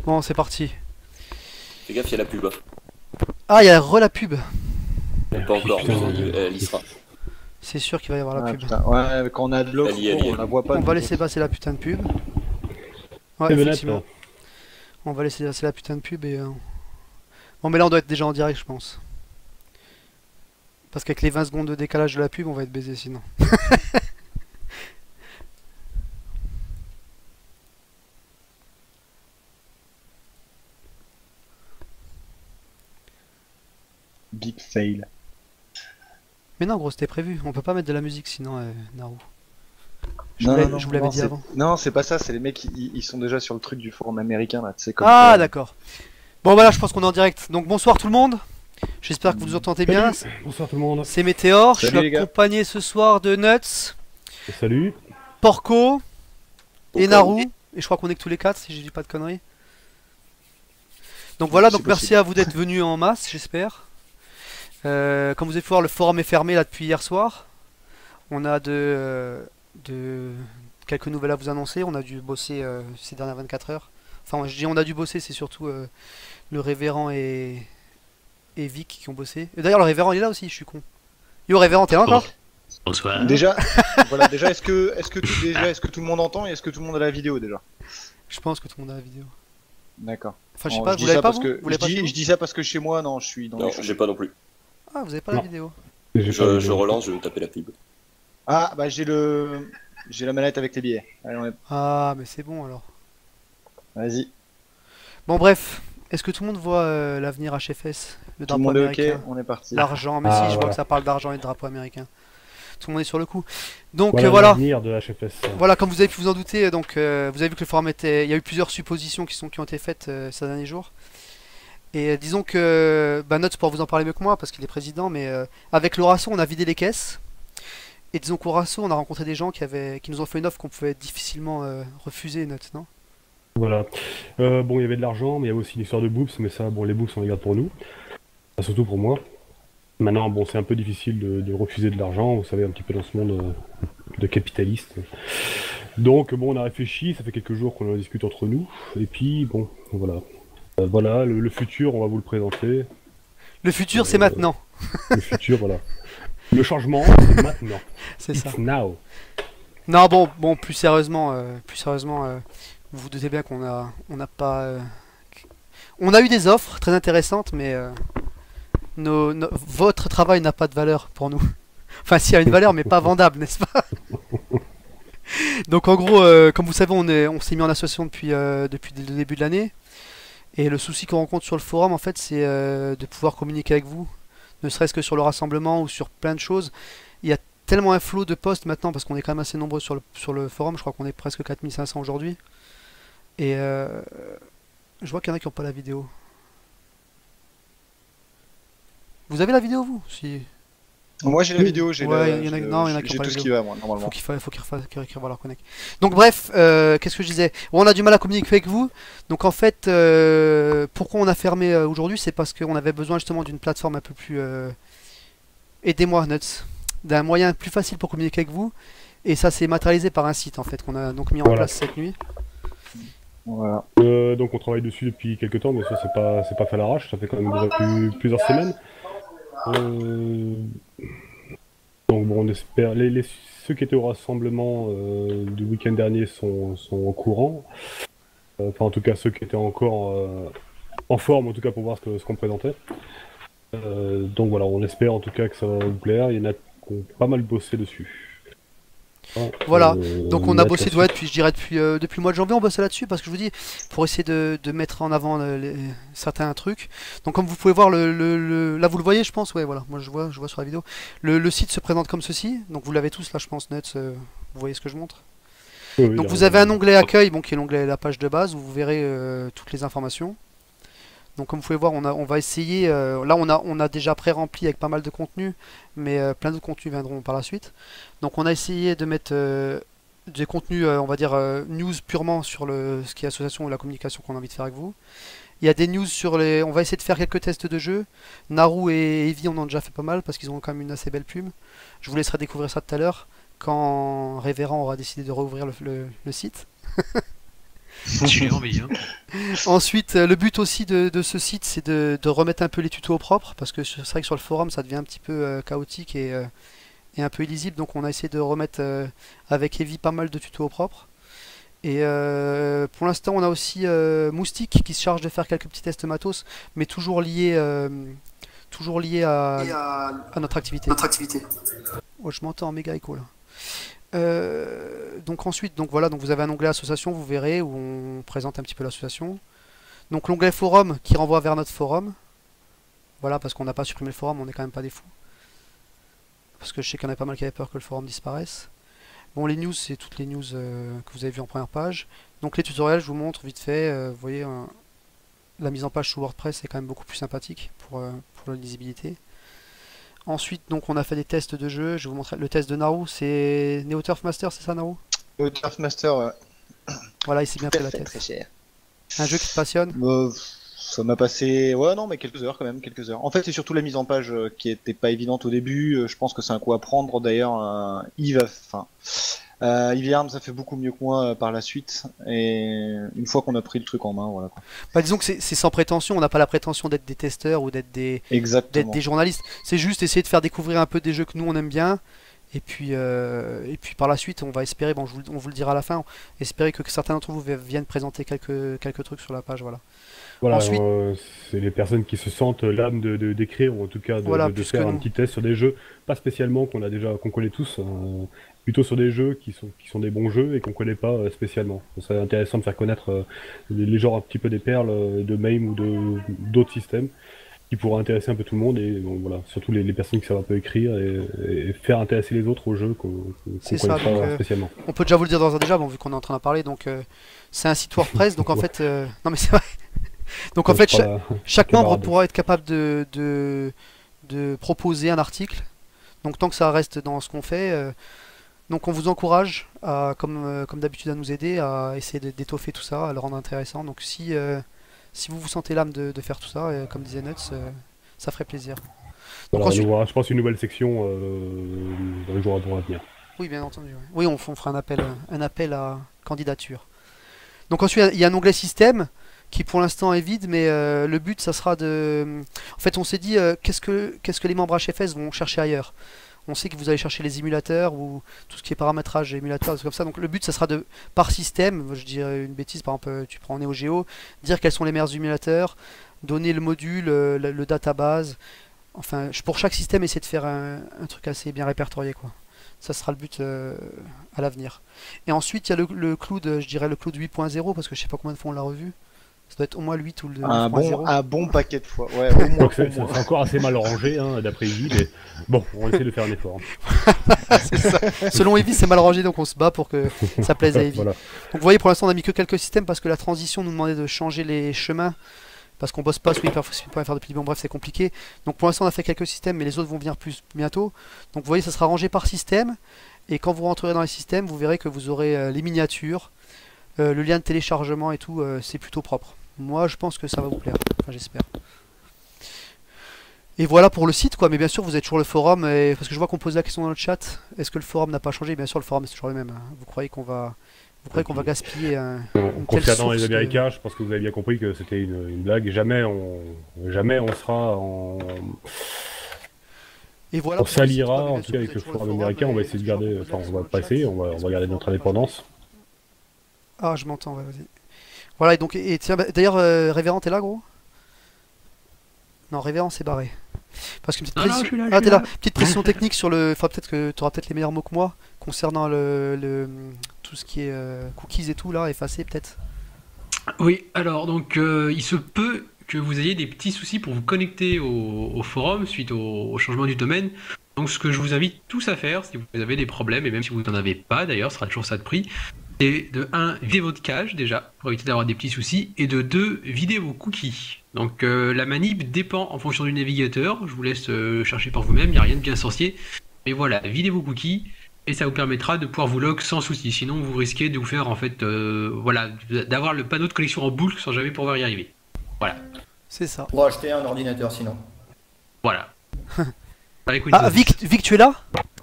Bon, c'est parti. Fais gaffe, il y a la pub. Hein. Ah, il y a la pub. Bon, pas encore, Putain, mais elle y sera. C'est sûr qu'il va y avoir la Ah pub. putain, ouais, quand on a Adblock, Elle y est, elle y est. on la voit pas. On va nous laisser autres. passer la putain de pub. Ouais, c'est effectivement. On va laisser passer la putain de pub et... Bon, mais là, on doit être déjà en direct, je pense. Parce qu'avec les 20 secondes de décalage de la pub, on va être baisé sinon. Big fail. Mais non, gros, c'était prévu. On peut pas mettre de la musique sinon, Naru. Non, non, non, Je vous l'avais non, dit c'est- avant. Non, c'est pas ça, c'est les mecs, ils sont déjà sur le truc du forum américain là, tu sais, comme Ah, quoi- d'accord. Bon, voilà, je pense qu'on est en direct. Donc, bonsoir tout le monde. J'espère que vous nous entendez bien. Bonsoir tout le monde. C'est Météor. Je Salut, suis les gars. accompagné ce soir de Nuts, Salut. Porco et Au cas Naru. Et je crois qu'on est que tous les quatre, si je dis pas de conneries. Donc voilà, C'est donc merci possible. à vous d'être venus en masse, j'espère. Comme vous avez pu voir, le forum est fermé là depuis hier soir. On a quelques nouvelles à vous annoncer. On a dû bosser ces dernières 24 heures. Enfin, je dis on a dû bosser, c'est surtout le révérend et Vic qui ont bossé. Et d'ailleurs, le révérend il est là aussi, je suis con. Yo, révérend, t'es là encore? Bonsoir. Déjà, voilà, déjà, est-ce que tout le monde entend et est-ce que tout le monde a la vidéo déjà? Je pense que tout le monde a la vidéo. D'accord. Enfin, je sais Bon, pas, je vous dis l'avez ça pas parce vous? que Vous l'avez pas chez vous je dis ça parce que chez moi, non, je suis dans Non, les champs. j'ai pas non plus. Ah, vous avez pas la Non. vidéo. J'ai pas vu. Je relance, je vais me taper la pub. Ah, bah j'ai la manette avec les billets. Allez, Ah, mais c'est bon alors. vas-y. Bon, bref. Est-ce que tout le monde voit l'avenir HFS? Le Tout le drapeau monde est ok, américain? on est parti. L'argent, mais Ah, si, je vois voilà. que ça parle d'argent et de drapeau américain. Tout le monde est sur le coup. Donc Voilà voilà. l'avenir de HFS. Voilà, comme vous avez pu vous en douter, donc vous avez vu que le forum était. Il y a eu plusieurs suppositions qui ont été faites ces derniers jours. Et disons que Notes pourra vous en parler mieux que moi parce qu'il est président, mais avec l'Horacio, on a vidé les caisses. Et disons qu'au Horacio, on a rencontré des gens qui nous ont fait une offre qu'on pouvait difficilement refuser, Notes, non? Voilà. Bon, il y avait de l'argent, mais il y avait aussi une histoire de boobs, mais ça, bon, les boobs, on les garde pour nous. Enfin, surtout pour moi. Maintenant, bon, c'est un peu difficile de refuser de l'argent, vous savez, un petit peu dans ce monde de capitaliste. Donc, bon, on a réfléchi, ça fait quelques jours qu'on en discute entre nous, et puis, bon, voilà. Voilà, le futur, on va vous le présenter. Le futur, c'est maintenant. Le futur, voilà. Le changement, c'est maintenant. C'est ça. It's now. Non, bon, plus sérieusement, vous vous doutez bien on n'a pas. On a eu des offres très intéressantes, mais votre travail n'a pas de valeur pour nous. Enfin, s'il y a une valeur, mais pas vendable, n'est-ce pas? Donc, en gros, comme vous savez, on s'est mis en association depuis le début de l'année. Et le souci qu'on rencontre sur le forum, en fait, c'est de pouvoir communiquer avec vous, ne serait-ce que sur le rassemblement ou sur plein de choses. Il y a tellement un flot de posts maintenant, parce qu'on est quand même assez nombreux sur le forum, je crois qu'on est presque 4500 aujourd'hui. Et je vois qu'il y en a qui n'ont pas la vidéo. Vous avez la vidéo, vous? Si. Moi j'ai la vidéo, j'ai Ouais, la- il y en a- j'ai- non, il y en a qui j'ai ont pas tout la ce qui vidéo. va, moi, normalement. Faut qu'ils revoient leur connect. Donc bref, qu'est-ce que je disais? Bon, on a du mal à communiquer avec vous. Donc en fait, pourquoi on a fermé aujourd'hui? C'est parce qu'on avait besoin justement d'une plateforme un peu plus... Aidez-moi, Nuts. D'un moyen plus facile pour communiquer avec vous. Et ça s'est matérialisé par un site en fait qu'on a donc mis en Voilà. place cette nuit. Voilà. Donc on travaille dessus depuis quelques temps, mais ça c'est pas fait à l'arrache, ça fait quand même déjà plusieurs semaines. Euh, Donc bon, on espère. Ceux qui étaient au rassemblement du week-end dernier sont au courant. Enfin, en tout cas, ceux qui étaient encore en forme, en tout cas, pour voir ce qu'on présentait. Donc voilà, on espère en tout cas que ça va vous plaire. Il y en a qui ont pas mal bossé dessus. Voilà. Donc on a mettre bossé là-dessus. depuis le mois de janvier, on bossait là-dessus parce que je vous dis, pour essayer de mettre en avant certains trucs. Donc comme vous pouvez voir, là vous le voyez je pense, ouais voilà, moi je vois sur la vidéo. Le site se présente comme ceci, donc vous l'avez tous là je pense, Nuts, vous voyez ce que je montre. Oui, oui, Donc là, vous avez un onglet accueil, bon, qui est l'onglet la page de base, où vous verrez toutes les informations. Donc comme vous pouvez voir, on va essayer, là on a déjà pré-rempli avec pas mal de contenu, mais plein d'autres contenus viendront par la suite. Donc on a essayé de mettre des contenus, on va dire, news purement sur ce qui est association ou la communication qu'on a envie de faire avec vous. Il y a des news sur les... On va essayer de faire quelques tests de jeu. Naru et Evie en ont déjà fait pas mal, parce qu'ils ont quand même une assez belle plume. Je vous laisserai découvrir ça tout à l'heure, quand Révérend aura décidé de rouvrir le site. J'ai envie, hein. Ensuite, le but aussi de ce site, c'est de remettre un peu les tutos au propre, parce que c'est vrai que sur le forum, ça devient un petit peu chaotique et un peu illisible, donc on a essayé de remettre avec Evie pas mal de tutos au propre. Et pour l'instant, on a aussi Moustique qui se charge de faire quelques petits tests matos, mais toujours lié à notre activité. Oh, je m'entends en méga écho là. Donc ensuite, donc voilà, donc vous avez un onglet association, vous verrez, où on présente un petit peu l'association. Donc l'onglet forum qui renvoie vers notre forum. Voilà, parce qu'on n'a pas supprimé le forum, on n'est quand même pas des fous. Parce que je sais qu'il y en a pas mal qui avaient peur que le forum disparaisse. Bon, les news, c'est toutes les news que vous avez vues en première page. Donc les tutoriels, je vous montre vite fait. Vous voyez, la mise en page sous WordPress est quand même beaucoup plus sympathique pour la lisibilité. Ensuite, donc on a fait des tests de jeu. Je vais vous montrer le test de Naru. C'est Neo Turf Master, c'est ça, Naru? Le Turf Master, Voilà, il s'est bien tout pris à la fait, tête. très cher. Un jeu qui te passionne? Ça m'a passé, ouais, non, mais quelques heures quand même, quelques heures. En fait, c'est surtout la mise en page qui était pas évidente au début. Je pense que c'est un coup à prendre. D'ailleurs, Yves Arm, ça fait beaucoup mieux que moi par la suite. Et une fois qu'on a pris le truc en main, voilà, quoi. Bah, disons que c'est sans prétention. On n'a pas la prétention d'être des testeurs ou d'être Exactement. des journalistes. C'est juste essayer de faire découvrir un peu des jeux que nous on aime bien. Et puis par la suite, on va espérer, bon, on vous le dira à la fin, espérer que certains d'entre vous viennent présenter quelques trucs sur la page, voilà. Voilà, Ensuite- c'est les personnes qui se sentent l'âme d'écrire, ou en tout cas Voilà, de plus faire que un nous. petit test sur des jeux, pas spécialement qu'on connaît tous, plutôt sur des jeux qui sont des bons jeux et qu'on connaît pas spécialement. Ce serait intéressant de faire connaître les genres un petit peu des perles de MAME ou d'autres systèmes qui pourraient intéresser un peu tout le monde, et donc, voilà, surtout les personnes qui savent un peu écrire et faire intéresser les autres aux jeux qu'on C'est connaît ça, pas donc, spécialement. On peut déjà vous le dire d'ores et déjà, bon, vu qu'on est en train d'en parler, donc c'est un site WordPress, donc en fait, non mais c'est vrai. Donc en fait, chaque membre camarade. pourra être capable de proposer un article. Donc tant que ça reste dans ce qu'on fait, donc on vous encourage à, comme d'habitude, à nous aider, à essayer d'étoffer tout ça, à le rendre intéressant. Donc si vous vous sentez l'âme de faire tout ça, comme disait Nuts, ça ferait plaisir. Donc Voilà, ensuite, on aura, je pense, une nouvelle section dans les jours à venir. oui, bien entendu. Ouais. Oui, on fera un appel à candidature. Donc ensuite, il y a un onglet système qui pour l'instant est vide, mais le but, ça sera de... En fait, on s'est dit, qu'est-ce que les membres HFS vont chercher ailleurs? On sait que vous allez chercher les émulateurs ou tout ce qui est paramétrage émulateur, des trucs comme ça. Donc le but, ça sera de, par système, je dirais une bêtise, par exemple, tu prends Neo Geo, dire quels sont les meilleurs émulateurs, donner le module, le database. Enfin, pour chaque système, essayer de faire un truc assez bien répertorié, quoi. Ça sera le but à l'avenir. Et ensuite, il y a le Cloud, je dirais le Cloud 8.0, parce que je sais pas combien de fois on l'a revu. Ça doit être au moins le 8 ou le 9.0. Un bon paquet de fois. Ouais, au moins. C'est encore assez mal rangé, hein, d'après Evie, mais bon, on essaie de faire un effort. C'est ça. Selon Evie, c'est mal rangé, donc on se bat pour que ça plaise à Evie. Voilà. Donc vous voyez, pour l'instant, on a mis que quelques systèmes parce que la transition nous demandait de changer les chemins. Parce qu'on bosse pas sur hyper.fr depuis bon, bref, c'est compliqué. Donc pour l'instant, on a fait quelques systèmes, mais les autres vont venir plus bientôt. Donc vous voyez, ça sera rangé par système. Et quand vous rentrerez dans les systèmes, vous verrez que vous aurez les miniatures, le lien de téléchargement et tout, c'est plutôt propre. Moi, je pense que ça va vous plaire. Enfin, j'espère. Et voilà pour le site, quoi. Mais bien sûr, vous êtes toujours le forum. Parce que je vois qu'on pose la question dans le chat. Est-ce que le forum n'a pas changé? Bien sûr, le forum c'est toujours le même. Vous croyez qu'on va gaspiller une telle Concernant source les Américains, je pense que vous avez bien compris que c'était une blague. Jamais on sera en... Et voilà On pour le site, s'alliera, quoi. Mais en bien tout sûr, cas, vous avec êtes le toujours forum américain. On va essayer de garder... Enfin, on va passer, on va garder notre indépendance. Ah, je m'entends, ouais, vas-y. Voilà, et donc, tiens, d'ailleurs, Révérend, t'es là, gros? Non, Révérend s'est barré. Parce qu'une petite Non, non, précision... je suis là, Ah, je t'es suis là. là. Petite précision technique sur le... Enfin, peut-être que t'auras peut-être les meilleurs mots que moi concernant tout ce qui est cookies et tout, là, effacé, peut-être. Oui, alors donc il se peut que vous ayez des petits soucis pour vous connecter au forum suite au changement du domaine. Donc ce que je vous invite tous à faire, si vous avez des problèmes, et même si vous n'en avez pas d'ailleurs, ce sera toujours ça de prix, c'est de 1, vider votre cache déjà, pour éviter d'avoir des petits soucis, et de 2, vider vos cookies. Donc la manip dépend en fonction du navigateur, je vous laisse chercher par vous-même, il n'y a rien de bien sorcier. Mais voilà, videz vos cookies, et ça vous permettra de pouvoir vous log sans souci. Sinon vous risquez de vous faire en fait, voilà, d'avoir le panneau de collection en boucle sans jamais pouvoir y arriver. Voilà. C'est ça. Pour acheter un ordinateur sinon. Voilà. Avec Ah, Windows. Vic, tu es là?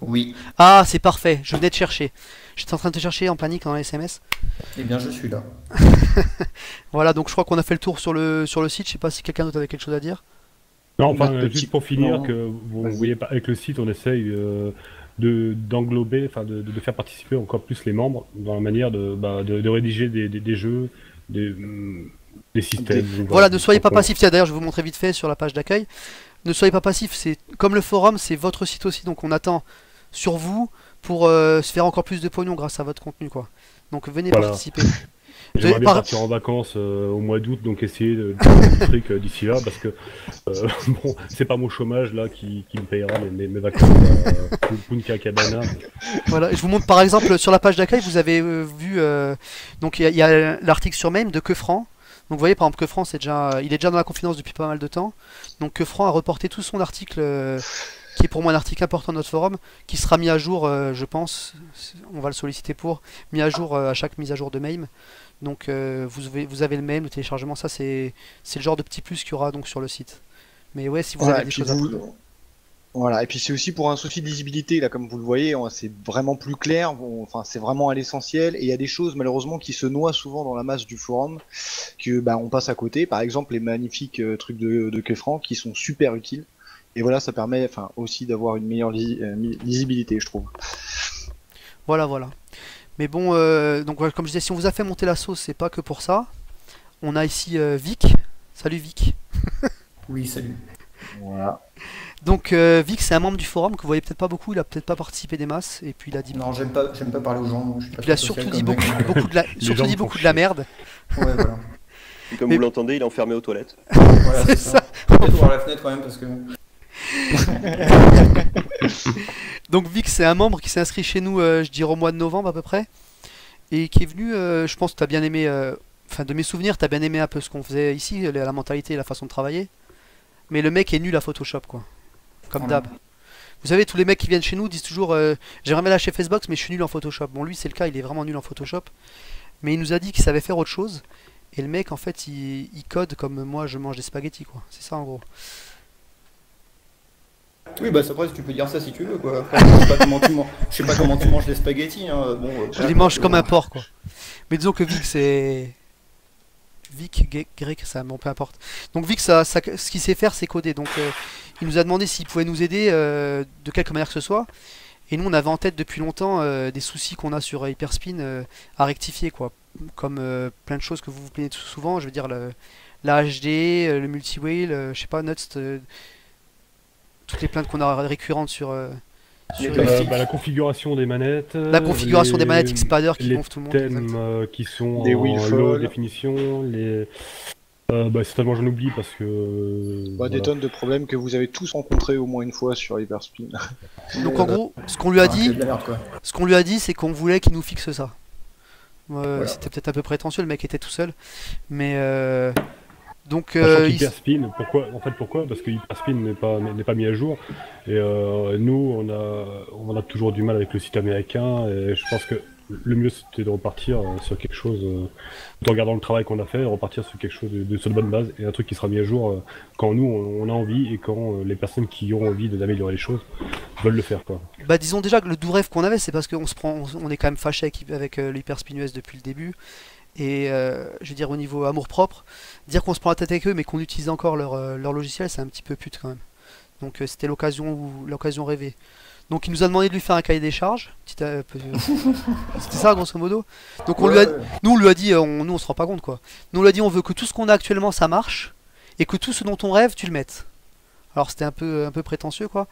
Oui. Ah, c'est parfait, je venais de chercher. J'étais en train de te chercher en panique dans les SMS. Eh bien, je suis là. Voilà, donc je crois qu'on a fait le tour sur le site. Je sais pas si quelqu'un d'autre avait quelque chose à dire. Non, enfin, Notre petit- juste pour finir, Non. que vous Vas-y. voyez, avec le site, on essaye d'englober, enfin, de faire participer encore plus les membres dans la manière de rédiger des jeux, des systèmes. Donc, Voilà, ne soyez pas Donc, passif. Tiens, d'ailleurs, je vais vous montrer vite fait sur la page d'accueil. Ne soyez pas passif. C'est comme le forum, c'est votre site aussi. Donc on attend sur vous pour se faire encore plus de pognon grâce à votre contenu, quoi. Donc venez Voilà. participer. J'aimerais bien Par- partir en vacances au mois d'août, donc essayer de faire des trucs d'ici là, parce que bon, c'est pas mon chômage là qui me payera mes vacances à Punta Cabana. Voilà, je vous montre par exemple sur la page d'accueil, vous avez vu donc il y a l'article sur Meme de Quefranc. Donc vous voyez par exemple Quefranc, il est déjà dans la confidence depuis pas mal de temps. Donc Quefranc a reporté tout son article qui est pour moi un article important de notre forum, qui sera mis à jour, je pense, on va le solliciter pour, mis à jour à chaque mise à jour de Meme. Donc vous avez le Meme, le téléchargement, ça c'est le genre de petit plus qu'il y aura donc sur le site. Mais ouais, si vous Voilà, avez et des puis choses à... Voilà, et puis c'est aussi pour un souci de lisibilité, là, comme vous le voyez, c'est vraiment plus clair, enfin, c'est vraiment à l'essentiel, et il y a des choses, malheureusement, qui se noient souvent dans la masse du forum, que, bah, on passe à côté, par exemple, les magnifiques trucs de Quefranc, qui sont super utiles, et voilà, ça permet, enfin, aussi d'avoir une meilleure lisibilité, je trouve. Voilà, voilà. Mais bon, donc voilà, comme je disais, si on vous a fait monter la sauce, c'est pas que pour ça. On a ici Vic. Salut Vic. Oui, salut. Voilà. Donc Vic, c'est un membre du forum que vous voyez peut-être pas beaucoup, il a peut-être pas participé des masses, et puis il a dit... Non, j'aime pas parler aux gens. Moi, je suis pas Puis il a très social surtout dit comme beaucoup, mec. beaucoup de la, Les surtout gens dit me beaucoup font de la chier. merde. Ouais, voilà. Et comme Mais- vous l'entendez, il est enfermé aux toilettes. Voilà, c'est ça. Peut-être ouvrir la fenêtre quand même parce que. Donc Vic, c'est un membre qui s'est inscrit chez nous, je dirais au mois de novembre à peu près, et qui est venu, je pense que tu as bien aimé, enfin de mes souvenirs, tu as bien aimé un peu ce qu'on faisait ici, la mentalité et la façon de travailler. Mais le mec est nul à Photoshop, quoi. Comme Voilà. d'hab. Vous savez, tous les mecs qui viennent chez nous disent toujours j'aimerais bien lâcher Facebox, mais je suis nul en Photoshop. Bon, lui, c'est le cas, il est vraiment nul en Photoshop. Mais il nous a dit qu'il savait faire autre chose. Et le mec, en fait, il code comme moi, je mange des spaghettis, quoi. C'est ça, en gros. Oui, bah après, tu peux dire ça si tu veux, quoi. Après, je sais pas comment tu manges des spaghettis, hein. Bon, Je les mange comme un porc, quoi. Mais disons que Vic, c'est... Vic, grec, ça, bon, peu importe. Donc Vic, ce qu'il sait faire, c'est coder. Donc il nous a demandé s'il pouvait nous aider de quelque manière que ce soit. Et nous, on avait en tête depuis longtemps des soucis qu'on a sur Hyperspin à rectifier, quoi. Comme plein de choses que vous vous plaignez souvent. Je veux dire, la HD, le multi-whale, je sais pas, Nuts, toutes les plaintes qu'on a récurrentes sur Les les- plastiques. La configuration des manettes. la configuration des manettes Xpader qui les gonfle tout le monde. thèmes qui sont Des en wheelfall. low définition, certainement j'en oublie parce que Des voilà. tonnes de problèmes que vous avez tous rencontrés au moins une fois sur Hyperspin. Donc en gros, ce qu'on lui a Enfin, dit, c'est de la merde, quoi. ce qu'on lui a dit, c'est qu'on voulait qu'il nous fixe ça. Voilà. C'était peut-être un peu prétentieux, le mec était tout seul. Mais donc Sachant il- qu'Hyperspin, pourquoi? Parce que Hyperspin n'est pas mis à jour. Et nous, on a toujours du mal avec le site américain. Et je pense que le mieux, c'était de repartir sur quelque chose, tout en regardant le travail qu'on a fait, repartir sur quelque chose sur de bonne base et un truc qui sera mis à jour quand nous, on a envie et quand les personnes qui ont envie d'améliorer les choses veulent le faire, quoi. bah disons déjà que le doux rêve qu'on avait, c'est parce on est quand même fâché avec l'Hyperspin US depuis le début. Et je veux dire au niveau amour propre, dire qu'on se prend la tête avec eux mais qu'on utilise encore leur logiciel, c'est un petit peu pute quand même. Donc c'était l'occasion rêvée. Donc il nous a demandé de lui faire un cahier des charges. C'était ça grosso modo. Donc Ouais. nous on lui a dit, nous on se rend pas compte quoi. Nous on lui a dit on veut que tout ce qu'on a actuellement ça marche et que tout ce dont on rêve tu le mettes. Alors c'était un peu prétentieux quoi.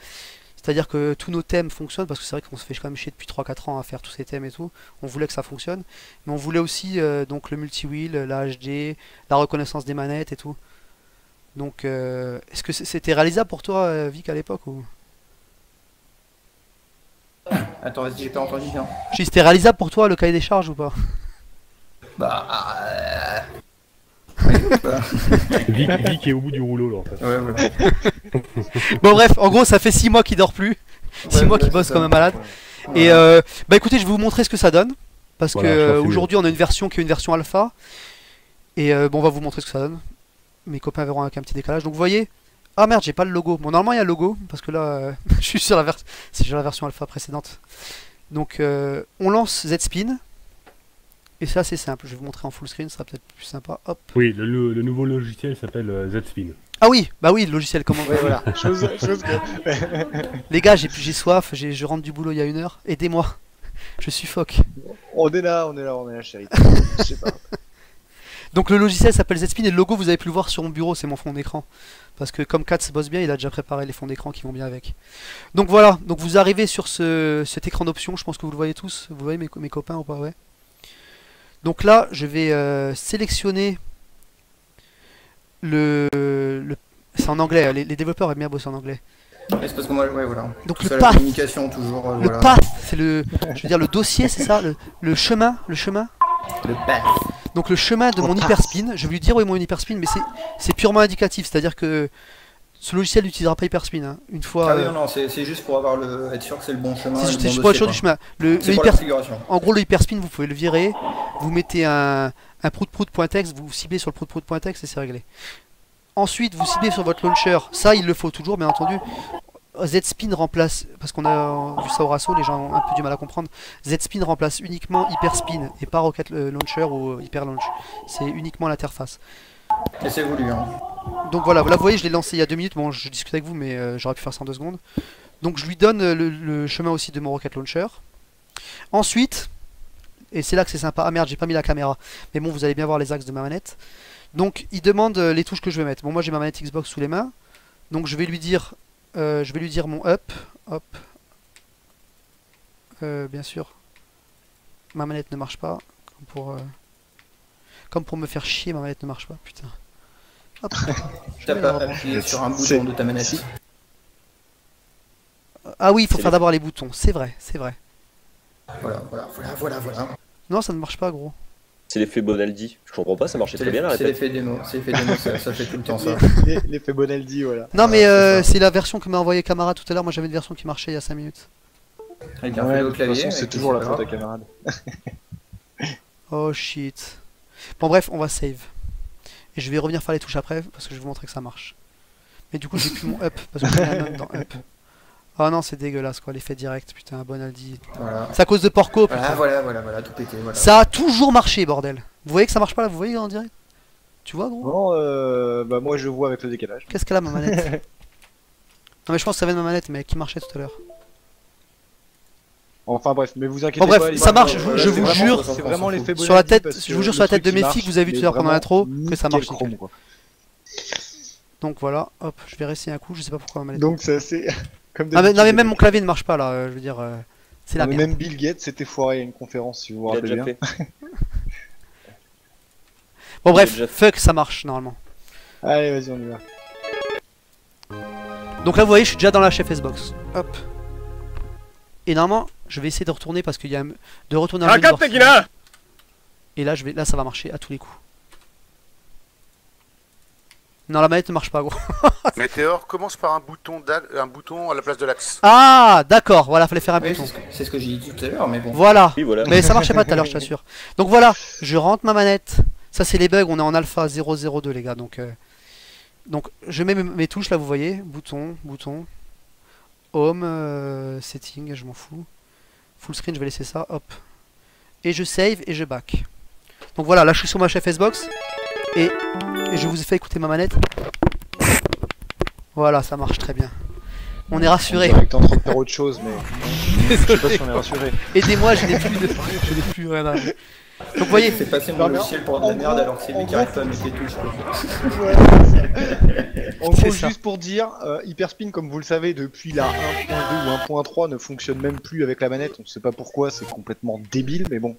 C'est-à-dire que tous nos thèmes fonctionnent parce que c'est vrai qu'on se fait quand même chier depuis 3-4 ans à faire tous ces thèmes et tout. On voulait que ça fonctionne. Mais on voulait aussi donc le multi-wheel, la HD, la reconnaissance des manettes et tout. Donc est-ce que c'était réalisable pour toi Vic à l'époque ou... Attends, vas-y, j'ai pas entendu bien. Je dis, c'était réalisable pour toi le cahier des charges ou pas? Bah. Ouais, voilà. Vic est au bout du rouleau, là, en fait. Ouais, voilà. Bon bref, en gros ça fait 6 mois qu'il dort plus. 6 mois qu'il bosse comme un malade. Et bah écoutez, je vais vous montrer ce que ça donne. Parce Voilà, que je pense que c'est aujourd'hui on a une version qui est une version alpha. Et bon on va vous montrer ce que ça donne. Mes copains verront avec un petit décalage. Donc vous voyez. Ah merde, j'ai pas le logo. Bon normalement il y a le logo. Parce que là je suis sur la version alpha précédente. Donc on lance Z-Spin. Et ça c'est simple, je vais vous montrer en full screen, ça sera peut-être plus sympa. Hop. Oui, le nouveau logiciel s'appelle Z-Spin. Ah oui, bah oui, le logiciel comment. Ouais, voilà. Chose que... Les gars, j'ai soif, je rentre du boulot il y a 1 heure, aidez-moi. Je suffoque. on est là, chérie. Je sais pas. Donc le logiciel s'appelle Z-Spin et le logo vous avez pu le voir sur mon bureau, c'est mon fond d'écran. Parce que comme Katz bosse bien, il a déjà préparé les fonds d'écran qui vont bien avec. Donc voilà, donc vous arrivez sur cet écran d'options, je pense que vous le voyez tous. Vous voyez mes copains ou pas, ouais. Donc là, je vais sélectionner c'est en anglais, les développeurs aiment bien bosser en anglais. C'est parce que moi, ouais, voilà. Donc Tout le ça, path, la communication, toujours. le Voilà. path, c'est je veux dire le dossier, c'est ça, le chemin. Le path. Donc le chemin de mon hyperspin, je vais lui dire où est mon hyperspin, mais c'est purement indicatif, c'est-à-dire que ce logiciel n'utilisera pas hyperspin. Hein. Une fois. Ah oui, non, c'est juste pour être sûr que c'est le bon chemin. C'est le bon juste pour être sûr dossier, du quoi. chemin. C'est pour la configuration. En gros, le hyperspin, vous pouvez le virer, vous mettez un prout-prout.txt, vous ciblez sur le prout-prout.txt et c'est réglé. Ensuite, vous ciblez sur votre launcher, ça il le faut toujours, bien entendu. Z-Spin remplace, parce qu'on a vu ça au Rasso, les gens ont un peu du mal à comprendre, Z-Spin remplace uniquement Hyperspin et pas Rocket Launcher ou Hyper Launch. C'est uniquement l'interface. Et c'est voulu, hein. Donc voilà, là vous voyez, je l'ai lancé il y a 2 minutes, bon je discute avec vous, mais j'aurais pu faire ça en 2 secondes. Donc je lui donne le chemin aussi de mon Rocket Launcher. Ensuite, et c'est là que c'est sympa, ah merde, j'ai pas mis la caméra, mais bon, vous allez bien voir les axes de ma manette. Donc il demande les touches que je vais mettre. Bon, moi j'ai ma manette Xbox sous les mains, donc je vais lui dire mon up, hop. Bien sûr, ma manette ne marche pas, comme pour me faire chier, ma manette ne marche pas, putain. Hop. T'as pas appuyé sur un bouton de ta manette. Ah oui, il faut faire d'abord les boutons, c'est vrai, c'est vrai. Voilà. Non, ça ne marche pas, gros. C'est l'effet Bonaldi. Je comprends pas, ça marchait très bien la C'est répète. l'effet démo, ça fait tout le temps ça. L'effet Bonaldi, voilà. Non, mais c'est ça. c'est la version que m'a envoyé Camara tout à l'heure. Moi, j'avais une version qui marchait il y a 5 minutes. Avec un Ouais, feu de au toute clavier. façon, c'est et toujours la puis faute c'est à camarade. Oh shit. Bon, bref, on va save. Et je vais revenir faire les touches après parce que je vais vous montrer que ça marche. Mais du coup, j'ai plus mon up parce que j'ai un up dans up. Oh non, c'est dégueulasse quoi, l'effet direct. Putain, Bonaldi. Voilà. C'est à cause de Porco, putain. Voilà, tout pété. Voilà. Ça a toujours marché, bordel. Vous voyez que ça marche pas là? Vous voyez en direct? Tu vois, gros? Bon, bah moi je vois avec le décalage. Qu'est-ce qu'elle a, ma manette? Non, mais je pense que ça vient de ma manette, mais qui marchait tout à l'heure. Enfin bref, mais vous inquiétez Bon, bref, pas. les ça gars, marche, voilà, je c'est vous vraiment- jure. C'est vraiment l'effet Bonaldi. Sur la tête, parce je vous que jure sur la le tête de truc qui mes filles que vous avez vu marche, tout à l'heure pendant il est l'intro, vraiment que ça nickel marche chrome, nickel. quoi. Donc voilà, hop, je vais réessayer un coup, je sais pas pourquoi ma manette. Donc c'est assez. Comme Non mais d'habitude, même mon clavier ne marche pas là, je veux dire, c'est la mais merde. même Bill Gates s'était foiré à une conférence, si vous vous Il a rappelez déjà bien. fait. Bon il bref, a déjà fuck, ça marche normalement. Allez, vas-y, on y va. Donc là vous voyez, je suis déjà dans la chef S-Box. Hop. Et normalement, je vais essayer de retourner parce qu'il y a de retourner un menu workflow. Et là, là ça va marcher à tous les coups. Non, la manette ne marche pas, gros. Météor commence par un bouton à la place de l'axe. Ah, d'accord, voilà, fallait faire un Oui, bouton. c'est ce que j'ai dit tout à l'heure, mais bon. Voilà. Oui, voilà. Mais ça marchait pas tout à l'heure, je t'assure. Donc voilà, je rentre ma manette. Ça, c'est les bugs, on est en alpha 002, les gars. Donc je mets mes touches, là, vous voyez. Bouton. Home, setting, je m'en fous. Full screen, je vais laisser ça, hop. Et je save et je back. Donc voilà, là, je suis sur ma chef S-Box. Et je vous ai fait écouter ma manette. Voilà, ça marche très bien. On est rassuré. On dirait que t'es en train de faire autre chose, mais je sais pas si on est rassuré. Aidez-moi, je n'ai plus rien à... Donc vous voyez, C'est passé mon logiciel pour de la merde alors que c'est lui qui arrive pas à mettre les touches. quoi. En C'est gros, ça. juste pour dire, Hyperspin, comme vous le savez, depuis la 1.2 ou 1.3 ne fonctionne même plus avec la manette. On ne sait pas pourquoi, c'est complètement débile, mais bon.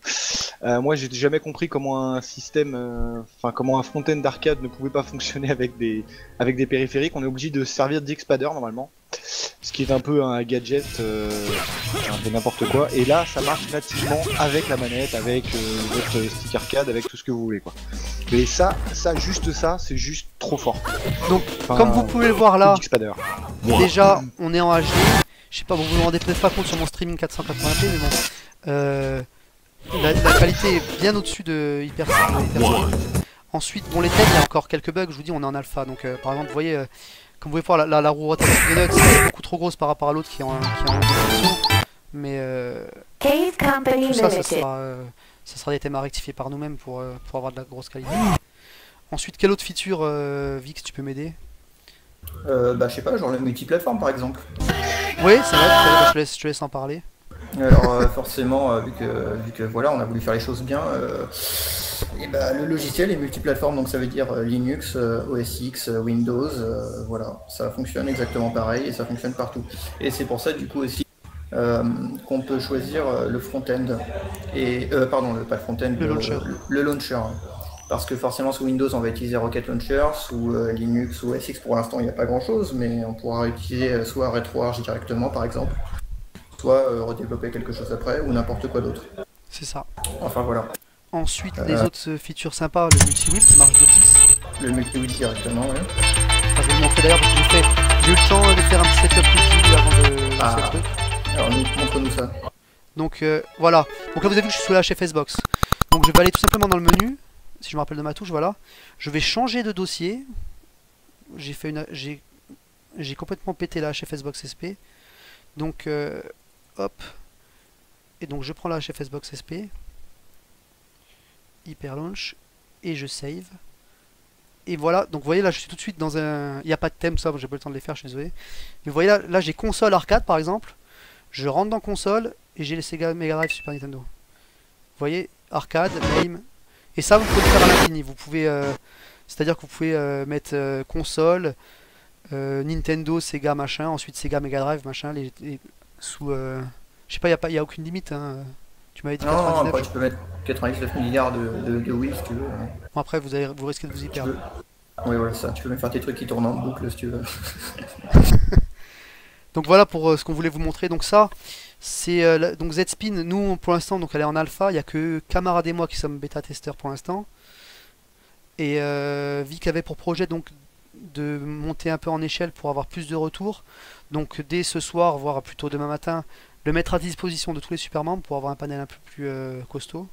Moi, j'ai jamais compris comment un système, comment un front-end d'arcade ne pouvait pas fonctionner avec des périphériques. On est obligé de se servir d'Xpader normalement, ce qui est un peu un gadget, un peu n'importe quoi. Et là, ça marche nativement avec la manette, avec votre stick arcade, avec tout ce que vous voulez, quoi. Mais ça, c'est juste trop fort. donc Enfin, comme vous pouvez le voir là, Xpader. déjà on est en HD. Je sais pas, vous vous rendez peut-être pas compte sur mon streaming 480p, mais bon. La qualité est bien au-dessus de Hyperspin. Ensuite, bon, les thèmes, il y a encore quelques bugs. Je vous dis, on est en alpha. Donc, par exemple, vous voyez, comme vous pouvez voir, la roue rotative des nuts, c'est beaucoup trop grosse par rapport à l'autre qui est en position. Mais Cave Company tout ça, Limited. ça sera des thèmes à rectifier par nous-mêmes pour avoir de la grosse qualité. Ensuite, quelle autre feature, Vix, tu peux m'aider? Bah je sais pas, genre le multiplateforme par exemple. Oui, c'est vrai, je te laisse en parler. Alors forcément, vu que voilà, on a voulu faire les choses bien, et bah, le logiciel est multiplateforme, donc ça veut dire Linux, OS X, Windows, voilà, ça fonctionne exactement pareil et ça fonctionne partout. Et c'est pour ça du coup aussi qu'on peut choisir le front-end et pardon, pas le front-end, le launcher. Parce que forcément sous Windows on va utiliser Rocket Launcher, sous Linux ou OS X pour l'instant il n'y a pas grand chose, mais on pourra utiliser soit RetroArch directement par exemple, soit redévelopper quelque chose après, ou n'importe quoi d'autre. C'est ça. Enfin voilà. Ensuite, les autres features sympas, le multi-wheel qui marche d'office. Le multi-wheel directement, ouais. Enfin, je vais vous montrer d'ailleurs parce que j'ai eu le temps de faire un petit setup multi-wheel avant de lancer le truc. Alors montre-nous ça. Donc voilà. Donc là vous avez vu que je suis sous la HFS Box. Donc je vais aller tout simplement dans le menu, si je me rappelle de ma touche, voilà. Je vais changer de dossier. J'ai complètement pété la HFS Box SP. Donc hop. Et donc je prends la HFS Box SP. Hyper launch. Et je save. Et voilà, donc vous voyez là je suis tout de suite dans un... Il n'y a pas de thème, ça, j'ai pas le temps de les faire, je suis désolé. Mais vous voyez là j'ai console arcade par exemple. Je rentre dans console et j'ai les Sega Mega Drive Super Nintendo. Vous voyez, arcade, name. Et ça vous pouvez le faire à l'infini. Vous pouvez... c'est-à-dire que vous pouvez mettre console, Nintendo, Sega, machin, ensuite Sega Mega Drive, machin, sous... je sais pas, il n'y a aucune limite. Hein. Tu m'avais dit non, 99. après tu peux mettre 99 milliards de Wii si tu veux. Bon, après vous risquez de vous y perdre. Oui voilà ça, tu peux même faire tes trucs qui tournent en boucle si tu veux. Donc voilà pour ce qu'on voulait vous montrer. Donc ça, c'est donc Zspin. Nous pour l'instant, donc elle est en alpha. Il n'y a que camarades et moi qui sommes bêta testeurs pour l'instant. Et Vic avait pour projet donc de monter un peu en échelle pour avoir plus de retours. Donc dès ce soir, voire plutôt demain matin, le mettre à disposition de tous les super membres pour avoir un panel un peu plus costaud.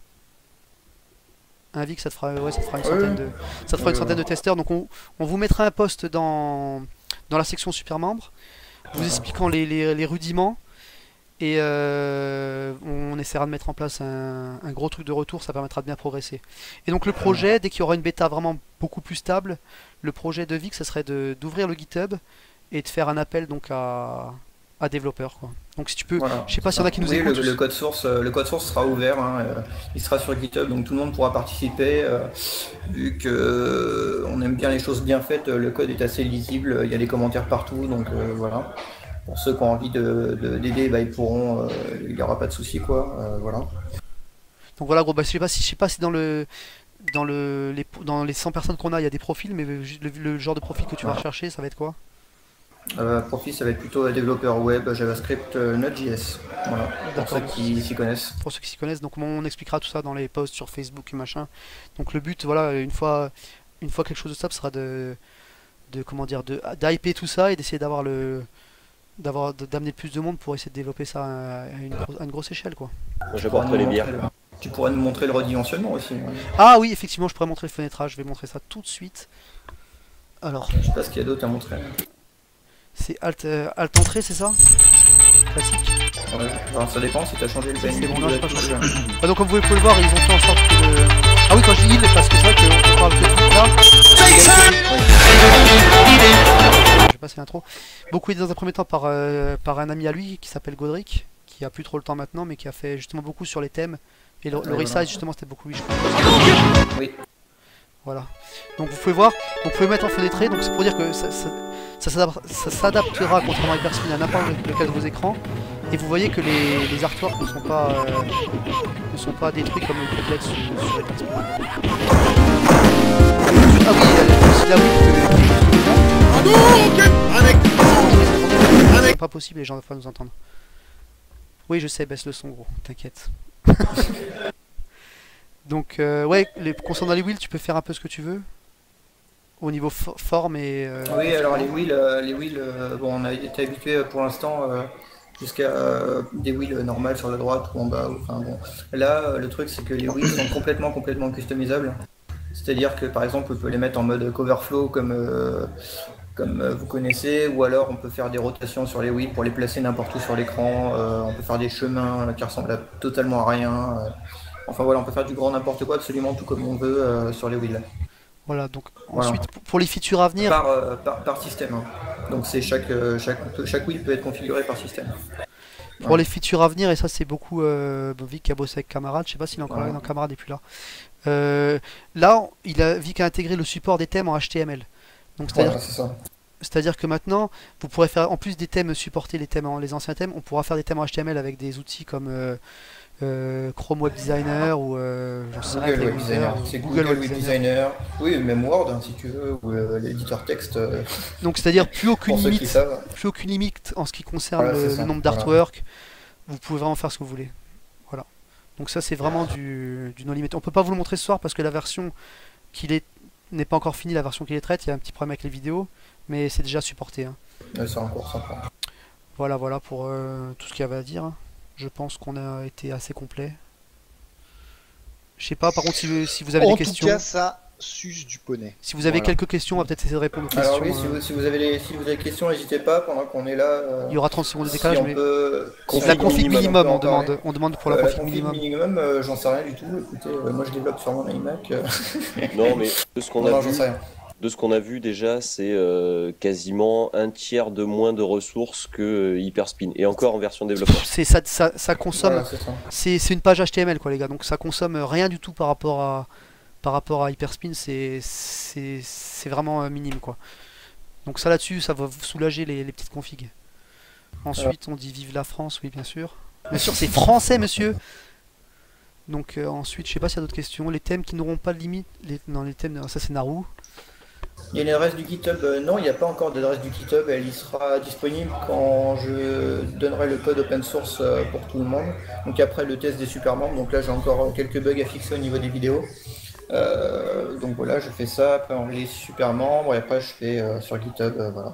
Un Vic, ça te fera, ouais, ça te fera une centaine de, ça te fera une centaine de testeurs. Donc on vous mettra un post dans la section super membres, vous expliquant les rudiments. Et on essaiera de mettre en place un gros truc de retour, ça permettra de bien progresser. Et donc le projet, dès qu'il y aura une bêta vraiment beaucoup plus stable, le projet de Vic, ça serait d'ouvrir le GitHub et de faire un appel donc à développeurs, quoi. Donc si tu peux, voilà, je sais pas s'il y en a qui nous écoutent. Le code source sera ouvert, hein, il sera sur GitHub, donc tout le monde pourra participer. Vu que on aime bien les choses bien faites, le code est assez lisible, il y a des commentaires partout, donc voilà. Pour ceux qui ont envie d'aider, bah, ils pourront, il n'y aura pas de souci, quoi. Voilà. Donc voilà, gros, bah, je sais pas si dans les 100 personnes qu'on a, il y a des profils, mais le genre de profil que tu vas rechercher, ça va être quoi? Profil, ça va être plutôt développeur web, JavaScript, Node.js. Voilà, pour ceux qui s'y connaissent. Pour ceux qui s'y connaissent, donc on expliquera tout ça dans les posts sur Facebook et machin. Donc le but, voilà, une fois quelque chose de stable, sera d'hyper tout ça et d'essayer d'amener plus de monde pour essayer de développer ça à une grosse échelle, quoi. J'apporterai les bières. Tu pourrais nous montrer le redimensionnement aussi. Ouais. Ah oui, effectivement, je pourrais montrer le fenêtrage, je vais montrer ça tout de suite. Alors. Je sais pas ce qu'il y a d'autre à montrer. C'est Alt entrée, c'est ça? Classique. Ouais, alors ça dépend si tu as changé le PNG. C'est bon, non, j'ai pas changé. Ah, donc comme vous pouvez le voir, ils ont fait en sorte que le... Ah oui, quand je dis heal, parce que c'est vrai qu'on parle de ce truc là. Je vais passer l'intro. Beaucoup aidé dans un premier temps par un ami à lui qui s'appelle Godric, qui a plus trop le temps maintenant, mais qui a fait justement beaucoup sur les thèmes. Et le resize, justement, c'était beaucoup lui, je crois. Oui. Voilà. Donc vous pouvez voir, donc vous pouvez mettre en fenêtré, donc c'est pour dire que ça s'adaptera contrairement à Hyperspin à n'importe lequel de vos écrans. Et vous voyez que les artworks ne sont pas détruits comme le complexe sur Hyperspin. Ah oui, il y a aussi la Wii c'est pas possible, les gens ne doivent pas nous entendre. Oui, je sais, baisse le son, gros, t'inquiète. Donc, ouais, concernant les wheels, tu peux faire un peu ce que tu veux au niveau forme et. Oui, alors les wheels, bon, on a été habitué pour l'instant jusqu'à des wheels normales sur la droite ou en bas. Enfin bon, là, le truc c'est que les wheels sont complètement customisables. C'est-à-dire que par exemple, on peut les mettre en mode cover flow comme comme vous connaissez, ou alors on peut faire des rotations sur les wheels pour les placer n'importe où sur l'écran, on peut faire des chemins qui ressemblent totalement à rien. Enfin voilà, on peut faire du grand n'importe quoi, absolument tout comme on veut sur les wheels. Voilà, donc Voilà. ensuite, pour les features à venir, Par système. Hein. Donc c'est chaque wheel peut être configuré par système. pour les features à venir, et ça c'est beaucoup Vic qui a bossé avec Camarade, je sais pas s'il est encore là, non, Camarade n'est plus là. Là, Vic a intégré le support des thèmes en HTML. Donc Voilà, c'est ça. c'est-à-dire que maintenant, vous pourrez faire, en plus des thèmes supporter les anciens thèmes, on pourra faire des thèmes en HTML avec des outils comme Chrome Web Designer ou j'en sais rien, Google Web Designer. C'est Google Web Designer. Oui, même Word hein, si tu veux, ou l'éditeur texte. Donc c'est-à-dire plus aucune pour ceux qui limite, savent. plus aucune limite en ce qui concerne Voilà, c'est le ça. nombre d'artwork. Vous pouvez vraiment faire ce que vous voulez. Voilà. Donc ça c'est vraiment du non limit. On peut pas vous le montrer ce soir parce que la version n'est pas encore finie, la version qui les traite. Il y a un petit problème avec les vidéos, mais c'est déjà supporté. Hein. Ouais, c'est en cours, ça prend. Voilà pour tout ce qu'il y avait à dire. Je pense qu'on a été assez complet. Je sais pas, par contre, si vous avez des questions. En tout cas, ça suce du poney. Si vous avez Voilà. quelques questions, on va peut-être essayer de répondre aux Alors questions. oui, si vous avez des questions, n'hésitez pas pendant qu'on est là. Il y aura 30 secondes de si décalage, on mais peut... la config minimum, on peut en parler. on demande pour la La config config minimum. minimum, j'en sais rien du tout. Écoutez, moi je développe sur mon iMac. Non, mais de ce qu'on Non, a j'en vu, sais rien. de ce qu'on a vu déjà, c'est quasiment un tiers de moins de ressources que Hyperspin. Et encore en version développeur. Ça consomme. Voilà, c'est ça. C'est une page HTML quoi les gars, donc ça consomme rien du tout par rapport à Hyperspin, c'est vraiment minime quoi. Donc ça là-dessus, ça va vous soulager les petites configs. Ensuite, on dit vive la France, oui bien sûr. Bien sûr, c'est français monsieur. Donc ensuite, je sais pas s'il y a d'autres questions. Les thèmes qui n'auront pas de limite, non les thèmes, ça c'est Naru. Il y a une adresse du GitHub. Non, il n'y a pas encore d'adresse du GitHub. Elle y sera disponible quand je donnerai le code open source pour tout le monde. Donc après le test des super membres. Donc là, j'ai encore quelques bugs à fixer au niveau des vidéos. Donc voilà, je fais ça. Après, on release super membres et après, je fais sur GitHub. Voilà.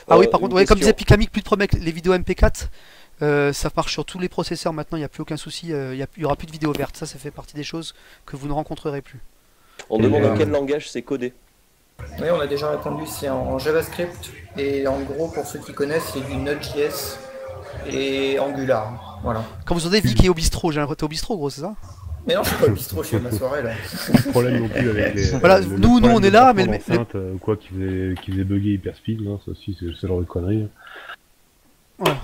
Ah oui, par contre, ouais, comme disait question. Picamic, plus de problème avec les vidéos MP4. Ça marche sur tous les processeurs maintenant, il n'y a plus aucun souci. Il y aura plus de vidéos vertes. Ça fait partie des choses que vous ne rencontrerez plus. On demande en quel langage c'est codé. Oui, on a déjà répondu, c'est en JavaScript et en gros, pour ceux qui connaissent, c'est du Node.js et Angular. Voilà. Quand vous entendez Vic est au bistrot, j'ai l'impression que t'es au bistrot gros, c'est ça? Mais non, je suis pas au bistrot, je suis à ma soirée là. Pas de problème non plus avec les. Voilà, le nous, problème on est de là, parfois mais l'enceinte, ou quoi qui faisait bugger Hyperspeed, hein, ça aussi c'est ce genre de conneries. Voilà.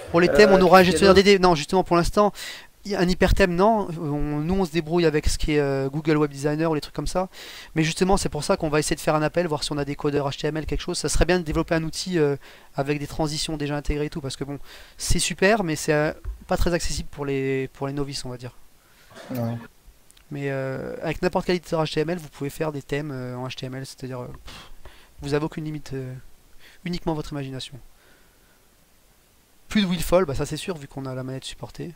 Pour les thèmes, on aura un gestionnaire d'autres DD. Non, justement, pour l'instant, un hyperthème, non. Nous, on se débrouille avec ce qui est Google Web Designer ou les trucs comme ça. Mais justement, c'est pour ça qu'on va essayer de faire un appel, voir si on a des codeurs HTML, quelque chose. Ça serait bien de développer un outil avec des transitions déjà intégrées et tout, parce que bon, c'est super, mais c'est pas très accessible pour les novices, on va dire. Ouais. Mais avec n'importe quel éditeur HTML, vous pouvez faire des thèmes en HTML, c'est-à-dire vous avez aucune limite, uniquement votre imagination. Plus de wheelfall, bah ça c'est sûr vu qu'on a la manette supportée.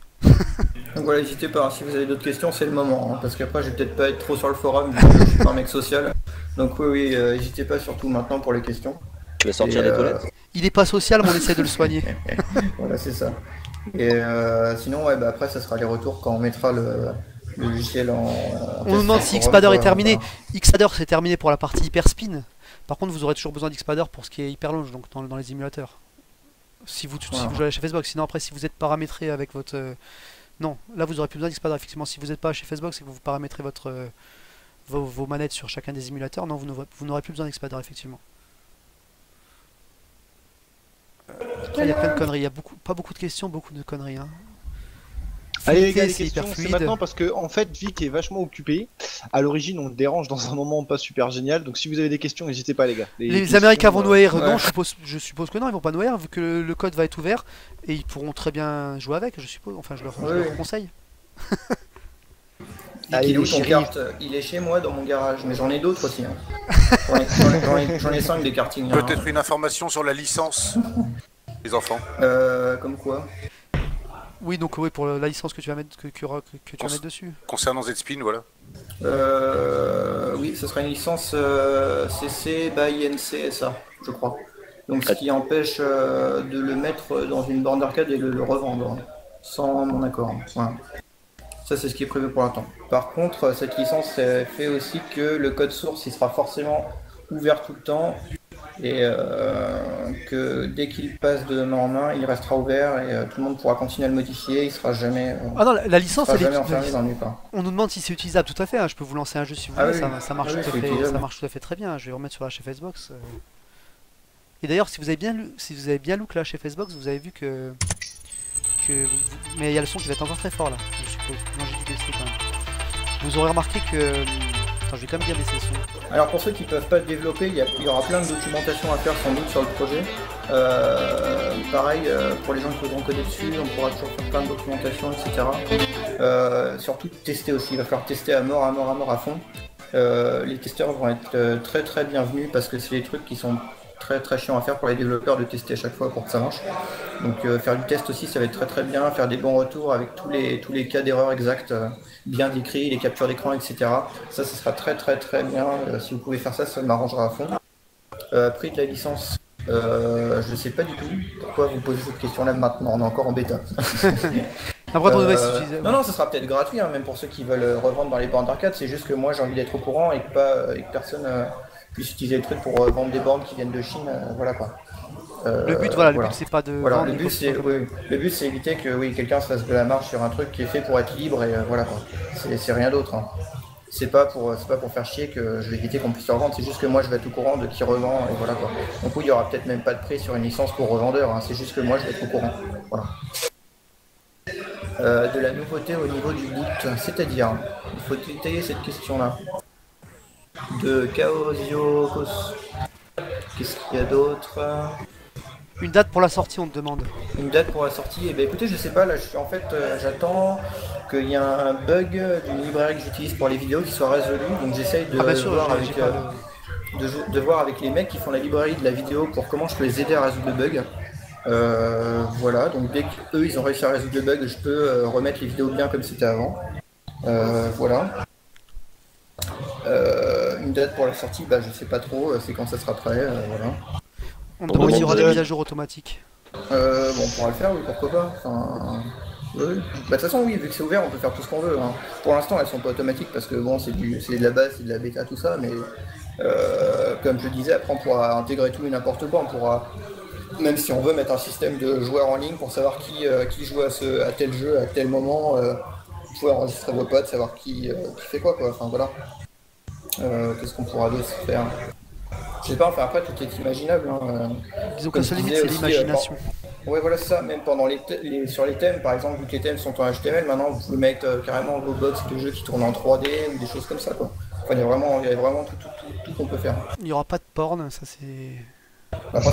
Donc voilà, n'hésitez pas, si vous avez d'autres questions, c'est le moment, hein, parce qu'après je vais peut-être pas être trop sur le forum, vu que je suis pas un mec social. Donc oui, n'hésitez pas surtout maintenant pour les questions. Tu vas sortir des toilettes. Il est pas social, mais on essaie de le soigner. Voilà, c'est ça. Et sinon, ouais, bah, après, ça sera les retours quand on mettra le logiciel en On nous demande si test Xpadder est voilà. terminé. Xpadder c'est terminé pour la partie hyperspin. Par contre, vous aurez toujours besoin d'Xpadder pour ce qui est hyperlonge, donc dans les émulateurs. Si vous jouez chez Facebook, sinon après si vous êtes paramétré avec votre... Non, là vous aurez plus besoin d'Xpadder, effectivement. Si vous n'êtes pas chez Facebook, c'est que vous paramétrez vos manettes sur chacun des émulateurs. Non, vous n'aurez plus besoin d'Xpadder, effectivement. Après, il y a plein de conneries. Il y a pas beaucoup de questions, beaucoup de conneries. Hein. Allez les gars, les c'est questions, hyper c'est fluide. maintenant parce que en fait Vic est vachement occupé. À l'origine, on le dérange dans un moment pas super génial. Donc si vous avez des questions, n'hésitez pas les gars. Les questions, Américains vont noyer, ouais. non, je suppose que non, ils vont pas noyer, vu que le code va être ouvert, et ils pourront très bien jouer avec, je suppose, enfin je leur conseille. Il est où ton kart? Il est chez moi dans mon garage, mais j'en ai d'autres aussi. Hein. J'en ai 5 des kartings. Hein. Peut-être une information sur la licence des enfants. Comme quoi? Oui, donc oui, pour la licence que tu vas mettre, que tu vas mettre dessus. Concernant Zspin, voilà. Oui, ce sera une licence CC by NCSA, je crois. Donc ce qui empêche de le mettre dans une borne d'arcade et le revendre sans mon accord. Voilà. Ça c'est ce qui est prévu pour l'instant. Par contre, cette licence fait aussi que le code source il sera forcément ouvert tout le temps et que dès qu'il passe de main en main, il restera ouvert et tout le monde pourra continuer à le modifier. Il sera jamais, Ah non, la licence, sera elle jamais est. enfermé dans nulle part. On nous demande si c'est utilisable, tout à fait. Hein. Je peux vous lancer un jeu si vous Ah voulez, oui, ça marche, ah oui, tout à c'est fait, utilisable. ça marche tout à fait très bien. Je vais remettre sur la chef Xbox. Et d'ailleurs, si vous avez bien look la chef Xbox, vous avez vu mais il y a le son qui va être encore très fort là, je suppose. Moi j'ai dû baisser quand même. Vous aurez remarqué que. Attends, je vais quand même bien baisser le son. Alors pour ceux qui peuvent pas développer, il y aura plein de documentation à faire sans doute sur le projet. Pareil, pour les gens qui voudront coder dessus, on pourra toujours faire plein de documentation, etc. Surtout tester aussi, il va falloir tester à mort à fond. Les testeurs vont être très très bienvenus parce que c'est des trucs qui sont très chiants à faire pour les développeurs de tester à chaque fois pour que ça marche. Donc faire du test aussi, ça va être très très bien, faire des bons retours avec tous les cas d'erreur exacts, bien décrits, les captures d'écran, etc. Ça sera très bien. Si vous pouvez faire ça, ça m'arrangera à fond. Prix de la licence, je sais pas du tout pourquoi vous posez cette question-là maintenant, on est encore en bêta. Après, on devrait s'utiliser. Non, ça sera peut-être gratuit, hein, même pour ceux qui veulent revendre dans les bornes d'arcade. C'est juste que moi j'ai envie d'être au courant et que personne puisse utiliser le truc pour vendre des bornes qui viennent de Chine. Voilà quoi. Le but, le but c'est pas de. Voilà, vendre le des but copies. c'est éviter que quelqu'un se fasse de la marge sur un truc qui est fait pour être libre et voilà quoi. C'est rien d'autre. Hein. C'est pas pour faire chier que je vais éviter qu'on puisse le revendre. C'est juste que moi je vais être au courant de qui revend et voilà quoi. Donc oui, il y aura peut-être même pas de prix sur une licence pour revendeur. Hein. C'est juste que moi je vais être au courant. Voilà. De la nouveauté au niveau du boot, c'est-à-dire, il faut détailler cette question-là. De Chaosiokos. Qu'est-ce qu'il y a d'autre? Une date pour la sortie, on te demande. Une date pour la sortie? Eh bien écoutez, je sais pas, là j'attends qu'il y ait un bug d'une librairie que j'utilise pour les vidéos qui soit résolu, donc j'essaye de voir avec les mecs qui font la librairie de la vidéo pour comment je peux les aider à résoudre le bug. Voilà, donc dès qu'eux ils ont réussi à résoudre le bug, je peux remettre les vidéos bien comme c'était avant. Voilà. Une date pour la sortie, bah je sais pas trop, c'est quand ça sera prêt, voilà. On te demande s'il y aura des mises à jour automatiques. Bon, on pourra le faire, oui, pourquoi pas. Enfin, oui. Bah, de toute façon, oui, vu que c'est ouvert, on peut faire tout ce qu'on veut. Hein. Pour l'instant, elles sont pas automatiques parce que bon, c'est de la base, c'est de la bêta, tout ça, mais comme je disais, après on pourra intégrer tout et n'importe quoi, on pourra. Même si on veut mettre un système de joueurs en ligne pour savoir qui joue à tel jeu à tel moment, vous pouvez enregistrer vos potes, savoir qui fait quoi. Enfin voilà. Qu'est-ce qu'on pourra d'autre faire? Je sais pas, enfin après tout est imaginable. Hein. Disons que la seule limite c'est l'imagination. Ouais voilà c'est ça, même pendant sur les thèmes, par exemple, vu que les thèmes sont en HTML, maintenant vous pouvez mettre carrément vos box de jeux qui tournent en 3D ou des choses comme ça quoi. Enfin il y a vraiment tout qu'on peut faire. Il n'y aura pas de porn, ça c'est. Après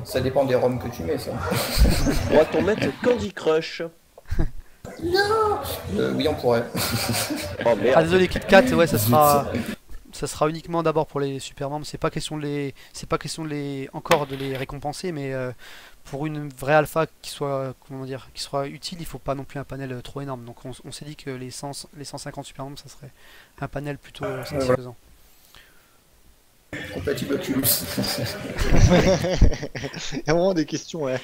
ça dépend des ROM que tu mets ça. Pourra-t-on mettre Candy Crush? Non oui on pourrait. Oh merde. Ah désolé KitKat, ouais ça sera uniquement d'abord pour les super membres, c'est pas question de les encore de les récompenser, mais pour une vraie alpha qui soit utile, il faut pas non plus un panel trop énorme. Donc on s'est dit que les 150 super membres ça serait un panel plutôt satisfaisant. Compatible Oculus. Il y a vraiment des questions, ouais.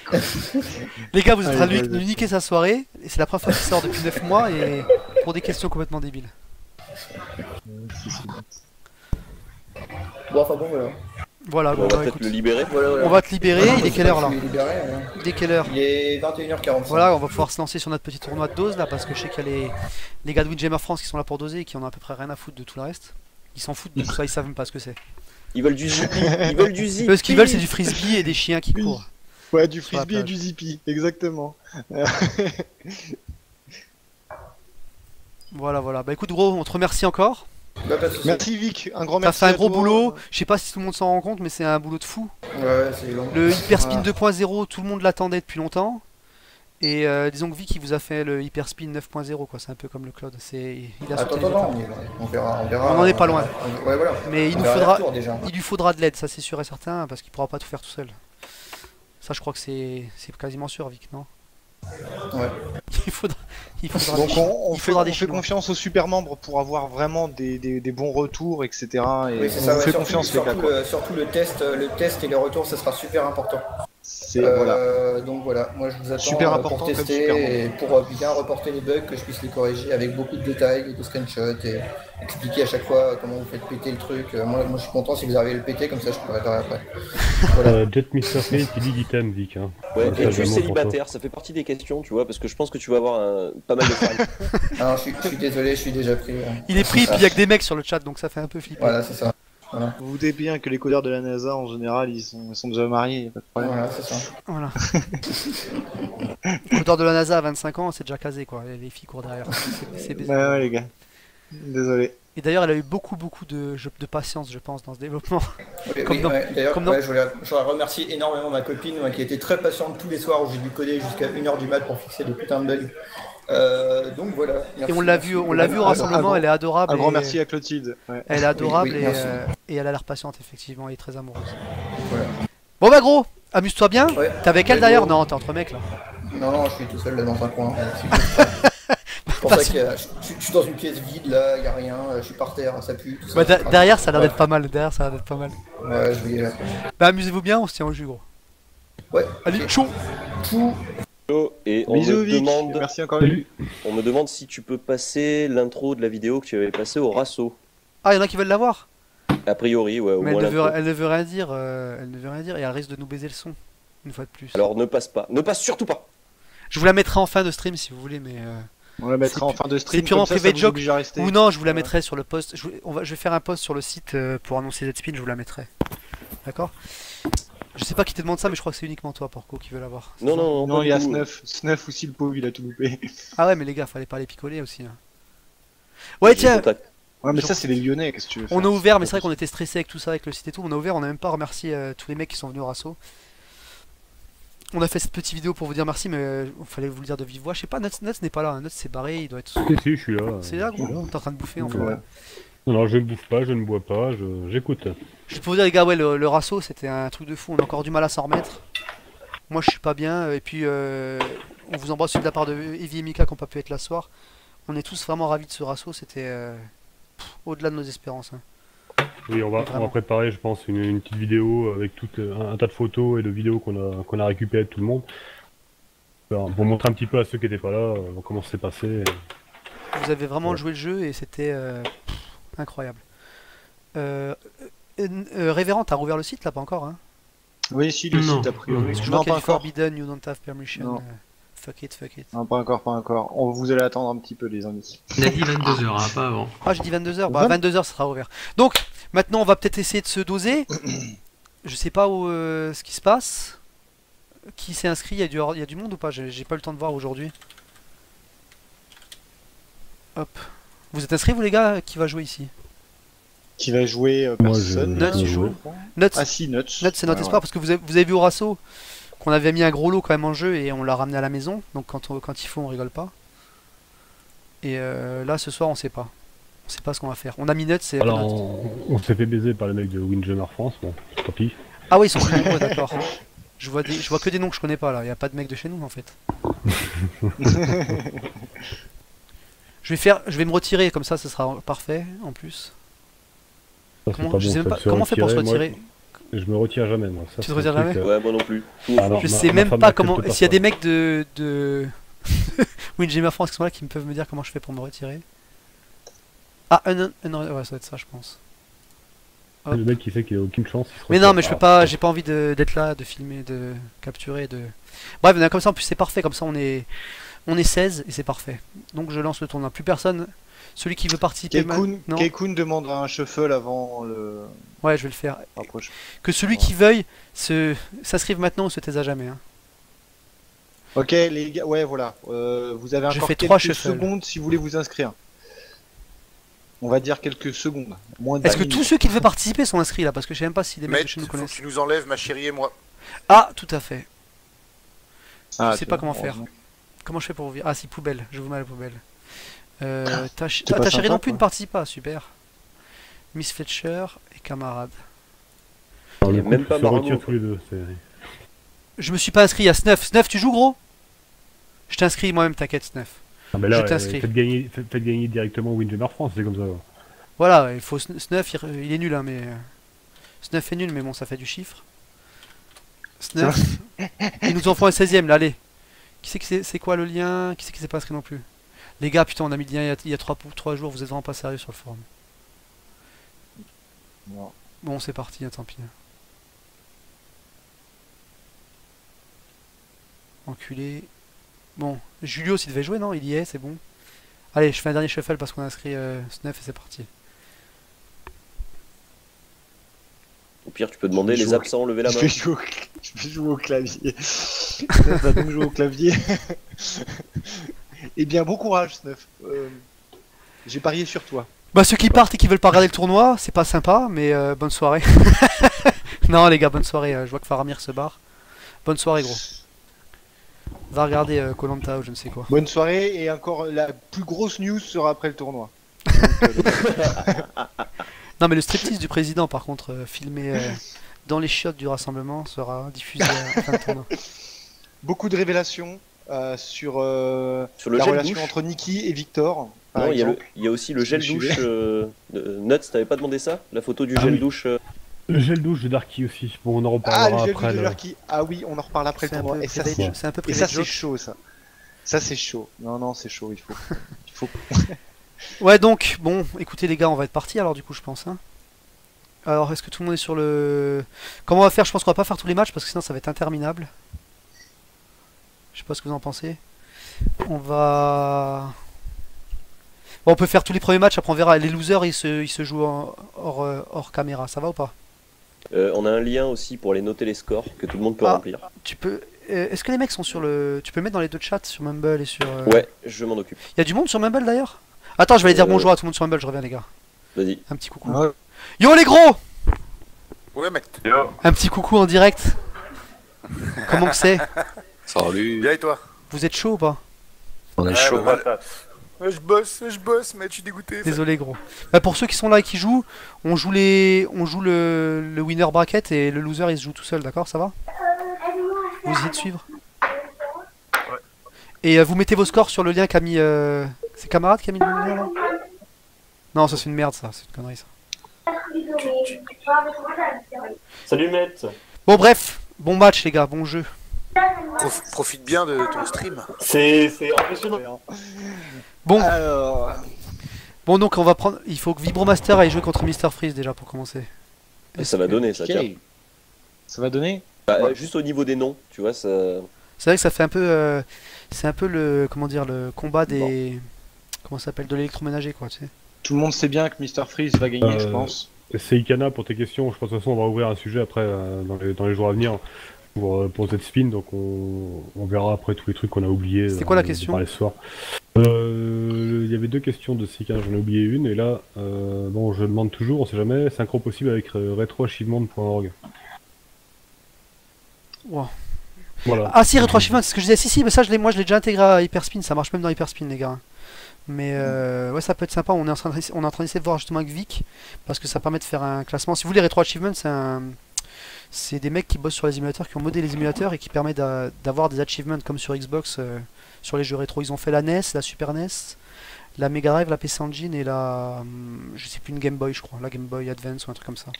Les gars, vous êtes en train de lui niquer sa soirée, et c'est la première fois qu'il sort depuis 9 mois, et pour des questions complètement débiles. Bon, enfin bon, voilà. Voilà, On va peut-être le libérer. Voilà. On va te libérer, il est quelle heure là? Il est quelle heure? Il est 21h45. Voilà, on va pouvoir se lancer sur notre petit tournoi de dose là, parce que je sais qu'il y a les gars de Windjammer France qui sont là pour doser et qui en ont à peu près rien à foutre de tout le reste. Ils s'en foutent de tout ça, ils savent même pas ce que c'est. Ils veulent du zippy. Ils veulent du zippy. Eux, ce qu'ils veulent, c'est du frisbee et des chiens qui courent. Ouais, du frisbee et du zippy, exactement. Voilà. Bah écoute, gros, on te remercie encore. Bah, Merci Vic, un grand T'as merci. fait un à gros toi. boulot. Je sais pas si tout le monde s'en rend compte, mais c'est un boulot de fou. Ouais, c'est long. Le Hyperspin 2.0, tout le monde l'attendait depuis longtemps. Et disons que Vic, il vous a fait le Hyperspin 9.0, quoi. C'est un peu comme le Cloud. Il a sauté les étapes. On verra. On en est pas loin. Ouais, voilà. Mais il lui faudra de l'aide, ça c'est sûr et certain, parce qu'il pourra pas tout faire tout seul. Ça, je crois que c'est quasiment sûr, Vic, non? Ouais. Il faudra Donc on fait Chinois. confiance aux super membres pour avoir vraiment des bons retours, etc. Et Oui, c'est on ça, vous fait surtout, confiance les gars. Quoi. surtout le test et les retours, ça sera super important. Voilà. Donc voilà, moi je vous attends Super pour important comme tester super et pour bien reporter les bugs, que je puisse les corriger avec beaucoup de détails et de screenshots et expliquer à chaque fois comment vous faites péter le truc. Moi je suis content si vous arrivez à le péter, comme ça je peux réparer après. Voilà. Jet Mr. Fate, il dit l'item, Vic. Hein. Ouais, Donc, es-tu vraiment pour célibataire? Ça fait partie des questions, tu vois, parce que je pense que tu vas avoir pas mal de fans. Ah non, je suis désolé, je suis déjà pris. Il est pris, puis il y a que des mecs sur le chat, donc ça fait un peu flipper. Voilà, c'est ça. Voilà, Vous vous doutez bien que les codeurs de la NASA, en général, ils sont déjà mariés, y a pas de problème. voilà c'est ça. Voilà. Le codeur de la NASA à 25 ans, c'est déjà casé quoi. Les filles courent derrière. C'est baisé. Ouais, les gars. Désolé. Et d'ailleurs, elle a eu beaucoup de patience, je pense, dans ce développement. Oui, Comme oui, dans- ouais. D'ailleurs, comme dans- ouais, je voudrais remercier énormément ma copine qui était très patiente tous les soirs où j'ai dû coder jusqu'à 1h du mat pour fixer des putains de bugs. Donc voilà. Et Merci, on l'a merci. vu au rassemblement, elle est adorable. Un grand et- merci à Clotilde. Ouais. Elle est adorable Oui, merci. et elle a l'air patiente, effectivement, elle est très amoureuse. Voilà. Bon bah gros, amuse-toi bien. Ouais. T'es avec elle Ouais, d'ailleurs? gros. Non, t'es entre mecs là. Non, je suis tout seul là dans un coin. C'est pour ça que je suis dans une pièce vide là, y a rien, je suis par terre, ça pue. Tout ça. Bah, derrière, ça a l'air d'être pas mal. Derrière, ça a l'air d'être pas mal. Ouais, je vais. Bah amusez-vous bien, on se tient au jus gros. Ouais. Allez, ok. chaud. Chou. Et on Bisous, me Vic. demande, Merci encore. Salut. on me demande si tu peux passer l'intro de la vidéo que tu avais passée au Rasso. Ah, y'en a qui veulent la voir. A priori, ouais, au Mais moins l'intro. elle ne veut rien dire. Elle ne veut rien dire et elle risque de nous baiser le son. Une fois de plus. Alors ne passe pas, ne passe surtout pas. Je vous la mettrai en fin de stream si vous voulez, mais. On la mettra C'est en fin de stream. c'est purement comme ça private vous joke. oblige à rester. Ou non, je vous la Voilà. mettrai sur le post. Je vais faire un post sur le site pour annoncer Deadspin, je vous la mettrai. D'accord? Je sais pas qui te demande ça, mais je crois que c'est uniquement toi, Porco, qui veut l'avoir. Non, non, Non, pas il y a du tout. Snuff. Snuff aussi, le pauvre, il a tout loupé. Ah ouais, mais les gars, fallait pas les picoler aussi. Hein. Ouais, J'ai tiens, contact- Ouais, mais ça, c'est les Lyonnais, qu'est-ce que tu veux faire? on a ouvert, mais c'est vrai qu'on était stressé avec tout ça, avec le site et tout. On a ouvert, on a même pas remercié tous les mecs qui sont venus au Rasso. On a fait cette petite vidéo pour vous dire merci, mais il fallait vous le dire de vive voix. Je sais pas, Nuts n'est pas là. Nuts s'est barré, il doit être. Si, je suis là. C'est là, Je suis gros. T'es en train de bouffer, enfin. Ouais. Non, je ne bouffe pas, je ne bois pas, j'écoute. Juste pour vous dire, les gars, ouais, le Rasso, c'était un truc de fou. On a encore du mal à s'en remettre. Moi, je suis pas bien. Et puis, on vous embrasse de la part de Evie et Mika qui n'ont pas pu être là ce soir. On est tous vraiment ravis de ce Rasso. C'était au-delà de nos espérances. Hein. Oui, on va préparer, je pense, une petite vidéo avec tout un tas de photos et de vidéos qu'on a récupérées de tout le monde. Pour montrer un petit peu à ceux qui n'étaient pas là comment ça s'est passé. Vous avez vraiment Ouais. joué le jeu et c'était incroyable. Révérend, t'as rouvert le site là, pas encore hein? Oui, si, le Non. site, a priori. Parce que je Non, vois qu'il y pas a du encore. Forbidden, you don't have permission. Non. Fuck it, fuck it. Non, pas encore, pas encore. Vous allez attendre un petit peu, les amis. Il a dit 22h, hein, pas avant. Ah, j'ai dit 22h. Bah, 22h, ça sera ouvert. Donc, maintenant, on va peut-être essayer de se doser. Je sais pas où, ce qui se passe. Qui s'est inscrit? Il y a du monde ou pas? J'ai pas eu le temps de voir aujourd'hui. Hop. Vous êtes inscrits, vous les gars? Qui va jouer ici? Qui va jouer Moi, personne. Nuts, il joue. Nuts, Ah si, Nuts. Nuts, c'est notre Ouais, espoir parce que vous avez vu au Rasso qu'on avait mis un gros lot quand même en jeu et on l'a ramené à la maison. Donc quand il faut, on rigole pas. Et là, ce soir, on sait pas. On sait pas ce qu'on va faire. On a mis Nuts et. Alors, on s'est fait baiser par les mecs de Windjammer France, bon, tant pis. Ah oui, ils sont très nombreux, d'accord. Je vois que des noms que je connais pas là. Il y a pas de mecs de chez nous en fait. Je vais me retirer comme ça, ce sera parfait en plus. Ça, c'est Comment, pas je sais bon, même ça, pas, de se comment on fait pour se retirer. retirer? Moi, je me retire jamais, moi. Ça, Tu te c'est un retires truc, jamais Ouais, moi non plus. Alors, Je ma- sais ma même femme pas n'accepte comment. pas S'il y a ça. des mecs de Windjammer France qui sont là qui me peuvent me dire comment je fais pour me retirer. Ah, ouais, ça va être ça, je pense. Hop. Le mec qui sait qu'il a aucune chance, il se Mais retire. non, mais je peux pas, j'ai pas envie d'être là, de filmer, de capturer, de. Bref, comme ça en plus c'est parfait, comme ça on est 16 et c'est parfait. Donc je lance le tournoi. Plus personne. Celui qui veut participer. Non. Keikun demande un shuffle avant le Ouais, je vais le faire. rapproche. Que celui qui veuille s'inscrive maintenant ou se taise à jamais. Hein. Ok, les gars, ouais, voilà. Vous avez Je encore fais 3 quelques shuffles. secondes si vous voulez vous inscrire. On va dire quelques secondes. Moins de Est-ce que 10 tous minutes. ceux qui veulent participer sont inscrits là? Parce que je sais même pas si des mecs Mais de chez nous faut que connaissent. tu nous enlèves, ma chérie et moi. Ah, tout à fait. Ah, Je sais tu pas vois, comment faire. heureusement. Comment je fais pour vous dire? Ah, si, poubelle. Je vous mets à la poubelle. Ta pas chérie sympa, non plus quoi. ne participe pas. Super. Miss Fletcher et camarade. Alors, Il y a le même couple pas se Margot. retire tous les deux. Je me suis pas inscrit à Snuff. Snuff, tu joues gros? Je t'inscris moi-même, t'inquiète, Snuff. Ah, mais là, Je t'inscris. faites gagner directement Windjammer France, c'est comme ça. Voilà, il faut Snuff, il est nul, hein, mais. Snuff est nul, mais bon, ça fait du chiffre. Snuff. Ils nous en font un 16ème là, allez. Qui c'est que c'est quoi le lien? Qui c'est qui s'est pas inscrit non plus? Les gars, putain, on a mis le lien il y a 3 jours, vous êtes vraiment pas sérieux sur le forum. Non. Bon, c'est parti, hein, tant pis. Enculé. Bon, Julio s'il devait jouer, non? Il y est, c'est bon. Allez, je fais un dernier shuffle parce qu'on a inscrit Snuff et c'est parti. Au pire, tu peux demander les absents, lever la main. Je vais jouer au clavier. Snuff va donc jouer au clavier. Eh bien, bon courage, Snuff. J'ai parié sur toi. Bah, ceux qui partent et qui veulent pas regarder le tournoi, c'est pas sympa, mais bonne soirée. Non, les gars, bonne soirée. Je vois que Faramir se barre. Bonne soirée, gros. Va regarder koh ou je ne sais quoi. Bonne soirée, et encore la plus grosse news sera après le tournoi. Non, mais le striptease du président, par contre, filmé dans les chiottes du rassemblement, sera diffusé à la fin du tournoi. Beaucoup de révélations sur le la gel relation douche. entre Nikki et Victor. Par Non, il exemple. y a aussi le gel Je me douche. Nuts, t'avais pas demandé ça? La photo du Ah gel oui. douche. Le gel douche de Darky aussi. Bon, on en Ah, reparlera le gel après. douche de là. Larky. Ah oui, on en reparle après le C'est un tournoi. peu Et ça, privé- c'est c'est un peu et privé ça, de c'est joke. chaud, ça. Ça, c'est chaud. Non, c'est chaud. Il faut. Ouais, donc, bon, écoutez les gars, on va être parti alors du coup, je pense. Hein. Alors, est-ce que tout le monde est sur le... Comment on va faire? Je pense qu'on va pas faire tous les matchs parce que sinon ça va être interminable. Je sais pas ce que vous en pensez. On va... Bon, on peut faire tous les premiers matchs, après on verra. Les losers, ils se jouent hors caméra, ça va ou pas? On a un lien aussi pour aller noter les scores que tout le monde peut Ah. remplir. Tu peux... Est-ce que les mecs sont sur le... Tu peux le mettre dans les deux chats, sur Mumble et sur... Ouais, je m'en occupe. Il y a du monde sur Mumble d'ailleurs? Attends, je vais aller dire Euh, bonjour à tout le monde sur Mumble, je reviens les gars. Vas-y. Un petit coucou. Ouais. Yo les gros! Ouais, mec. Un petit coucou en direct. Comment que c'est? Salut. Bien et toi? Vous êtes chaud ou pas? On est Ouais, chaud. bah, ouais, je bosse, mais je suis dégoûté. Désolé gros. Bah, pour ceux qui sont là et qui jouent, on joue le winner bracket et le loser il se joue tout seul, d'accord? Ça va? Vous essayez de suivre? Et vous mettez vos scores sur le lien qu'a mis... C'est camarade qui a mis le lien là? Non, ça c'est une merde ça, c'est une connerie ça. Salut Matt. Bon bref, bon match les gars, bon jeu. Profite bien de ton stream. C'est impressionnant. Bon, Alors, bon donc on va prendre... Il faut que Vibromaster aille jouer contre Mr Freeze déjà pour commencer. Ça va donner ça, ok. tiens. Ça va donner? Bah, juste au niveau des noms, tu vois, ça. C'est vrai que ça fait un peu... c'est un peu le... Comment dire? Le combat des... Comment ça s'appelle? De l'électroménager quoi, tu sais. Tout le monde sait bien que Mr Freeze va gagner, je pense. C'est Ikana pour tes questions. Je pense de toute façon on va ouvrir un sujet après dans les jours à venir pour Z-Spin. Donc on verra après tous les trucs qu'on a oubliés. C'était quoi la de question? parler ce soir. Il y avait deux questions de Ikana, j'en ai oublié une. Et là, bon, je demande toujours, on sait jamais, synchro possible avec retroachievement.org. Wow. Voilà. Ah si, rétroachievement, c'est ce que je disais. Si, mais ça, moi je l'ai déjà intégré à Hyperspin, ça marche même dans Hyperspin, les gars. Mais ouais, ça peut être sympa. On est en train d'essayer de voir justement avec Vic, parce que ça permet de faire un classement. Si vous voulez, rétroachievement, c'est des mecs qui bossent sur les émulateurs, qui ont modé les émulateurs et qui permet d'avoir des achievements comme sur Xbox sur les jeux rétro. Ils ont fait la NES, la Super NES, la Mega Drive, la PC Engine et je sais plus, une Game Boy, je crois, la Game Boy Advance ou un truc comme ça.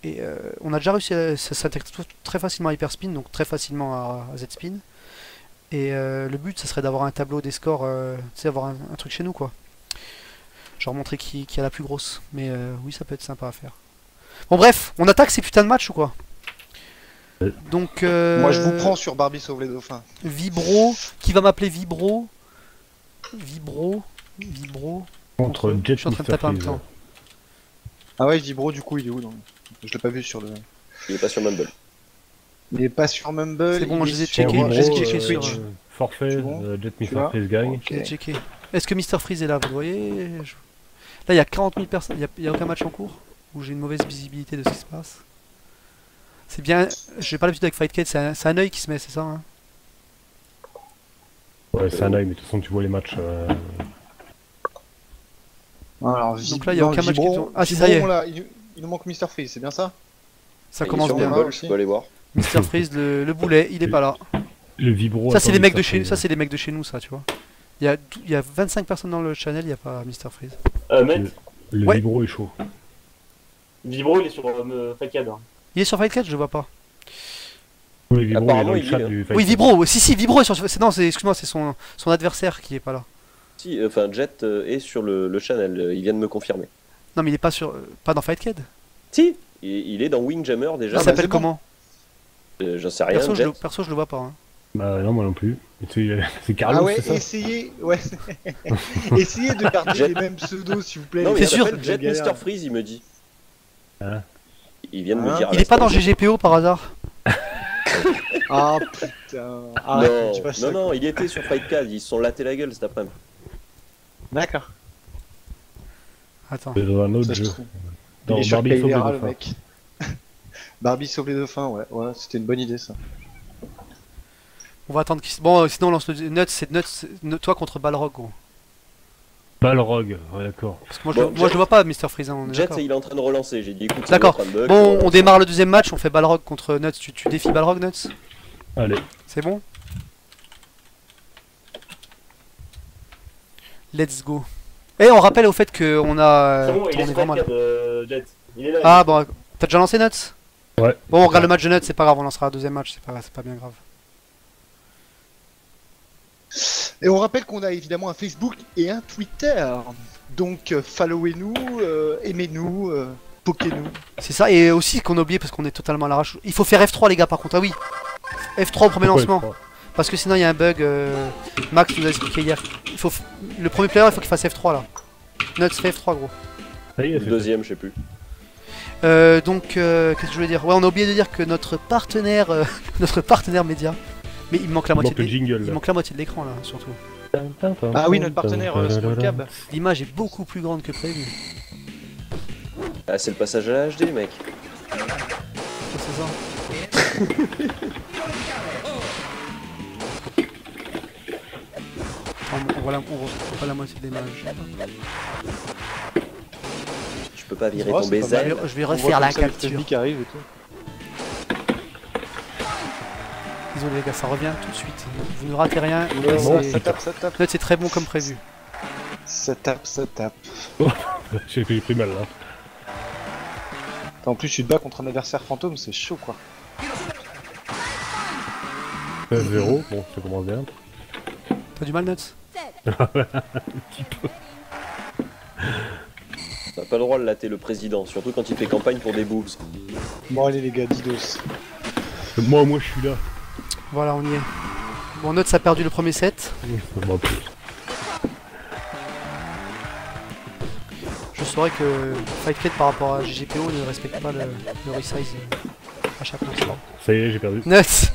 Et on a déjà réussi ça s'intègre très facilement à Hyperspin, donc très facilement à Z-Spin. Et le but, ça serait d'avoir un tableau des scores, tu sais, avoir un truc chez nous, quoi. Genre montrer qui a la plus grosse. Mais oui, ça peut être sympa à faire. Bon, bref, on attaque ces putains de matchs ou quoi? Donc, Moi, je vous prends sur Barbie sauve les dauphins. Vibro, qui va m'appeler Vibro? Vibro. Contre Je Jet suis en train de taper en même temps. Ah ouais, Vibro, du coup, il est où? Je l'ai pas vu sur le... Il est pas sur Mumble. Il est pas sur Mumble. C'est bon, il je est les ai sur- checkés. En je les ai gros, checkés sur... forfait, C'est bon Jet Tu Mr. vois Freeze gagne. Je les ai checkés. Est-ce que Mr Freeze est là? Vous le voyez? Là, il y a 40 000 personnes. Il n'y a aucun match en cours où j'ai une mauvaise visibilité de ce qui se passe. C'est bien. J'ai pas l'habitude avec Fightcade. C'est un œil qui se met, c'est ça hein? Ouais, c'est un œil, mais de toute façon tu vois les matchs. Alors, Donc là, il y a aucun match qui Vibro, tourne. Ah, si, ça y est. Vibro, là, il nous manque Mr Freeze, c'est bien ça? Ça Il est commence sur bien. Mumble, aussi. tu peux aller voir. Mr Freeze, le boulet, il est pas là. Le vibro. Ça, c'est les attends, mecs de Mr. chez, Freeze. ça, c'est les mecs de chez nous, ça, tu vois. Il y a 25 personnes dans le channel, il n'y a pas Mr Freeze. Matt, Le Ouais. vibro est chaud. Vibro, il est sur Facade. Il est sur Fightcade, je le vois pas. Oui, Vibro, Apparemment, il est dans le il chat est là. du Fight Oui, Club. Vibro, si, Vibro est sur. Non, excuse-moi, c'est son adversaire qui est pas là. Si, enfin, Jet est sur le channel, il vient de me confirmer. Non, mais il est pas sur. Pas dans Fightcade. Si, il est dans Windjammer déjà. Il s'appelle comment? J'en sais rien, Perso, Jet. perso, je le vois pas. Hein. Bah non, moi non plus. C'est Carlos, Ah ouais, c'est ça? essayez, ouais. Essayez de garder Jet. les mêmes pseudos, s'il vous plaît. Non, mais C'est il sûr. s'appelle Jet Galère. Mr. Freeze, il me dit. Hein? Il vient de me Hein? dire. à Il est pas dans l'instant. GGPO par hasard? Ah putain. Arrête, tu Non, fasses ça, non, non, quoi. il était sur Fightcad, ils se sont latés la gueule cet après-midi. D'accord. Attends. C'est dans un autre Ça se jeu. trouve. Dans Il est sur Barbie sauve les Kailera, le dauphins. mec. Barbie sauve les dauphins, ouais, ouais, c'était une bonne idée ça. On va attendre qu'il. Bon, sinon on lance le Nuts, c'est toi contre Balrog, gros. Balrog, ouais, d'accord. Parce que moi, Bon, je le vois pas, Mr. Freeze, hein, on est Jet, d'accord. il est en train de relancer, j'ai dit écoute, c'est D'accord. notre bug, Bon, on démarre le deuxième match, on fait Balrog contre Nuts. Tu défies Balrog, Nuts? Allez. C'est bon? Let's go. Et on rappelle au fait qu'on a. on est vraiment là. Jet. Il est là. Ah bon, t'as déjà lancé Nuts? Ouais. Bon, on regarde le match de Nuts, c'est pas grave, on lancera un deuxième match, c'est pas bien grave. Et on rappelle qu'on a évidemment un Facebook et un Twitter. Donc followez-nous, aimez-nous, pokez-nous. C'est ça, et aussi qu'on a oublié parce qu'on est totalement à l'arrache. Il faut faire F3 les gars par contre, ah oui. F3 au premier lancement. Parce que sinon il y a un bug, Max nous a expliqué hier. Le premier player il faut qu'il fasse F3 là. Nuts fait F3 gros. Ça y est, Le c'est fait. deuxième, je sais plus. Donc qu'est-ce que je voulais dire? Ouais, on a oublié de dire que notre partenaire notre partenaire média, mais il manque la Il moitié manque le jingle. il là. manque la moitié de l'écran là surtout. Ah oui, notre partenaire Small Cab. L'image est beaucoup plus grande que prévu. Ah, c'est le passage à la HD, mec. C'est ça. On voit la moitié de l'image. Je peux pas virer Oh, ton c'est pas mal. baiser. Je vais On voit refaire la comme ça le capture. public arrive et tout. Désolé les gars, ça revient tout de suite. Vous ne ratez rien. Ouais, C'est- ça tape, ça tape. Note, c'est très bon comme prévu. Ça tape, ça tape. J'ai pris mal là. En plus, tu te bats contre un adversaire fantôme, c'est chaud quoi. 0, bon, ça commence bien. T'as du mal, Nuts? T'as pas le droit de latter le président, surtout quand il fait campagne pour des boobs. Bon, allez les gars, Didos. Moi, je suis là. Voilà, on y est. Bon, Nuts a perdu le premier set. Bon, pff. Je saurais que Fightcade par rapport à GGPO ne respecte pas le resize à chaque lancement. Ça y est, j'ai perdu. Nuts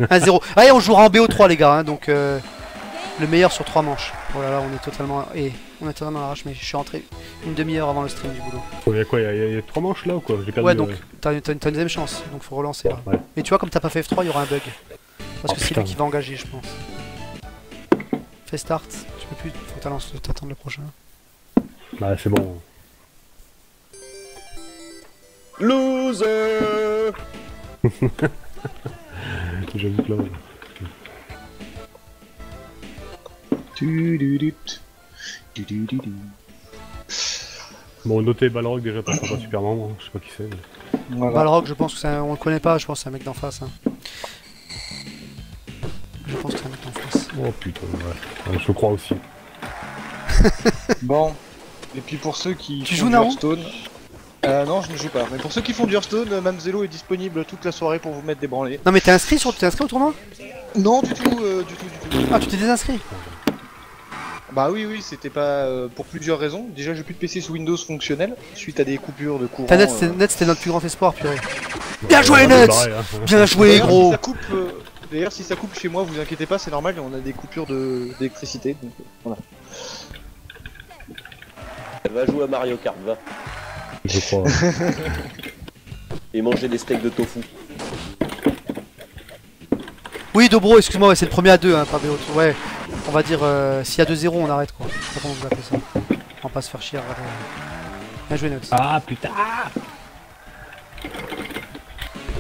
1-0. Allez, on jouera en BO3 les gars, hein, donc le meilleur sur 3 manches. Voilà, là on est totalement on est totalement à l'arrache, mais je suis rentré une demi-heure avant le stream du boulot. Oh, y a quoi, y a 3 manches là ou quoi? J'ai perdu. Ouais, donc t'as une deuxième chance, donc faut relancer là. Ouais. Mais tu vois, comme t'as pas fait F3, il y aura un bug. Parce Oh, que c'est putain. lui qui va engager, je pense. Fais start, tu peux plus, faut t'attendre le prochain. Ah, c'est bon. Loser. J'avoue que là. Bon, notez Balrog déjà parce qu'on pas super membre, je sais pas qui c'est. Mais... Voilà. Balrog, je pense que on le connaît pas, je pense que c'est un mec d'en face. Hein. Je pense que c'est un mec d'en face. Oh putain, ouais. Je crois aussi. Bon. Et puis pour ceux qui Tu font joues du Nao Hearthstone... non, je ne joue pas. Mais pour ceux qui font du Hearthstone, Mamzelo est disponible toute la soirée pour vous mettre des branlées. Non mais t'es inscrit au tournoi? Non, du tout, du tout. Ah, tu t'es désinscrit? Bah oui, c'était pas pour plusieurs raisons. Déjà, j'ai plus de PC sous Windows fonctionnel suite à des coupures de courant. Ta Nuts, c'était notre plus grand espoir, purée. Bien Ouais, joué, on est Nuts! barré, hein. Bien joué, D'ailleurs, gros! si ça coupe, d'ailleurs, si ça coupe chez moi, vous inquiétez pas, c'est normal, on a des coupures d'électricité. Donc, voilà. Elle va jouer à Mario Kart, va. Je crois. Et manger des steaks de tofu. Oui, Dobro, excuse-moi, ouais, c'est le premier à 2, hein, pas BO. Ouais, on va dire, s'il y a 2-0, on arrête quoi. Je sais pas comment vous appelez ça. On va pas se faire chier. Bien joué, Nuts. Ah putain.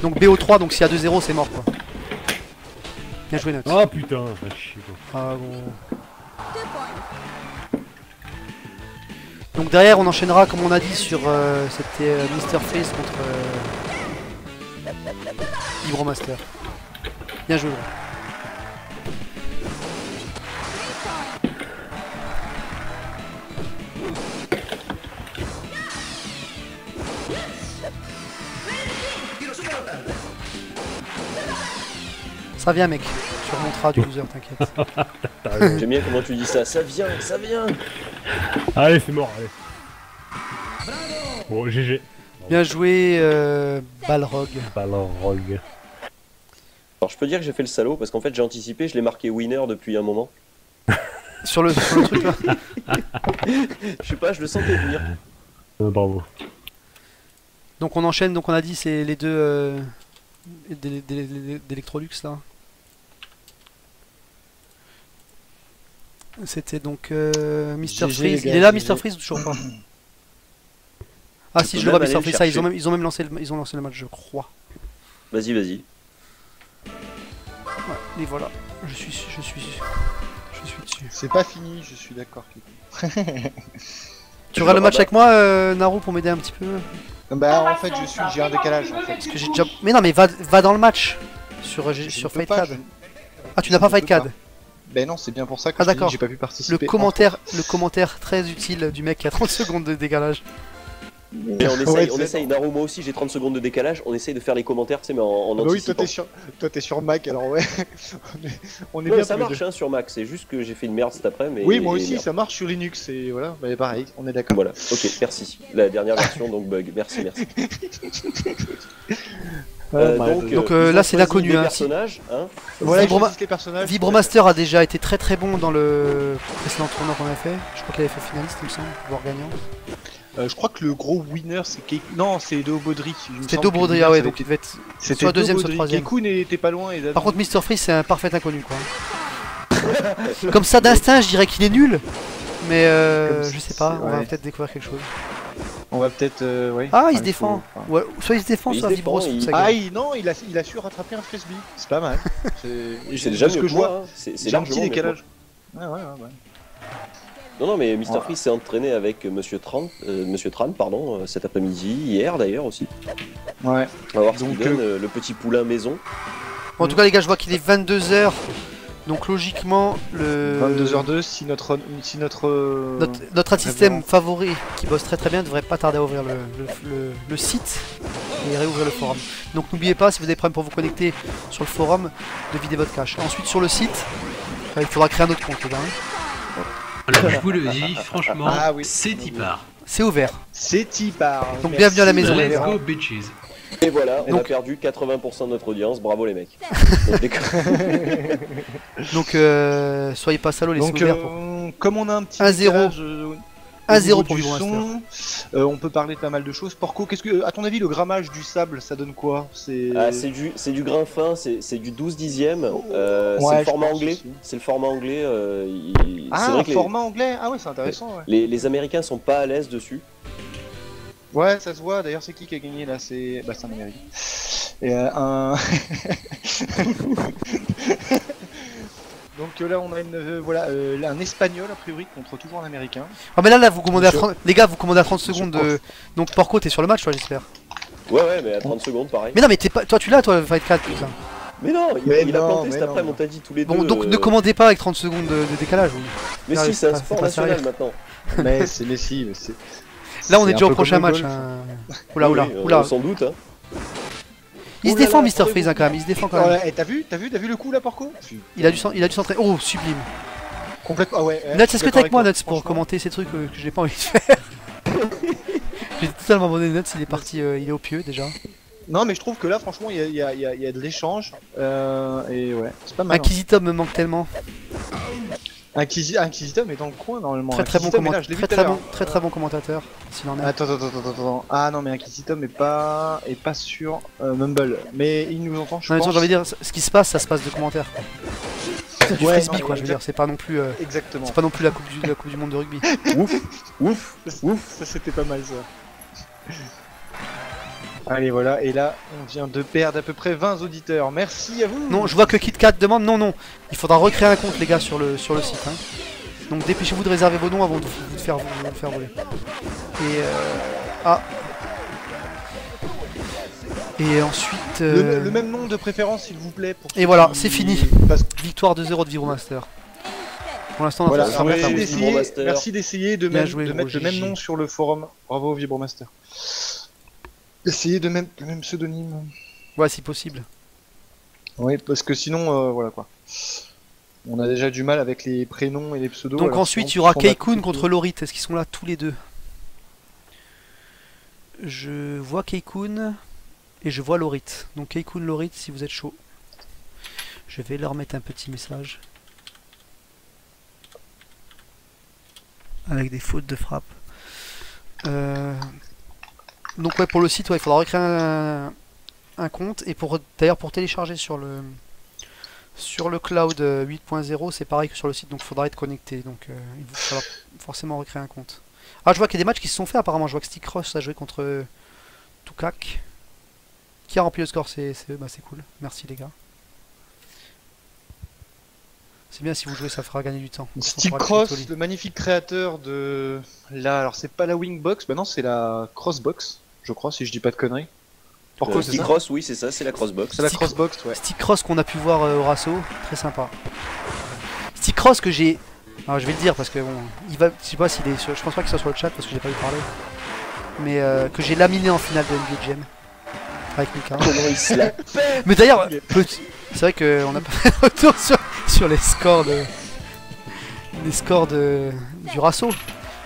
Donc BO3, donc s'il y a 2-0, c'est mort quoi. Bien joué, Nuts. Ah putain, ah, chier quoi. Ah, gros. Donc derrière, on enchaînera, comme on a dit, sur c'était Mr. Face contre Vibromaster. Bien joué. Bro. Ça vient mec, tu remonteras du loser, t'inquiète. J'aime bien comment tu dis ça. Ça vient, ça vient. Allez, c'est mort, allez. Bon, GG. Bien joué, Balrog. Balrog. Alors je peux dire que j'ai fait le salaud parce qu'en fait j'ai anticipé, je l'ai marqué winner depuis un moment. Sur le truc là. Je sais pas, je le sentais venir. Bravo. Donc on enchaîne, donc on a dit c'est les deux d'Electrolux là. C'était donc Mr. GG, Freeze. les gars, Il est là GG. Mr. Freeze ou toujours pas? Ah si, peux je le vois même Mr. aller le Freeze, ça, chercher. ils ont même lancé le match, je crois. Vas-y, vas-y. Ouais, et voilà. Je suis dessus. C'est pas fini, je suis d'accord. Tu regardes le match avec moi, Naru, pour m'aider un petit peu? Bah en fait j'ai un décalage en fait. Parce que j'ai déjà... Mais non, mais va dans le match sur Je ne peux Fight pas, Cad. Ah, tu n'as pas je ne Fight peux Cad. pas. Ben non, c'est bien pour ça que Ah, je t'ai dit d'accord. que j'ai pas pu participer. Le commentaire très utile du mec qui a 30 secondes de décalage. Et on Ouais, essaye, Naru, moi aussi j'ai 30 secondes de décalage, on essaye de faire les commentaires, tu sais, mais en Ah bah oui, anticipant. toi t'es sur Mac, alors ouais. on est Non, bien ça tous les marche deux. hein, sur Mac, c'est juste que j'ai fait une merde cet après, mais... Oui, moi et aussi, merde. ça marche sur Linux, et voilà, bah pareil, on est d'accord. Voilà, ok, merci. La dernière version, donc bug, merci. Donc, ils là, ont c'est choisi l'inconnu, des hein, personnages, hein. Voilà, Vibroma- ils choisissent les personnages. Vibromaster a déjà été très très bon dans le précédent tournoi qu'on a fait. Je crois qu'il avait fait finaliste, il me semble, voire gagnant. Je crois que le gros winner c'est Keikun. Non, c'est Dobodri. C'était Dobrodri, ah ouais, donc il devait être C'était soit deuxième, soit Dobodri. troisième. Keikun n'était pas loin. Et Par contre, Mr. Freeze, c'est un parfait inconnu, quoi. Comme ça, d'instinct, je dirais qu'il est nul. Mais je sais pas, on va ouais. peut-être découvrir quelque chose. On va peut-être. Ouais. Ah, il Enfin, se défend. faut- enfin. Ouais, soit il se défend, Il soit se Vibro défend, se fout de il- sa Ah, gueule. non, il a su rattraper un frisbee. C'est pas mal. C'est déjà de ce mieux que que je vois. moi, hein. C'est J'ai un petit largement mieux que moi. décalage. Ouais. Non, mais Mr. Ouais. Freeze s'est entraîné avec Monsieur Tran, cet après-midi, hier d'ailleurs aussi. Ouais. On va voir ce Donc, qu'il donne, le petit poulain maison. Bon, en tout cas, les gars, je vois qu'il est 22h. Donc, logiquement, le. 22h02, si notre. Notre ad système favori qui bosse très très bien devrait pas tarder à ouvrir le site et réouvrir le forum. Donc n'oubliez pas, si vous avez des problèmes pour vous connecter sur le forum, de vider votre cache. Ensuite sur le site, il faudra créer un autre compte, les gars, hein. Alors je vous le dis, franchement, Ah oui. c'est Tipar. C'est ouvert. C'est Tipar. Donc, bienvenue à la maison. Let's go bitches. Et voilà, on a Donc- perdu 80% de notre audience, bravo les mecs. Donc, Donc soyez pas salauds, laissez Donc, ouvert pour... comme on a un petit 1-0. décalage, 1-0 pour du Vibromaster. son, on peut parler de pas mal de choses. Porco, qu'est-ce que, à ton avis, le grammage du sable, ça donne quoi? C'est ah, c'est du grain fin, c'est du 12 dixième, Ouais, c'est le je format pense anglais. aussi. C'est le format anglais. C'est Ah, vrai que format anglais. Ah ouais, c'est intéressant. Ouais. les Américains sont pas à l'aise dessus. Ouais, ça se voit. D'ailleurs, c'est qui a gagné là? C'est un Américain. Et un. Donc là, on a là, un Espagnol a priori contre toujours un Américain. Ah mais là vous commandez à Monsieur- 30... Les gars, vous commandez à 30 secondes Monsieur de... Donc Porco, t'es sur le match, toi, j'espère. Ouais, mais à 30 secondes, pareil. Mais non, mais t'es pas... Toi, tu l'as, toi, Fight 4, putain. Mais non, Mais il a non, planté mais cet non. après, on t'a dit tous les Bon, deux. donc ne commandez pas avec 30 secondes de décalage. oui. Mais Ah, si, c'est un c'est sport pas national sérieux. maintenant. Mais c'est Messi. Mais c'est. Là, on c'est est un déjà au peu prochain comme le match. golf. Hein. Oula, oula, Oui, oula. sans doute. Hein. Il se Oh là défend, là, Mr. attendez-vous. Freeze, hein, quand même. Il se défend quand même. Ouais, et t'as vu le coup là, Porco? Il a dû s'entraîner. Oh, sublime. Complètement. Ah ouais. Nuts, est-ce que t'es avec moi, Nuts, pour franchement. commenter ces trucs que j'ai pas envie de faire? J'ai totalement abandonné Nuts, il est parti, il est au pieu déjà. Non, mais je trouve que là, franchement, il y a de l'échange. Et ouais, c'est pas mal. Inquisitum me manque tellement. Inquisitum est dans le coin normalement. Très bon Inquisitum est là, je l'ai vu tout à l'heure. très bon commentateur, s'il en est. Attends. Ah non, mais Inquisitum est pas sur Mumble. Mais il nous entend, je Non, mais pense. j'ai envie de dire, ce qui se passe, ça se passe de commentaires. C'est du Ouais, frisbee, non, quoi, je veux dire, c'est pas non plus. Exactement. C'est pas non plus la coupe du monde de rugby. Ouf. Ça c'était pas mal ça. Allez voilà, et là on vient de perdre à peu près 20 auditeurs. Merci à vous. Non, je vois que KitKat demande non. Il faudra recréer un compte, les gars, sur le site. Hein. Donc dépêchez-vous de réserver vos noms avant de vous faire voler. Et ah. Et ensuite... Le même nom de préférence, s'il vous plaît. Pour Et ceux voilà, qui- c'est fini. Parce- Victoire 2-0 de Vibromaster. Pour l'instant, on a Voilà, fait ça ça. va, merci ça va. d'essayer, Vibromaster. merci d'essayer de, Bien même- joué, de gros mettre le même GG. nom sur le forum. Bravo Vibromaster. Essayez de mettre le même pseudonyme. Ouais, si possible. Oui, parce que sinon, voilà quoi. On a déjà du mal avec les prénoms et les pseudos. Donc alors ensuite, il y sinon, aura on a Keikun tout- contre Lorit. Est-ce qu'ils sont là tous les deux? Je vois Keikun et je vois Lorit. Donc Keikun, Lorit, si vous êtes chaud. Je vais leur mettre un petit message. Avec des fautes de frappe. Donc ouais, pour le site, ouais, il faudra recréer un compte. Et d'ailleurs pour télécharger sur le cloud 8.0, c'est pareil que sur le site, donc il faudra être connecté. Donc il va falloir forcément recréer un compte. Ah, je vois qu'il y a des matchs qui se sont faits apparemment. Je vois que Stick Cross a joué contre Tukak. Qui a rempli le score? C'est eux. Bah, c'est cool. Merci les gars. C'est bien, si vous jouez, ça fera gagner du temps. Stick On pourra Cross, tutoyer. le magnifique créateur de la. Alors c'est pas la Wingbox, bah non, c'est la Crossbox, je crois, si je dis pas de conneries. Pourquoi c'est Stick ça Cross, oui, c'est ça, c'est la Crossbox. C'est la Stick- Crossbox, ouais. Stick Cross qu'on a pu voir au Rasso, très sympa. Stick Cross que j'ai. Alors je vais le dire parce que bon, il va. Je sais pas s'il est sur. Je pense pas qu'il soit sur le chat parce que j'ai pas eu parler. Mais que j'ai laminé en finale de NBA Jam. Avec Mika. Comment il se la Mais d'ailleurs, c'est vrai qu'on a pas fait de retour sur les scores du Rasso.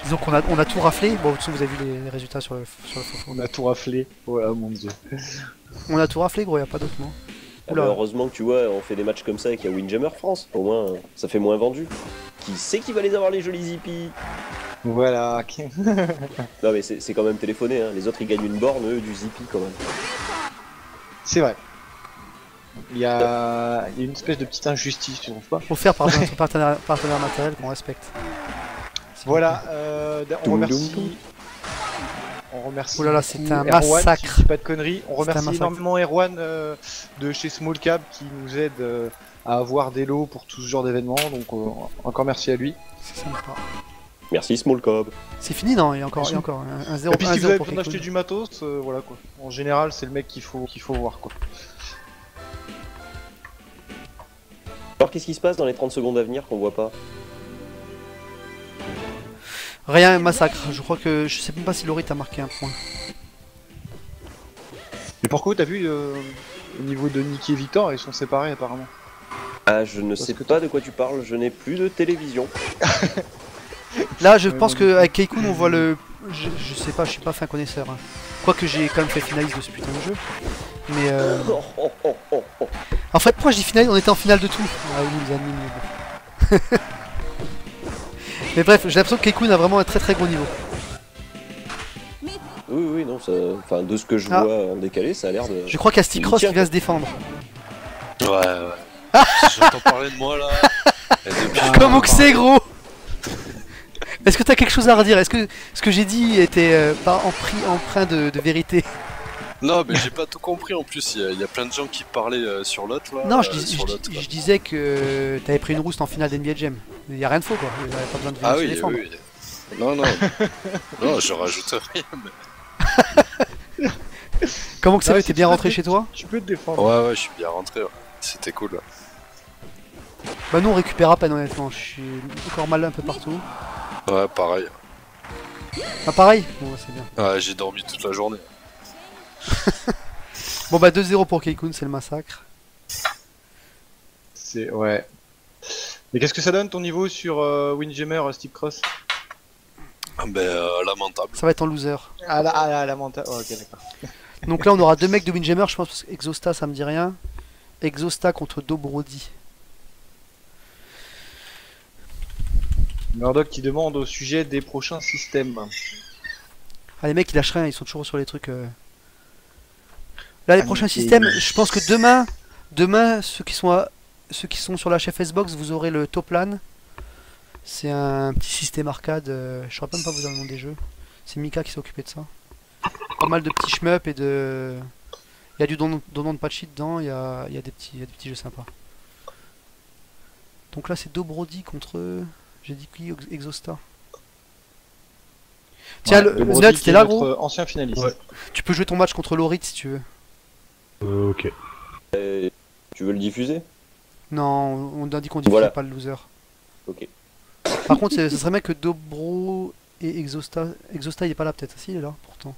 Disons qu'on a tout raflé. Bon, de toute façon, vous avez vu les résultats sur le faux. On a tout raflé. Ouais, oh mon dieu. On a tout raflé, gros, y a pas d'autre mot. Ah Oula. bah heureusement que tu vois, on fait des matchs comme ça et qu'il y a Windjammer France. Au moins, ça fait moins vendu. Qui sait qui va les avoir, les jolis hippies? Voilà. Non mais c'est quand même téléphoné, hein. Les autres ils gagnent une borne, eux du zippy quand même. C'est vrai. Il y a une espèce de petite injustice, tu trouves pas? Offert par notre partenaire matériel qu'on respecte. Voilà, on Doum, remercie. doum, doum. On remercie. Oh là là, beaucoup c'était un Erwan, massacre. si je dis pas de conneries. On C'était un remercie massacre. énormément Erwan de chez Small Cap qui nous aide à avoir des lots pour tout ce genre d'événements. Donc encore merci à lui. C'est sympa. Merci Small Cob. C'est fini, non? Il y a encore un 0 Et puis si vous avez pour besoin d'acheter Keikun. du matos, voilà quoi. En général, c'est le mec qu'il faut voir quoi. Alors qu'est-ce qui se passe dans les 30 secondes à venir qu'on voit pas? Rien, massacre. Je crois que. Je sais même pas si Lorit a marqué un point. Mais pourquoi t'as vu au niveau de Nicky et Victor, ils sont séparés apparemment. Ah je ne Parce sais que pas de quoi tu parles, je n'ai plus de télévision. Là, je Ouais, pense bon, qu'avec Keikun, on voit le. Je sais pas, je suis pas fin connaisseur. Hein. Quoique j'ai quand même fait finaliste de ce putain de jeu. Mais. Oh, oh, oh, oh, oh. En fait, pourquoi je dis finaliste? On était en finale de tout. Ah oui, les amis. Mais bon. Mais bref, j'ai l'impression que Keikun a vraiment un très très gros niveau. Oui, non, ça... enfin, de ce que je Ah. vois en décalé, ça a l'air de... Je crois qu'il y a Stick Cross qui Tiens. vient se défendre. Ouais. J'entends parler de moi là. Et depuis- Comment que c'est, gros? Est-ce que t'as quelque chose à redire? Est-ce que ce que j'ai dit était pas empreint de vérité? Non, mais j'ai pas tout compris en plus. Il y a plein de gens qui parlaient sur l'autre là. Non, sur l'autre, là. je disais que t'avais pris une rouste en finale d'NBA Jam. Il y a rien de faux, quoi. Il y avait pas besoin de venir Ah se oui, défendre. oui. Non, non. Non, je rajoute rien. Comment que ça Ah va? ouais, T'es si bien tu peux rentré te- chez toi? Tu peux te défendre. Ouais, je suis bien rentré. Ouais. C'était cool. Ouais. Bah nous on récupère à peine, honnêtement. Je suis encore mal un peu partout. Ouais, pareil. Ah pareil? Bon, c'est bien. Ouais, j'ai dormi toute la journée. Bon bah 2-0 pour Keikun, c'est le massacre. C'est ouais. Mais qu'est-ce que ça donne ton niveau sur Windjammer Stick Cross? Ah, ben, lamentable. Ça va être en loser. Ah la mentale. Oh, ok d'accord. Donc là on aura deux mecs de Windjammer, je pense, parce que Exosta ça me dit rien. Exosta contre Dobrody. Murdoch qui demande au sujet des prochains systèmes. Ah les mecs ils lâchent rien, ils sont toujours sur les trucs. Là les Ah, prochains mais- systèmes, je pense que demain ceux qui sont sur la chef S-Box, vous aurez le Toplan. C'est un petit système arcade, je saurais même pas vous dire le nom des jeux. C'est Mika qui s'est occupé de ça. Pas mal de petits shmup et de... Il y a du Don Pachi dedans, il y a des petits jeux sympas. Donc là c'est Dobrody contre... J'ai dit qui? Exosta. Tiens, Ouais, le Brody Nut, qui t'es est là notre gros? ancien finaliste. Ouais. Tu peux jouer ton match contre Lorit si tu veux. Ok. Tu veux le diffuser? Non, on a dit qu'on diffusait Voilà. pas le loser. Ok. Par contre, ce serait bien que Dobro et Exosta. Exosta, il est pas là peut-être. Si, il est là, pourtant.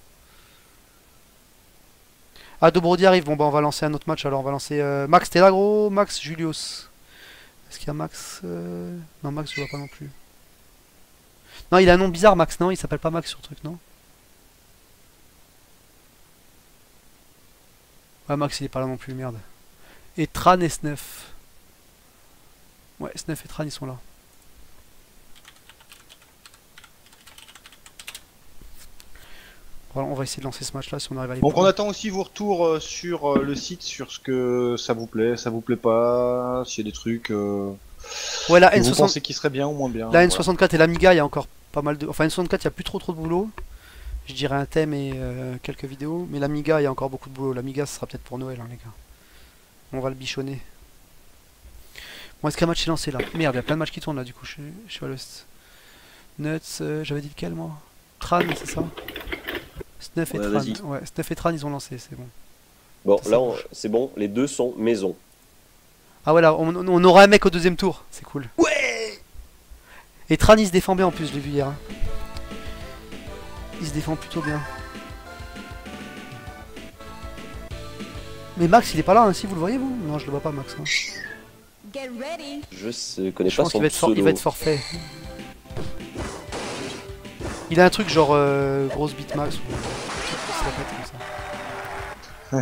Ah, Dobrodi arrive. Bon, bah, on va lancer un autre match. Alors, on va lancer Max. T'es là, gros? Max, Julius. Est-ce qu'il y a Max Non, Max, je vois pas non plus. Non, il a un nom bizarre, Max. Non, il s'appelle pas Max sur le truc, non? Ouais, Max, il est pas là non plus, merde. Et Tran et Snuff. Ouais, Snuff et Tran, ils sont là. Voilà, on va essayer de lancer ce match-là si on arrive à les Donc on prendre. attend aussi vos retours sur le site, sur ce que ça vous plaît pas, s'il y a des trucs Ouais, la que vous N60... pensez qui seraient bien ou moins bien. La voilà. N64 et l'Amiga, il y a encore pas mal de... Enfin, N64, il y a plus trop de boulot. Je dirais un thème et quelques vidéos. Mais l'Amiga, il y a encore beaucoup de boulot. L'Amiga, ce sera peut-être pour Noël, hein, les gars. On va le bichonner. Bon, est-ce qu'un match est lancé là? Merde, il y a plein de matchs qui tournent là, du coup, chez Wallust. Nuts, j'avais dit lequel, moi? Tran, c'est ça? Snuff et Ouais, Tran. vas-y. Ouais, Snuff et Tran, ils ont lancé, c'est bon. Bon, Ça là, bouge. c'est bon, les deux sont maison. Ah voilà, on aura un mec au deuxième tour, c'est cool. Ouais. Et Tran il se défend bien en plus, je l'ai vu hier. Hein. Il se défend plutôt bien. Mais Max il est pas là, hein, si vous le voyez vous? Non je le vois pas Max. Hein. Je connais Je pas pense son qu'il va être pseudo. il va être forfait. Il a un truc genre grosse beat Max ou ça va pas être comme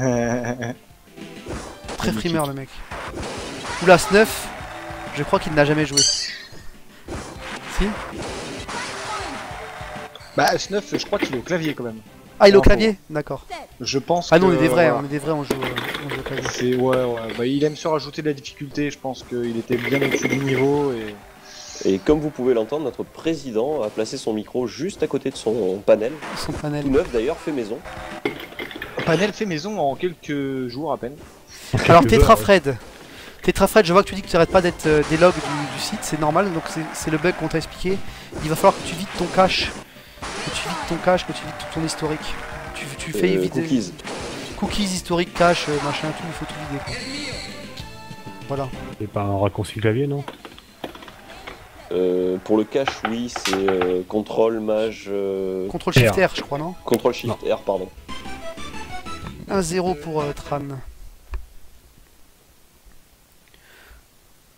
ça. Très frimeur le mec. Oula Snuff, je crois qu'il n'a jamais joué. Si? Bah Snuff, je crois qu'il est au clavier quand même. Ah il est au Info. clavier? D'accord. Je pense Ah non que, on est des vrais, voilà. on est des vrais, on joue au clavier. C'est ouais. Bah, il aime se rajouter de la difficulté, je pense qu'il était bien au-dessus du niveau et... Et comme vous pouvez l'entendre, notre président a placé son micro juste à côté de son panel. Son panel. Tout neuf d'ailleurs, fait maison. Panel fait maison en quelques jours à peine. Alors Tetrafred, Tetrafred, je vois que tu dis que tu n'arrêtes pas d'être des logs du site, c'est normal, donc c'est le bug qu'on t'a expliqué. Il va falloir que tu vides ton cache, que tu vides tout ton historique. Tu fais vider cookies, historique, cache, machin, tout, il faut tout vider. Quoi. Voilà. C'est pas un raccourci clavier, non? Pour le cache, oui, c'est contrôle, mage... Contrôle Shift R, je crois, non? Contrôle Shift R, pardon. 1-0 pour Tran.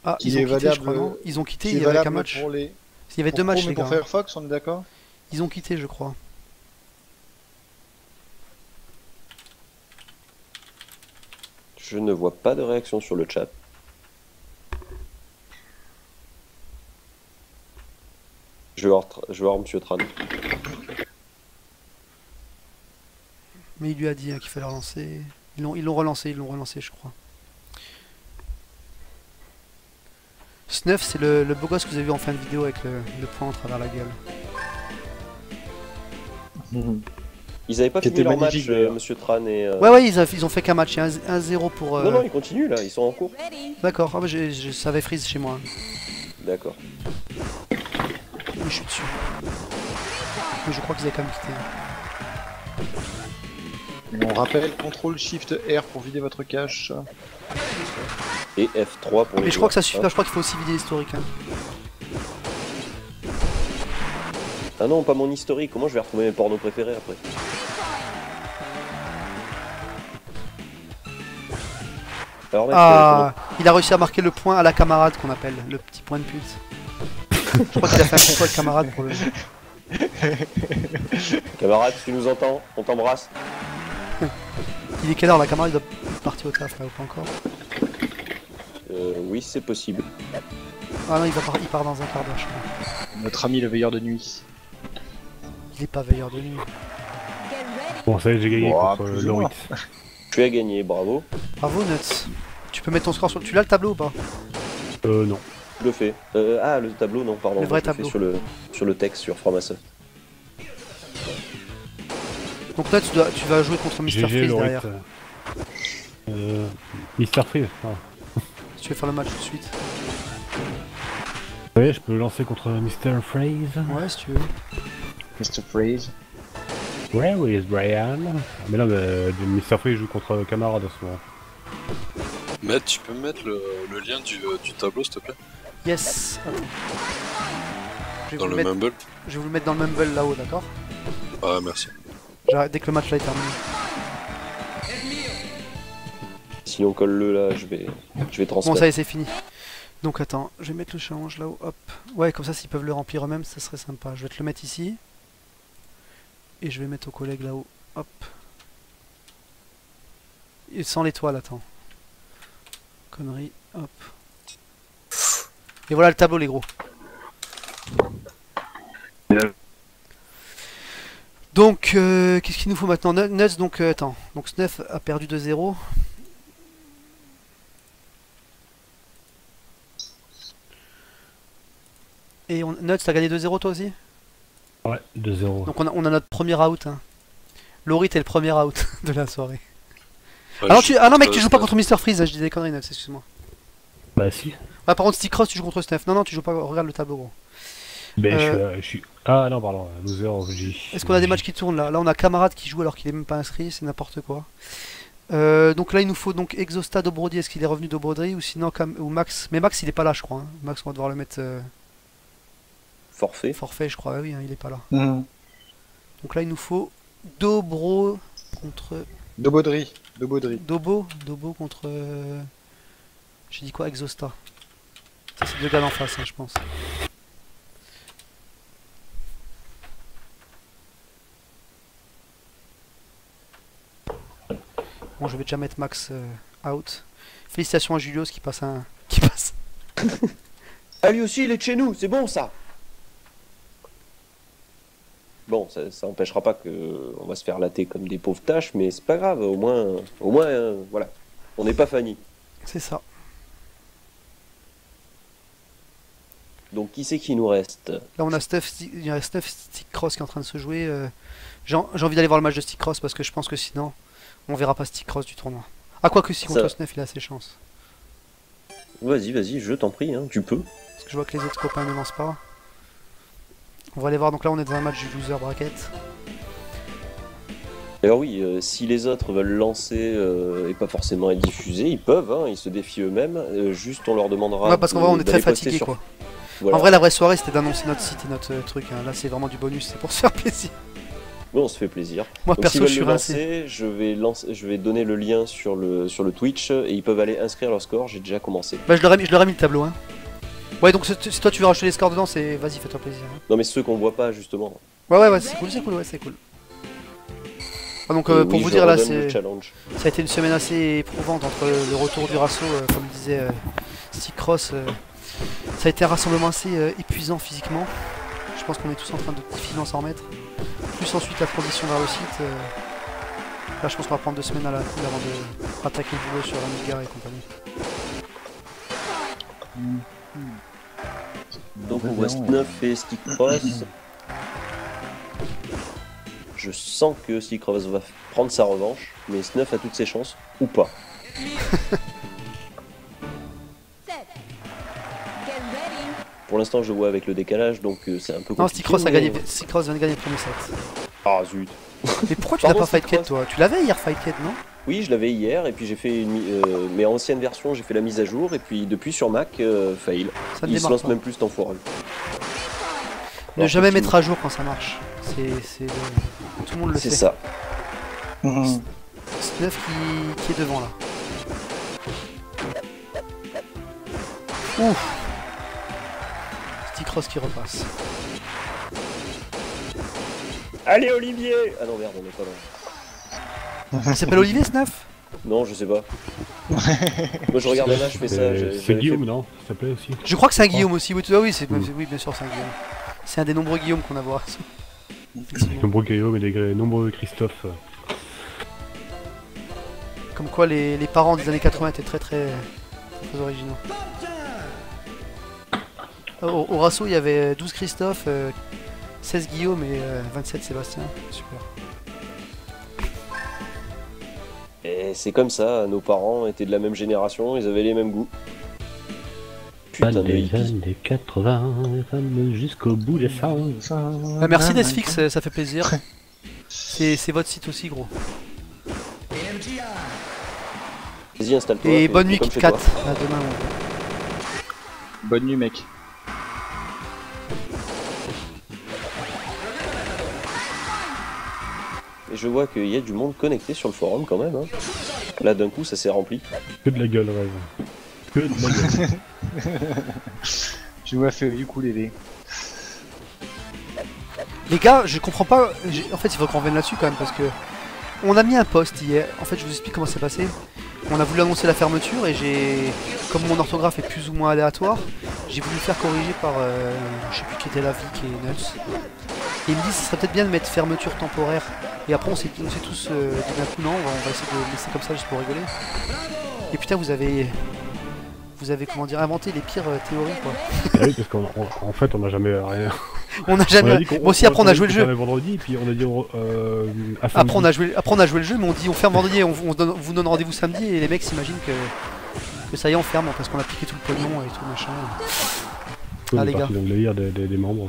Ah, Qui ils est ont quitté, je valable, crois, non? Ils ont quitté, qui il est y avait qu'un valable match. pour les... Il y avait deux matchs, mais les pour gars. Firefox, on est d'accord? Ils ont quitté, je crois. Je ne vois pas de réaction sur le chat. Je vais voir Monsieur Tran. Mais il lui a dit hein, qu'il fallait relancer. Ils l'ont relancé, je crois. Snuff, c'est le beau gosse que vous avez vu en fin de vidéo avec le poing à travers la gueule. Ils avaient pas Qui fini était leur match, magnifique, d'ailleurs. Monsieur Tran et... Ouais, ils ont fait qu'un match, il y a 1-0 pour... Non, ils continuent là, ils sont en cours. D'accord, ah bah, je savais freeze chez moi. D'accord. Mais je suis dessus. Mais je crois qu'ils avaient quand même quitté. Et on rappelle, CTRL SHIFT R pour vider votre cache. Et F3 pour les Mais je crois que ça suffit joueurs. pas, je crois qu'il faut aussi vider l'historique. Hein. Ah non, pas mon historique, comment je vais retrouver mes pornos préférés après? Alors, mec, Ah, il a réussi à marquer le point à la camarade qu'on appelle, le petit point de pute. Je crois qu'il a fait un petit point de camarade pour le... camarade, si tu nous entends, on t'embrasse. Il est quelle heure la camarade? Il doit partir au taf là ou pas encore? Oui, c'est possible. Ah non, il part dans un quart d'heure je crois. Notre ami le veilleur de nuit. Il est pas veilleur de nuit. Bon, ça y est, j'ai gagné Ouah, contre plus ou moins. Lorit. Tu as gagné, bravo. Bravo Nuts. Tu peux mettre ton score sur... Tu l'as le tableau ou pas? Non. Je le fais. Ah, le tableau, non, pardon. Le vrai je le fais tableau. sur le texte, sur Framasoft. Donc là tu vas jouer contre Mr. GG Freeze Lorit. derrière. Mr. Freeze. Ah. Si tu veux faire le match tout de suite. Ouais, je peux lancer contre Mr. Freeze. Ouais si tu veux. Mr. Freeze. Where is Brian? Mais là, Mr. Free joue contre camarade en ce moment. Matt, tu peux me mettre le lien du tableau, s'il te plaît? Yes. Attends. Je vais Dans vous le mettre- Mumble? Je vais vous le mettre dans le Mumble là-haut, d'accord? Ah, merci. Dès que le match là est terminé. Si on colle le là, je vais Bon, transmettre. ça y est, c'est fini. Donc attends, je vais mettre le challenge là-haut, hop. Ouais, comme ça, s'ils peuvent le remplir eux-mêmes, ça serait sympa. Je vais te le mettre ici. Et je vais mettre aux collègues là-haut, hop. Et sans l'étoile, attends. Connerie, hop. Et voilà le tableau, les gros. Donc, qu'est-ce qu'il nous faut maintenant? Nuts, donc, attends. Donc, Snuff a perdu 2-0. Et Nuts, t'as gagné 2-0 toi aussi? Ouais, 2-0. Donc, on a notre premier out. Hein. Laurie, t'es le premier out de la soirée. Ouais, Ah non, je- mec, tu joues pas contre Mr. Freeze, je dis des conneries, Nuts, excuse-moi. Bah si. Ah, par contre, Stick Cross, tu joues contre Snuff. Non, non, tu joues pas, regarde le tableau, gros. Ben, je suis... Ah non, pardon, loser of J. Est-ce qu'on a des matchs qui tournent là? Là, on a Camarade qui joue alors qu'il est même pas inscrit, c'est n'importe quoi. Donc là, il nous faut donc Exosta d'Obrody. Est-ce qu'il est revenu d'Obrody ou sinon ou Max? Mais Max, il est pas là, je crois. Hein. Max, on va devoir le mettre Forfait. forfait, je crois. Ah oui, hein, il est pas là. Mhm. Donc là, il nous faut Dobro contre De Baudry. Dobo contre. J'ai dit quoi? Exosta. Ça, c'est deux gars d'en face, hein, je pense. Bon, je vais déjà mettre Max out. Félicitations à Julius qui passe un. Qui passe. Ah, lui aussi, il est de chez nous, c'est bon ça. Bon, ça empêchera pas que on va se faire latter comme des pauvres tâches, mais c'est pas grave, au moins, voilà, on n'est pas Fanny. C'est ça. Donc qui c'est qui nous reste? Là, on a il y a Steph Stick Cross qui est en train de se jouer. J'ai envie d'aller voir le match de Stick Cross parce que je pense que sinon, on verra pas Stick Cross du tournoi. Ah, quoi que si contre Ça- Snuff, il a ses chances. Vas-y, je t'en prie, hein, tu peux. Parce que je vois que les autres copains ne lancent pas. On va aller voir, donc là on est dans un match du loser bracket. Alors oui, si les autres veulent lancer et pas forcément être diffusés, ils peuvent, hein, ils se défient eux-mêmes. Juste on leur demandera. Ouais, parce qu'en vrai on est très d'aller poster fatigué sur- quoi. Voilà. En vrai, la vraie soirée c'était d'annoncer notre site et notre truc. Hein. Là c'est vraiment du bonus, c'est pour se faire plaisir. Bon, on se fait plaisir. Moi Donc, perso, s'ils je veulent suis le rincé. lancer, je vais donner le lien sur le Twitch et ils peuvent aller inscrire leur score. J'ai déjà commencé. Bah, je leur ai mis le tableau. Hein. Ouais, donc si toi tu veux rajouter les scores dedans, c'est vas-y, fais-toi plaisir. Hein. Non, mais ceux qu'on voit pas justement. Ouais, c'est cool, ouais, c'est cool. Ah, donc pour Oui, vous je dire là, redonne le c'est. challenge. Ça a été une semaine assez éprouvante entre le retour du Rasso, comme disait Stick Cross. Ça a été un rassemblement assez épuisant physiquement. Je pense qu'on est tous en train de difficilement s'en remettre. Plus ensuite la transition vers le site. Là, je pense qu'on va prendre 2 semaines à la cool avant de attaquer le boulot sur Amiga et compagnie. Donc on voit Snuff et Stick Cross. Je sens que Stick Cross va prendre sa revanche, mais Snuff a toutes ses chances, ou pas. Pour l'instant je vois avec le décalage, donc c'est un peu compliqué. Non, Stick Cross, mais- Stick Cross vient de gagner le premier set. Ah zut. Mais pourquoi tu n'as Pardon, pas Stick Fight Kid Cross. toi? Tu l'avais hier Fight Kid, non? Oui, je l'avais hier, et puis j'ai fait mes anciennes versions, j'ai fait la mise à jour, et puis depuis sur Mac, fail. Ça ne Il se démarre lance pas. même plus cet enfoiré. Ne Alors, jamais effectivement, mettre à jour quand ça marche. Tout le monde le C'est sait. ça. Snuff qui est devant là. Ouf. Stick Cross qui repasse. Allez Olivier. Ah non merde, on est pas loin. Il s'appelle Olivier Snuff? Non, je sais pas. Moi je regarde là, je fais ça. C'est Guillaume, non? Ça s'appelait aussi. Je crois que c'est un Guillaume aussi. Oui, oui, oui, bien sûr, c'est un Guillaume. C'est un des nombreux Guillaume qu'on a à voir. Nombreux Guillaume et des nombreux Christophe. Comme quoi les parents des années 80 étaient très originaux. Au Rasso, il y avait 12 Christophe, 16 Guillaume et 27 Sébastien. Super. Et c'est comme ça, nos parents étaient de la même génération, ils avaient les mêmes goûts. Putain de Les hippies. années 80, femmes jusqu'au bout des sangs. Merci Desfix, ça fait plaisir. C'est votre site aussi, gros. Vas-y, installe-toi. Et fais- bonne fais nuit, comme Kit chez Kat. toi. À demain, mon gros. Bonne nuit, mec. Et je vois qu'il y a du monde connecté sur le forum quand même. Hein. Là, d'un coup, ça s'est rempli. Que de la gueule, Rêve. Que de la gueule. Je me fais ukulélé. Les gars, je comprends pas. En fait, il faut qu'on revienne là-dessus quand même parce que on a mis un post hier. En fait, je vous explique comment c'est passé. On a voulu annoncer la fermeture et comme mon orthographe est plus ou moins aléatoire, j'ai voulu faire corriger par, je sais plus qui était la Vic et Nuts. Et il me dit, ce serait peut-être bien de mettre fermeture temporaire. Et après, on s'est tous dit d'un coup, non, on va essayer de laisser comme ça juste pour rigoler. Et putain, vous avez comment dire, inventé les pires théories, quoi. Ah oui, parce qu'en fait, on n'a jamais rien. On n'a jamais. Bon, aussi après, on a joué le jeu. Vendredi, puis on a dit. Après on a joué le jeu, mais on dit on ferme vendredi et vous donne rendez-vous samedi et les mecs s'imaginent que ça y est on ferme parce qu'on a piqué tout le pognon et tout machin. Ah les gars. Dans le délire des membres.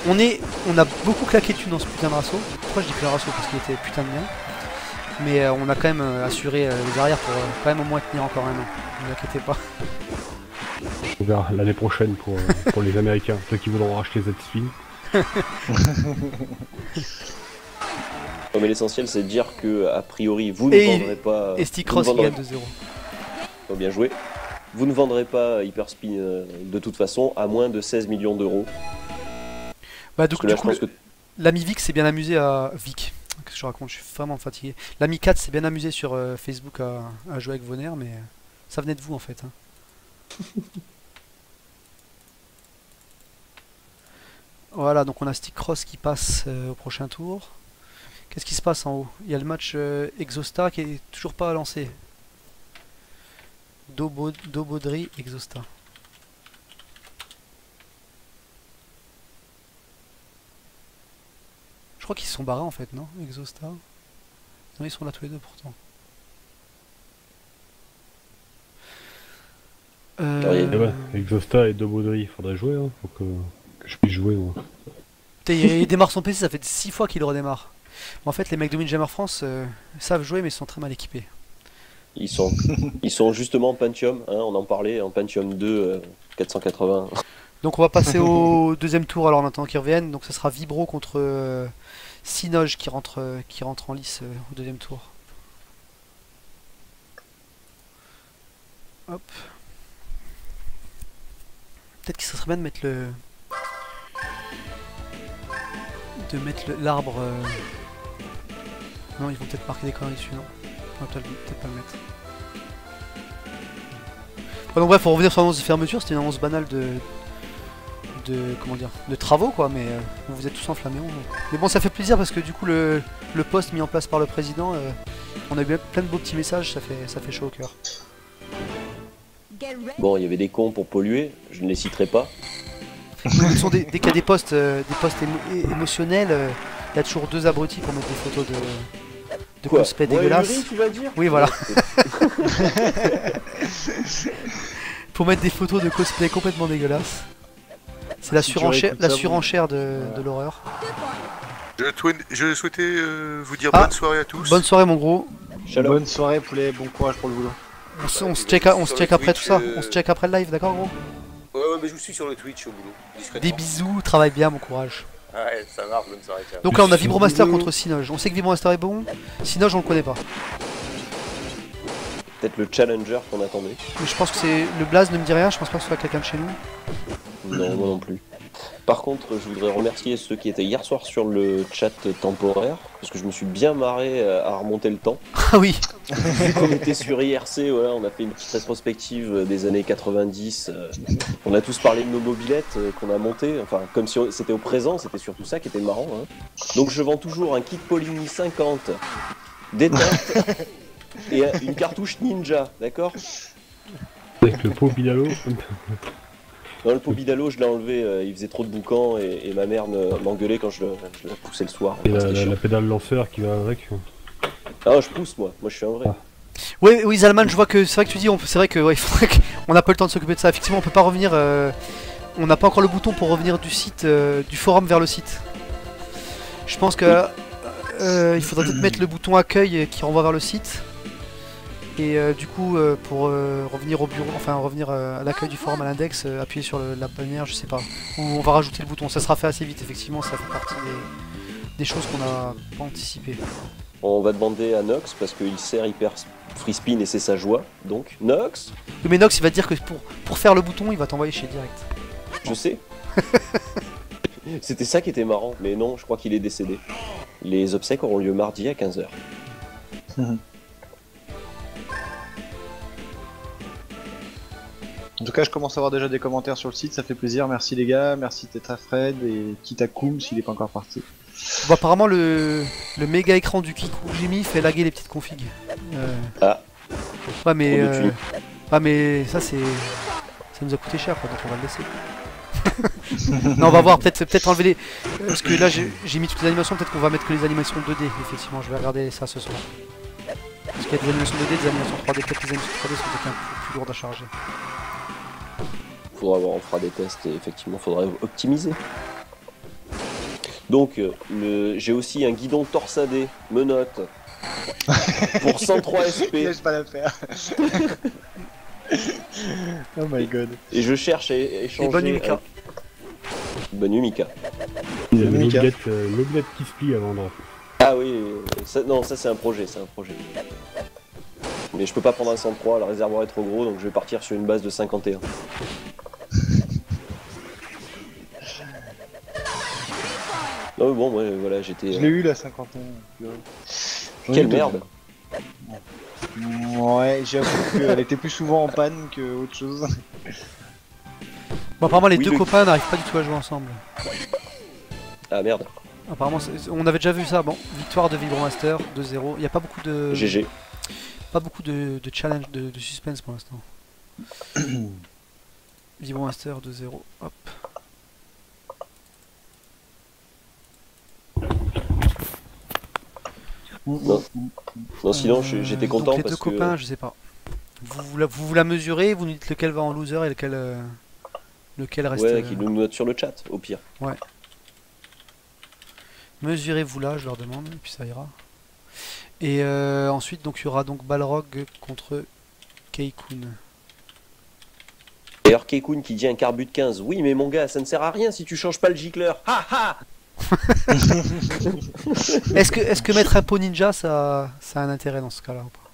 On a beaucoup claqué de thunes dans ce putain de rasso. Pourquoi je dis que le rasso parce qu'il était putain de bien. Mais on a quand même assuré les arrières pour quand même au moins tenir encore un an. Ne vous inquiétez pas. On verra l'année prochaine pour les Américains, ceux qui voudront racheter Z-Spin. Non, mais l'essentiel, c'est de dire que, a priori, vous ne vendrez pas. Et Stick Cross qui gagne de 0. Oh, bien joué. Vous ne vendrez pas Hyperspin de toute façon à moins de 16 millions d'euros. Bah, du coup, l'ami Vic s'est bien amusé à. Vic, qu'est-ce que je raconte, je suis vraiment fatigué. L'ami 4 s'est bien amusé sur Facebook à jouer avec Vonner, mais ça venait de vous en fait. Hein. Voilà, donc on a Stick Cross qui passe au prochain tour. Qu'est-ce qui se passe en haut? Il y a le match Exosta qui est toujours pas lancé. Dobodri Exosta. Je crois qu'ils se sont barrés en fait, non? Exosta. Non, ils sont là tous les deux pourtant. Ouais, Exosta et Dobodri, il faudrait jouer, hein. Faut que je puisse jouer. Moi. Il démarre son PC, ça fait 6 fois qu'il redémarre. En fait, les mecs de Windjammer France savent jouer, mais ils sont très mal équipés. Ils sont justement en Pentium, hein, on en parlait, en Pentium 2 480. Donc on va passer au deuxième tour alors en attendant qu'ils reviennent. Donc ça sera Vibro contre Synoge qui rentre en lice au deuxième tour. Hop. Peut-être qu'il serait bien de mettre l'arbre. Non, ils vont peut-être marquer des conneries dessus, non? On va peut-être pas le mettre. Ouais, donc bref, pour revenir sur l'annonce de fermeture, c'était une annonce banale comment dire, de travaux quoi, mais vous êtes tous enflammés. Mais bon, ça fait plaisir parce que du coup le poste mis en place par le président, on a eu plein de beaux petits messages, ça fait chaud au cœur. Bon, il y avait des cons pour polluer, je ne les citerai pas. Dès qu'il y a des postes émotionnels, il y a toujours deux abrutis pour mettre des photos de cosplay dégueulasses. Tu vas dire oui, voilà. Pour mettre des photos de cosplay complètement dégueulasses. C'est la surenchère de l'horreur. Je souhaitais vous dire bonne soirée à tous. Bonne soirée mon gros. Shalom. Bonne soirée poulet, bon courage pour le boulot. On se check après tout ça. On se check après le live, d'accord gros? Ouais, mais je vous suis sur le Twitch au boulot. Discrètement. Des bisous, travaille bien, bon courage. Ouais, ça marche, bonne soirée. Ciao. Donc là on a Vibromaster contre Synoge. On sait que Vibromaster est bon. Synoge on le connaît pas. Peut-être le challenger qu'on attendait. Mais je pense que c'est. Le Blaze ne me dit rien, je pense pas que ce soit quelqu'un de chez nous. Non, moi non plus. Par contre, je voudrais remercier ceux qui étaient hier soir sur le chat temporaire, parce que je me suis bien marré à remonter le temps. Ah oui. Vu qu'on était sur IRC, ouais, on a fait une petite rétrospective des années 90. On a tous parlé de nos mobilettes qu'on a montées, enfin comme si c'était au présent, c'était surtout ça qui était marrant. Hein. Donc je vends toujours un kit Poligny 50, des tartes et une cartouche ninja, d'accord? Avec le pot Bidalo. Non, le pot Bidalo, je l'ai enlevé, il faisait trop de boucans et ma mère m'engueulait quand je la poussais le soir. Et la pédale lanceur qui va avec. Ah, je pousse moi je suis un vrai. Ah. Oui, Zalman, je vois que c'est vrai que tu dis, c'est vrai que ouais, il faudrait qu'on n'a pas le temps de s'occuper de ça. Effectivement, on peut pas revenir. On n'a pas encore le bouton pour revenir du site, du forum vers le site. Je pense que Il faudrait peut-être mettre le bouton accueil qui renvoie vers le site. Et du coup, pour revenir au bureau, enfin revenir à l'accueil du forum, à l'index, appuyer sur la bannière, je sais pas. Ou on va rajouter le bouton, ça sera fait assez vite, effectivement, ça fait partie des choses qu'on n'a pas anticipées. On va demander à Nox parce qu'il sert hyper free spin et c'est sa joie. Donc, Nox. Oui, mais Nox, il va te dire que pour faire le bouton, il va t'envoyer chez direct. Je sais. C'était ça qui était marrant, mais non, je crois qu'il est décédé. Les obsèques auront lieu mardi à 15h. En tout cas, je commence à avoir déjà des commentaires sur le site, ça fait plaisir. Merci les gars, merci Tetrafred et Kitakoum s'il est pas encore parti. Bon, apparemment, le méga écran du Kiku que j'ai mis fait laguer les petites configs. Ah. Ouais, mais ça c'est. Ça nous a coûté cher, quoi, donc on va le laisser. Non, on va voir, peut-être enlever les. Parce que là, j'ai mis toutes les animations, peut-être qu'on va mettre que les animations 2D, effectivement. Je vais regarder ça ce soir. Parce qu'il y a des animations 2D, des animations 3D, peut-être les animations 3D sont peut-être un peu plus lourdes à charger. On fera des tests et effectivement, faudra optimiser. Donc, j'ai aussi un guidon torsadé, menottes, pour 103 SP. Laisse pas la faire. Oh my god. Et je cherche à échanger. Et bonne nuit, Mika. Bonne nuit, Mika. Il y a une mobilette qui se plie à vendre. Ah oui, non, ça c'est un projet, Mais je peux pas prendre un 103, le réservoir est trop gros, donc je vais partir sur une base de 51. Non mais bon, moi voilà, j'étais... Je l'ai eu la 51. Quelle merde. Ouais, j'avoue qu'elle était plus souvent en panne que autre chose. Bon, apparemment les deux copains n'arrivent pas du tout à jouer ensemble. Ah merde. Apparemment, on avait déjà vu ça. Bon, victoire de Vibromaster 2-0. Il n'y a pas beaucoup de... GG. Pas beaucoup de challenge, de suspense pour l'instant. Vibromaster 2-0. Hop. Non, sinon j'étais content donc parce les deux copains, je sais pas. Vous la mesurez, vous nous dites lequel va en loser et lequel reste. Ouais, qu'ils nous notent sur le chat, au pire. Ouais. Mesurez-vous là, je leur demande, et puis ça ira. Et ensuite, donc il y aura donc Balrog contre Keikun. D'ailleurs, Keikun qui dit un carbu de 15. Oui, mais mon gars, ça ne sert à rien si tu changes pas le gicleur. Ha ha. Est-ce que mettre un pot ninja, ça a un intérêt dans ce cas-là ou pas?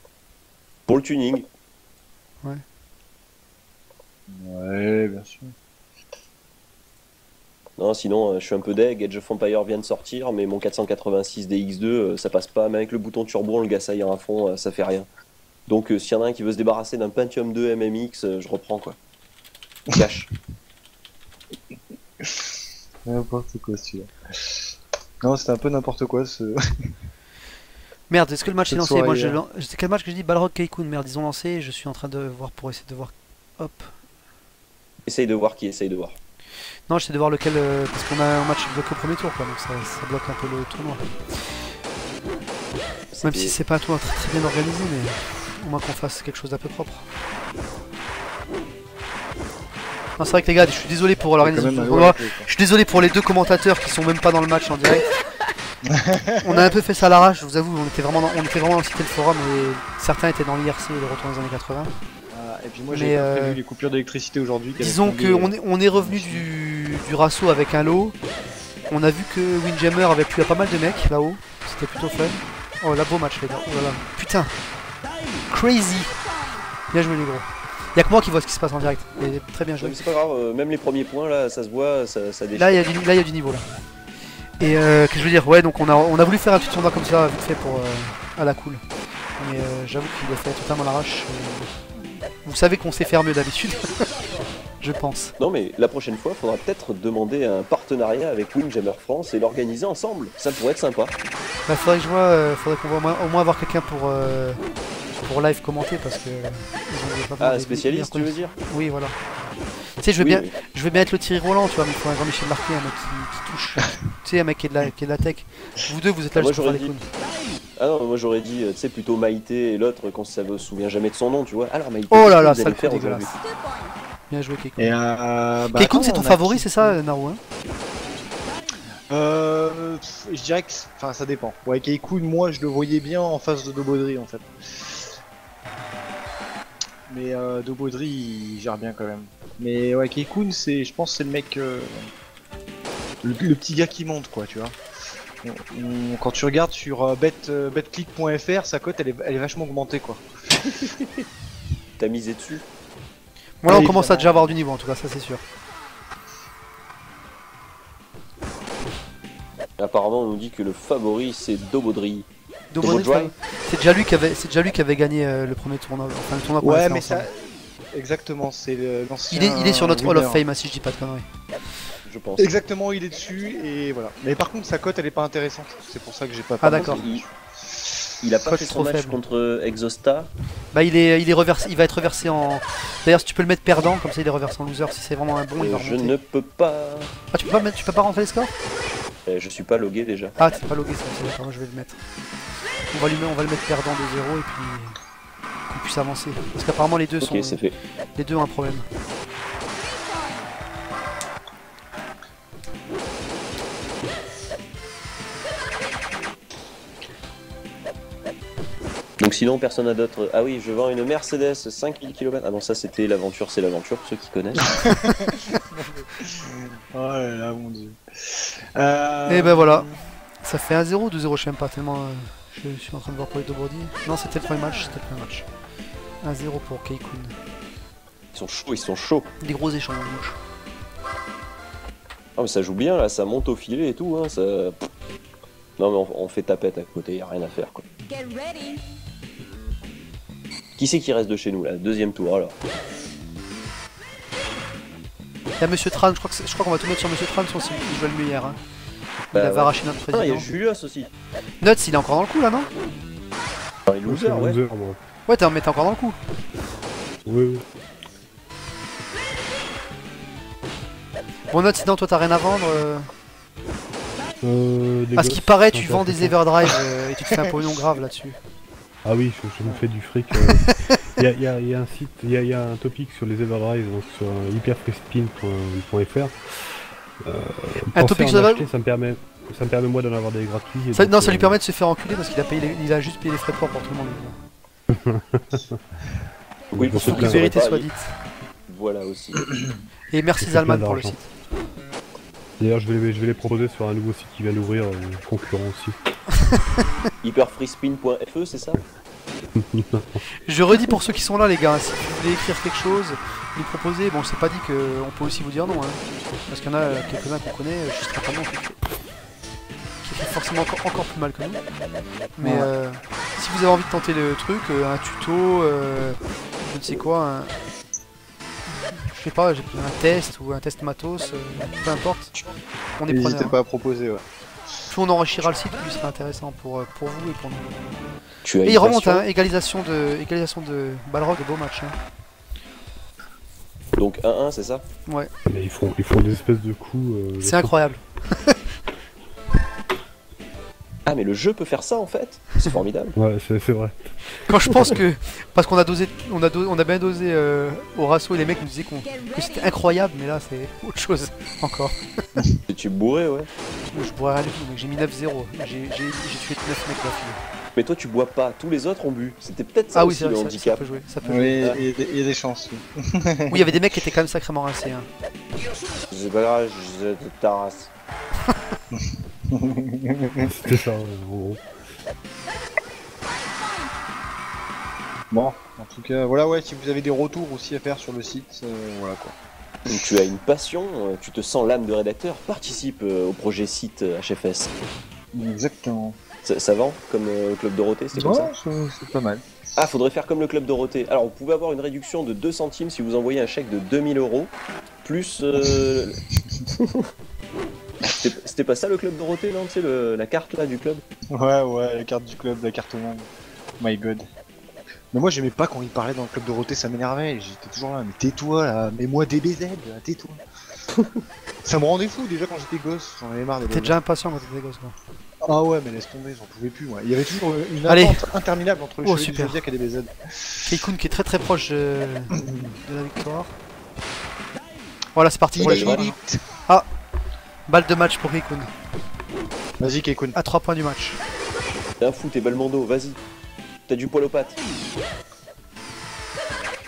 Pour le tuning. Ouais. Ouais, bien sûr. Non, sinon, je suis un peu deg. Edge of Empire vient de sortir, mais mon 486 DX2, ça passe pas. Même avec le bouton turbo, on le gasaille à fond, ça fait rien. Donc, s'il y en a un qui veut se débarrasser d'un Pentium 2 MMX, je reprends quoi. Cash. N'importe quoi celui-là. Non, c'était un peu n'importe quoi ce. Merde, est-ce que le match est Cette lancé? Moi, soirée, c'est quel match que je dis? Balrog Keikun. Merde, ils ont lancé. Je suis en train de voir pour essayer de voir. Hop. Essaye de voir qui essaye de voir. Non, j'essaie de voir lequel. Parce qu'on a un match bloqué au premier tour, quoi. Donc ça bloque un peu le tournoi. Même si c'est pas un tournoi très bien organisé, mais au moins qu'on fasse quelque chose d'un peu propre. Non, c'est vrai que les gars, je suis désolé pour l'organisation du tournoi. Je suis désolé pour les deux commentateurs qui sont même pas dans le match en direct. On a un peu fait ça à l'arrache, je vous avoue, on était vraiment dans le site le forum et certains étaient dans l'IRC, le retour des années 80. Et puis moi j'ai prévu les coupures d'électricité aujourd'hui. Disons qu'on est revenu du Rasso avec un lot. On a vu que Windjammer avait pu à pas mal de mecs là-haut, c'était plutôt fun. Oh là, beau match les gars, oh là là, putain, crazy. Bien joué les gros. Y'a que moi qui vois ce qui se passe en direct, et très bien joué. C'est pas grave, même les premiers points là, ça se voit, ça déchire. Là il y a du niveau là. Et qu'est-ce que je veux dire, ouais, donc on a voulu faire un petit tournoi comme ça vite fait pour à la cool. Mais j'avoue qu'il a fait totalement l'arrache. Vous savez qu'on sait faire mieux d'habitude. Je pense. Non mais la prochaine fois, faudra peut-être demander un partenariat avec Windjammer France et l'organiser ensemble. Ça pourrait être sympa. Bah faudrait que je vois, faudrait qu'on va au moins avoir quelqu'un pour live commenter parce que ah, spécialiste tu veux dire? Oui voilà. Tu sais, je veux bien être le Thierry Roland, tu vois, mais il faut un Jean-Michel Marquet, un mec qui touche. Tu sais, un mec qui est de la tech. Vous deux, vous êtes là juste pour faire les clowns. Ah non, moi j'aurais dit, tu sais, plutôt Maïté et l'autre, quand ça ne se souvient jamais de son nom, tu vois. Alors Maïté, oh là là, ça le fait dégueulasse. Bien joué, Keikun. Bah, Keikun, c'est ton favori, c'est ça, Naru, hein? Je dirais que, enfin, ça dépend. Ouais, Keikun, moi, je le voyais bien en face de Dobodri, en fait. Mais Dobodri, il gère bien quand même. Mais ouais, Keikun, je pense, c'est le mec, le petit gars qui monte, quoi, tu vois. Quand tu regardes sur betclick.fr, sa cote, elle est vachement augmentée, quoi. T'as misé dessus? Bon, là, on Oui, commence à évidemment. déjà avoir du niveau, en tout cas, ça c'est sûr. Apparemment, on nous dit que le favori c'est Dobodri. Dobodri, Dobodri. c'est déjà lui qui avait gagné le premier tournoi, enfin le tournoi qu'on a Ouais, fait mais ensemble. ça. Exactement, c'est l'ancien. Il est sur notre Hall of winner. Fame, si je dis pas de conneries. Je pense. Exactement, il est dessus et voilà. Mais par contre, sa cote, elle est pas intéressante. C'est pour ça que j'ai pas. Ah, d'accord. Il a pas Cote fait son trop match faible. contre Exosta. Bah il est reversé, il va être reversé en... D'ailleurs si tu peux le mettre perdant, comme ça il est reversé en loser, si c'est vraiment un bon il va Je remonter. ne peux pas. Ah tu peux pas rentrer les scores? Je suis pas logué déjà. Ah t'es pas logué ça, c'est d'accord, moi je vais le mettre. On va le mettre perdant de 0 et puis qu'on puisse avancer. Parce qu'apparemment les deux Ok, sont... c'est fait. Les deux ont un problème. Donc sinon personne n'a d'autre. Ah oui, je vends une Mercedes 5000 km. Ah non, ça c'était l'aventure, c'est l'aventure pour ceux qui connaissent. Oh là là, mon dieu. Et ben voilà. Ça fait 1-0 ou 2-0, je sais même pas tellement... je suis en train de voir pour les Dobodri. Non c'était le premier match, 1-0 pour Keikun. Ils sont chauds. Des gros échanges. Ah mais ça joue bien là, ça monte au filet et tout. Hein, ça... Non mais on fait tapette à côté, y a rien à faire quoi. Qui c'est qui reste de chez nous là? Deuxième tour alors. Il y a Monsieur Tran, je crois qu'on va tout mettre sur Monsieur Tran aussi, il jouait le mieux hier. Hein. Bah, il avait ouais. arraché notre Ah, il y président. a Julius aussi. Nuts, il est encore dans le coup là, non? Ah, il est loser, ouais. Loser, moi. Ouais, t'es encore dans le coup. Oui, oui. Bon, Nuts, sinon, toi t'as rien à vendre. Des À ce gosses, qui paraît, tu c'est vends des intéressant. Everdrive et tu te fais un pognon grave là-dessus. Ah oui, je me fais du fric. Il y a un site, il y a un topic sur les Everdrive, donc sur hyperfreespin.fr. Un topic sur les- ça me permet moi d'en avoir des gratuits. et Ça, donc, non, ça lui permet de se faire enculer parce qu'il a il a juste payé les frais de port pour tout le monde. Oui, pour donc, ceux Faut qui que la ne vérité sauraient soit pas, dite. Voilà aussi. Et merci Ça fait Zalman plein pour le d'argent. site. D'ailleurs, je vais les proposer sur un nouveau site qui vient d'ouvrir, concurrent aussi. Hyperfreespin.fe, c'est ça? Je redis pour ceux qui sont là, les gars, si vous voulez écrire quelque chose, nous proposer, bon, je sais pas dit qu'on peut aussi vous dire non, hein, parce qu'il y en a quelques-uns qu'on connaît, juste rapidement, qui fait forcément encore plus mal que nous. Mais si vous avez envie de tenter le truc, un tuto, je ne sais quoi, je sais pas, un test ou un test matos, peu importe, on est N'hésitez preneurs. pas à proposer, ouais. Plus on enrichira le site, plus ce sera intéressant pour vous et pour nous. Tu as Et une il remonte, passion. hein, égalisation de Balrog, beau match. Hein. Donc 1-1, c'est ça? Ouais, Mais ils font des espèces de coups. c'est incroyable. Ah mais le jeu peut faire ça en fait? C'est formidable. Ouais, c'est vrai. Quand je pense que, parce qu'on a dosé, on a bien dosé au ratio et les mecs nous disaient que c'était incroyable, mais là c'est autre chose encore. Et tu es bourré, ouais. Je bois rien du tout, mec, j'ai mis 9-0. J'ai tué 9 mecs d'affilée. Mais toi tu bois pas, tous les autres ont bu. C'était peut-être ça Ah oui, aussi c'est le vrai, ça handicap. peut jouer. Ça peut Oui, jouer. il y a des chances. Oui. Oui, il y avait des mecs qui étaient quand même sacrément rincés. Hein. C'est pas grave, je te tasse. C'était ça, en gros. Bon, en tout cas, voilà, ouais, si vous avez des retours aussi à faire sur le site, voilà quoi. Donc tu as une passion, tu te sens l'âme de rédacteur, participe au projet site HFS. Exactement. Ça vend comme le Club Dorothée, c'est comme ça? C'est pas mal. Ah, faudrait faire comme le Club Dorothée. Alors, vous pouvez avoir une réduction de 2 centimes si vous envoyez un chèque de 2000 €, plus... C'était pas ça le Club Dorothée, non? Tu sais, la carte là du club? Ouais, la carte du club, la carte monde. My god. Mais moi j'aimais pas quand il parlait dans le club Dorothée, ça m'énervait, j'étais toujours là, mais tais-toi là, mets-moi DBZ, là, tais-toi. Ça me rendait fou déjà quand j'étais gosse, j'en avais marre des T'es déjà impatient quand t'étais gosse, quoi. Ah ouais, mais laisse tomber, j'en pouvais plus moi. Il y avait toujours une Allez. attente interminable entre le Oh, Chevalier du super. Zodiac et DBZ. Keikun qui est très proche de la victoire. Voilà, c'est parti. Ouais, Il- voilà. Ah, Balle de match pour Kekun. Vas-y, Kekun. À 3 points du match. T'es un fou, t'es Belmondo, vas-y. T'as du poil aux pattes.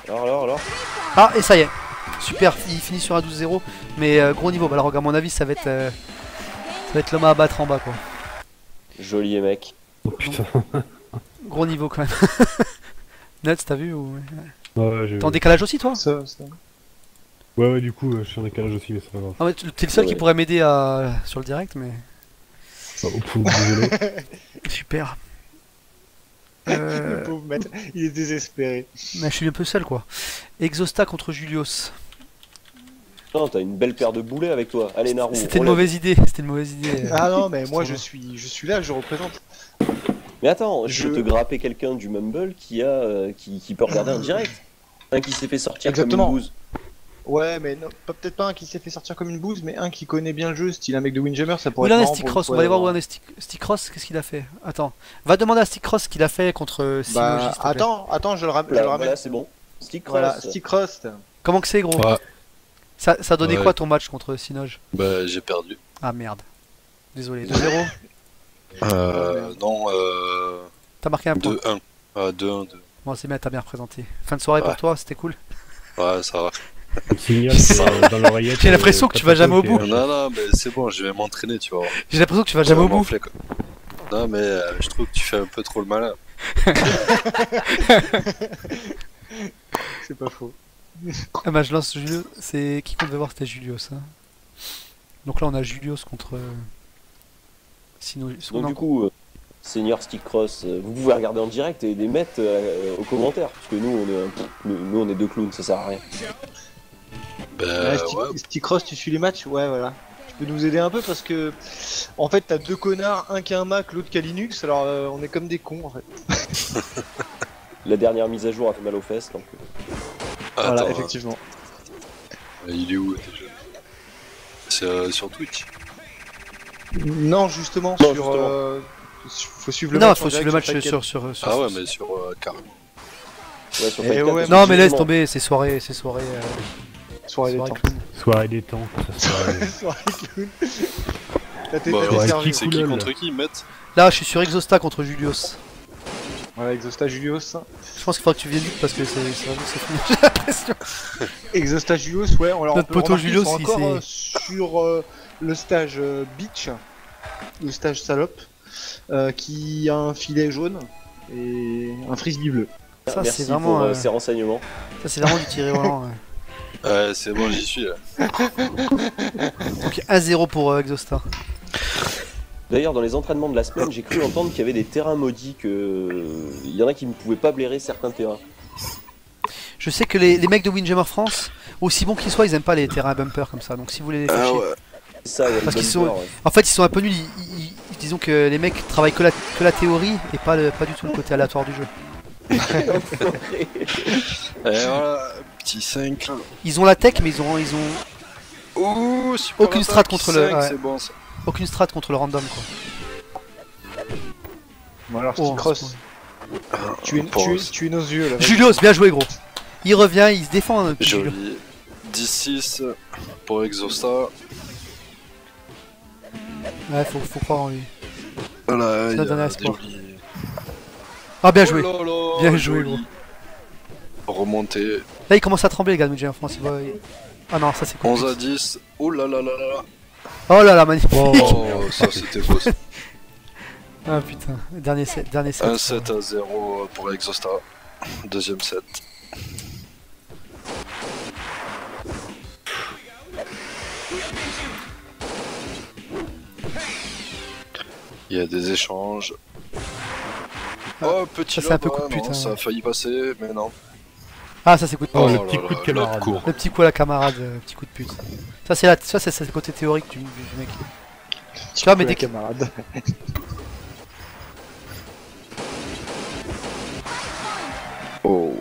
Alors. Ah, et ça y est. Super, il finit sur un 12-0. Mais gros niveau. Bah, alors, à mon avis, ça va être l'homme à abattre en bas, quoi. Joli mec. Oh putain. Gros niveau, quand même. Nuts, t'as vu ou... Ouais, T'es en décalage aussi, toi? Ouais, du coup, je suis en décalage aussi, mais c'est pas grave. Ah ouais, t'es le seul qui pourrait m'aider sur le direct, mais... Désolé. Super. Le pauvre maître, il est désespéré. Mais je suis un peu seul, quoi. Exosta contre Julius. Non, t'as une belle paire de boulets avec toi. Allez, Naru. C'était une mauvaise idée. Ah non, mais moi je suis là, je représente. Mais attends, je peux te grapper quelqu'un du Mumble qui peut regarder en direct. Un qui s'est fait sortir comme une bouse. Ouais, mais non, peut-être pas un qui s'est fait sortir comme une bouse, mais un qui connaît bien le jeu, style un mec de Windjammer, ça pourrait être marrant. Stickcross, on va aller voir où est Stickcross, qu'est-ce qu'il a fait. Attends, va demander à Stickcross ce qu'il a fait contre Synology. Attends, je le ramène. Voilà, c'est bon. Stickcross. Voilà, Stickcross. Comment que c'est, gros? Ouais. Ça donnait quoi ton match contre Synology? Bah, j'ai perdu. Ah merde. Désolé, 2-0. Non, T'as marqué un point. 2-1. 2-1. Bon, c'est bien, t'as bien représenté. Fin de soirée pour toi, c'était cool. Ouais, ça va. Dans l'oreillette. J'ai l'impression que tu vas jamais au bout. Non, mais c'est bon, je vais m'entraîner, tu vois. J'ai l'impression que tu vas jamais au bout. Non, mais je trouve que tu fais un peu trop le malin. C'est pas faux. Ah bah je lance Julius, c'est qui qu'on devait voir, c'était Julius. Hein. Donc là on a Julius contre Synology. Donc du coup, Senior Stickcross, vous pouvez regarder en direct et les mettre aux commentaires, parce que nous on est deux clowns, ça sert à rien. Stickcross, tu suis les matchs? Ouais, voilà. Tu peux nous aider un peu parce que en fait t'as deux connards, un qui a un Mac, l'autre qui a Linux, alors on est comme des cons en fait. La dernière mise à jour a fait mal aux fesses, donc... Voilà, effectivement. Il est où déjà? C'est sur Twitch? Non, justement, faut suivre le match. Non, faut suivre le match sur Ah ouais, mais sur carrément. Ouais, sur ouais, non, mais laisse tomber, c'est soirée. Soirée détente. Soirée détente. Soirée clown. C'est qui contre qui, Matt? Là, je suis sur Exosta contre Julius. Voilà, Exosta Julius. Je pense qu'il faudra que tu viennes vite parce que c'est vrai que c'est fini, j'ai l'impression. Exosta Julius, ouais, notre poteau Julius, il encore sur le stage Beach, le stage salope, qui a un filet jaune et un frisbee bleu. Ça, merci c'est vraiment pour ces renseignements. Ça, c'est vraiment du tiré volant. Ouais, c'est bon, j'y suis là. Donc 1-0 pour Exosta. D'ailleurs, dans les entraînements de la semaine, j'ai cru entendre qu'il y avait des terrains maudits, il y en a qui ne pouvaient pas blairer certains terrains. Je sais que les mecs de Windjammer France, aussi bons qu'ils soient, ils aiment pas les terrains bumper comme ça. Donc si vous voulez les faire chier. Ouais. Ça, parce qu'ils sont, en fait, ils sont un peu nuls. Disons que les mecs travaillent que la théorie et pas du tout le côté aléatoire du jeu. Et voilà, petit 5 là. Ils ont la tech, mais ils ont aucune strat contre le. C'est bon ça. Aucune strat contre le random quoi. Bon alors Stickcross, tu es nos yeux là. Julius, bien joué gros. Il revient, il se défend. Joli. 10-6 pour Exosta. Ouais, faut croire en lui. Voilà, c'est notre dernier espoir. Ah bien joué. Bien joué gros. Remonté. Là il commence à trembler les gars de Midget en France. Ah non, ça c'est cool. 11-10. Oh là là là là. Oh là là, magnifique. Oh, ça c'était beau ça. Ah putain, dernier set. 1-7-0 pour Exosta. Deuxième set. Il y a des échanges. Oh, petit ça c'est un peu coup de pute. Non, ça a failli passer, mais non. Ah, ça c'est coup de pute. Oh, le petit coup de camarade. Le petit coup à la camarade, petit coup de pute. Ça c'est le côté théorique du mec. Tu vois, mais des camarades. Oh.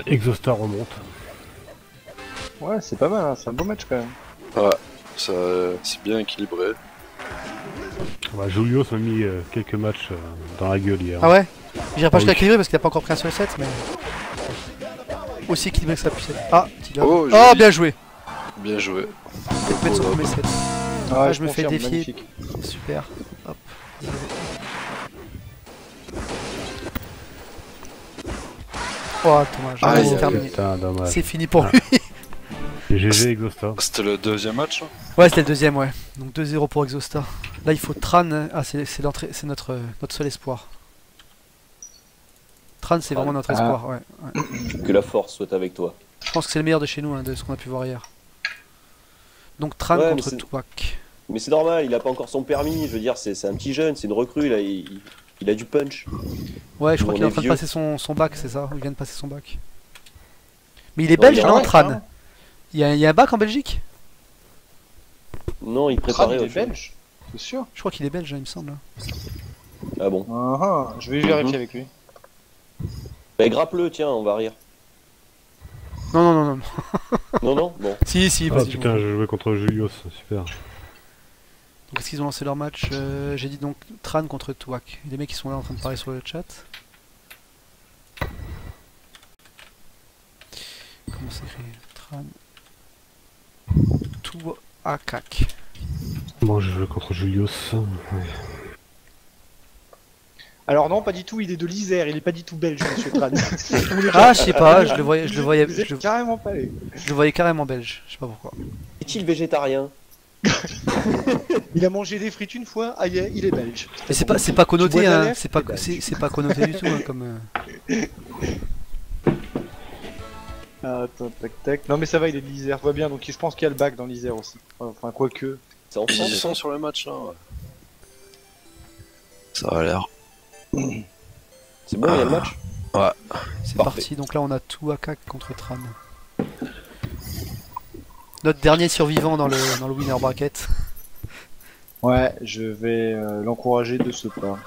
Exosta remonte. Ouais, c'est pas mal, hein. C'est un beau match quand même. Ouais, c'est bien équilibré. Bah, Julius m'a mis quelques matchs dans la gueule hier. Ah ouais? J'irai pas jusqu'à équilibrer parce qu'il a pas encore pris un sur les 7, mais. Aussi équilibré que ça puisse être. Ah, oh, bien joué! Bien joué. Peut-être mettre son premier set. Ah, Ouais, je me fais confirme, défier. magnifique. Super. Hop. Oh, dommage. Ah, C'est terminé. Putain, dommage. C'est fini pour Ah. lui. GG Exhausta. C'était le deuxième match là. Ouais, c'était le deuxième, ouais. Donc 2-0 pour Exhausta. Là, il faut Tran. Ah, c'est l'entrée, c'est notre seul espoir. Tran, c'est vraiment notre espoir, ouais. Que la force soit avec toi. Je pense que c'est le meilleur de chez nous, hein, de ce qu'on a pu voir hier. Donc Tran Ouais, contre mais Tuak. Mais c'est normal, il a pas encore son permis. Je veux dire, c'est un petit jeune, c'est une recrue là. Il a du punch. Ouais, je crois On qu'il est en est train de vieux. passer son bac, c'est ça? Il vient de passer son bac. Mais il est Non, belge, il est non, ouais, Tran? carrément. Il y a un bac en Belgique? Non, il Tran, préparait il est autre chose. belge, c'est sûr. Je crois qu'il est belge, hein, il me semble. Ah bon. Je vais vérifier avec lui. Bah, grappe-le, tiens, on va rire. Non, non, non, non. Non, non, bon. Si, si, Ah vas-y. putain, je jouais contre Julius, super. Donc est-ce qu'ils ont lancé leur match? J'ai dit donc Tran contre Tuak. Les mecs qui sont là en train de parler sur le chat. Comment s'écrit? Tran. Tuakak. Bon, je joue contre Julius. Ouais. Alors non, pas du tout, il est de l'Isère, il est pas du tout belge, monsieur Tran. Ah, je sais pas, je le voyais, Vous êtes carrément pas allé. je le voyais carrément belge. Je sais pas pourquoi. Est-il végétarien? Il a mangé des frites une fois, ah yeah, il est belge. Mais c'est pas connoté, Tu bois de la hein. lèvre, C'est pas, c'est belge. c'est pas connoté du tout, hein, comme. Attends, tac tac. Non mais ça va, il est de l'Isère, voit bien, donc je pense qu'il y a le bac dans l'Isère aussi. Enfin, quoique. C'est en Ils France. sont sur le match là. Ouais. Ça a l'air. C'est bon, il y a le match? C'est Parfait. parti. Donc là, on a Tuakak contre Tran. Notre dernier survivant dans le winner bracket. Ouais, je vais l'encourager de ce pas.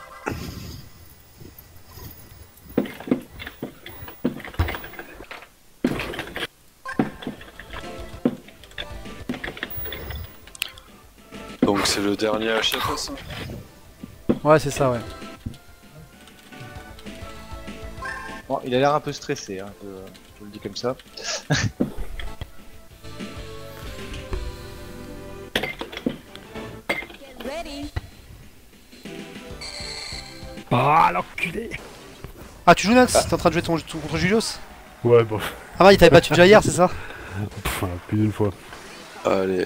Donc c'est le dernier HFS. Ouais, c'est ça, ouais. Bon, il a l'air un peu stressé, hein, je le dis comme ça. Ah, l'enculé! Ah, tu joues Nax? T'es en train de jouer ton contre Julius? Ouais, bon. Ah, ouais, il t'avait battu déjà hier, c'est ça? Pff, plus d'une fois. Allez.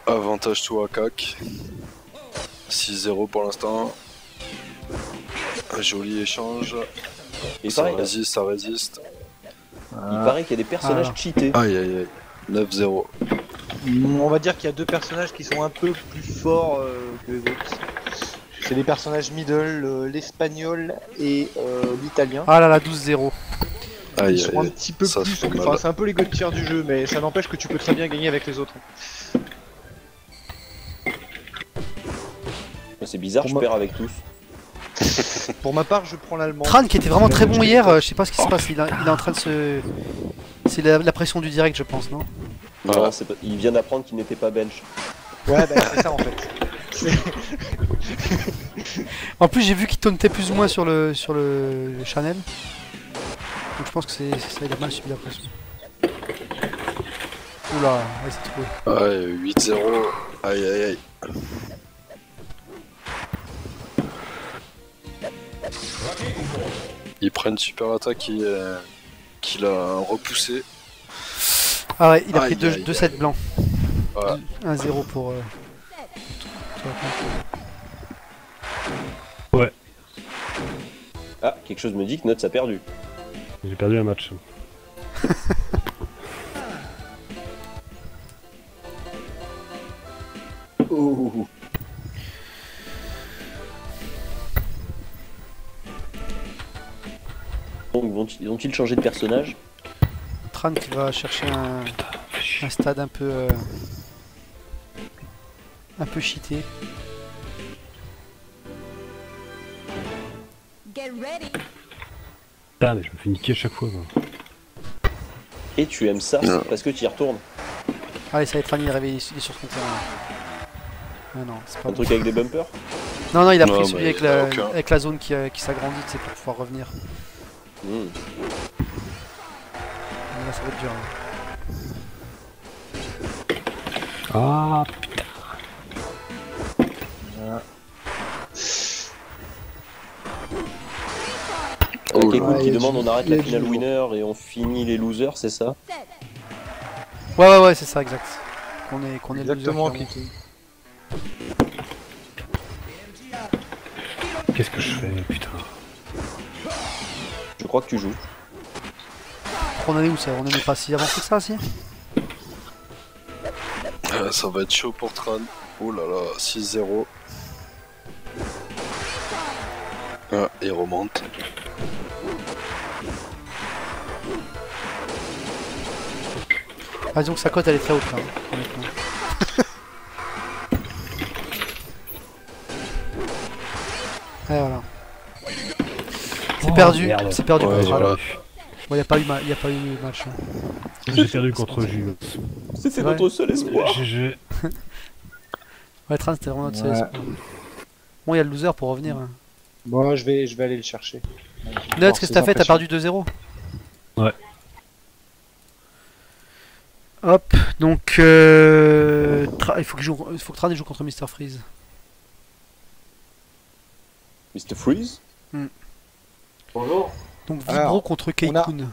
Avantage toi à CAC. 6-0 pour l'instant. Un joli échange. Il Ça paraît, résiste, ça résiste. il paraît qu'il y a des personnages Ah. cheatés. Aïe aïe aïe. 9-0. On va dire qu'il y a deux personnages qui sont un peu plus forts que les autres. C'est les personnages middle, l'espagnol et l'italien. Ah là là, 12-0. Ils Aïe sont un aïe. petit peu Ça plus. se fait Enfin, mal. c'est un peu les god tiers du jeu, mais ça n'empêche que tu peux très bien gagner avec les autres. C'est bizarre, Pour je moi- perds avec tous. Pour ma part, je prends l'allemand. Tran qui était vraiment très bon hier, je sais pas ce qui se passe, il est en train de se. C'est la pression du direct, je pense, non? Non, Ouais. c'est pas- il vient d'apprendre qu'il n'était pas belge. Ouais, bah c'est ça en fait. En plus, j'ai vu qu'il tauntait plus ou moins sur le channel. Donc je pense que c'est ça, il a mal subi la pression. Oula, ouais, c'est trop. Ouais, 8-0. Aïe aïe aïe. Ils prennent super attaque qui l'a repoussé. Ah ouais, il a Aïe, pris aïe, 2 sets blancs. Ouais. 1-0 pour. Ah, quelque chose me dit que Nuts a perdu. J'ai perdu un match. Oh. Donc vont-ils changer de personnage? Tran qui va chercher un stade un peu cheaté. Putain, mais je me fais niquer à chaque fois. Quoi. Et tu aimes ça Non. parce que tu y retournes. Allez, ça va être Tran, il est réveillé, il est sur son terrain. Ah non, c'est pas Un bon. truc avec des bumpers? Non, non, il a Non, pris mais celui avec il y en a la, aucun. avec la zone qui s'agrandit, c'est pour pouvoir revenir. Hmm. Là, ça va être dur. Hein. Ah, Voilà. Quelqu'un qui y a demande du- on arrête il y a la du finale lourd. winner et on finit les losers, c'est ça? Ouais, c'est ça, exact. Qu'on est le loser Exactement, qui remonte. Kitty. Qu'est-ce que je fais, putain? Je crois que tu joues. On en est où ça? On en est pas si avancé que ça, si? Ça va être chaud pour Tran. Oh là là, 6-0. Ah, il remonte. Ah, disons que sa cote elle est très haute là, honnêtement. Ouais, voilà. C'est perdu, merde. c'est perdu Ouais, contre voilà. Al. Bon, y a pas eu match. Hein. J'ai perdu contre Jules. C'était vrai. notre seul espoir. Ouais, Tran c'était vraiment notre seul Ouais. espoir. Bon, y a le loser pour revenir. Hein. Bon, je vais aller le chercher. Nuts, qu'est-ce que t'as fait? T'as perdu 2-0? Ouais. Hop, donc il faut que Tran joue contre Mr. Freeze. Mr. Freeze? Bonjour. Donc Vibro Alors, contre on a- Keikun.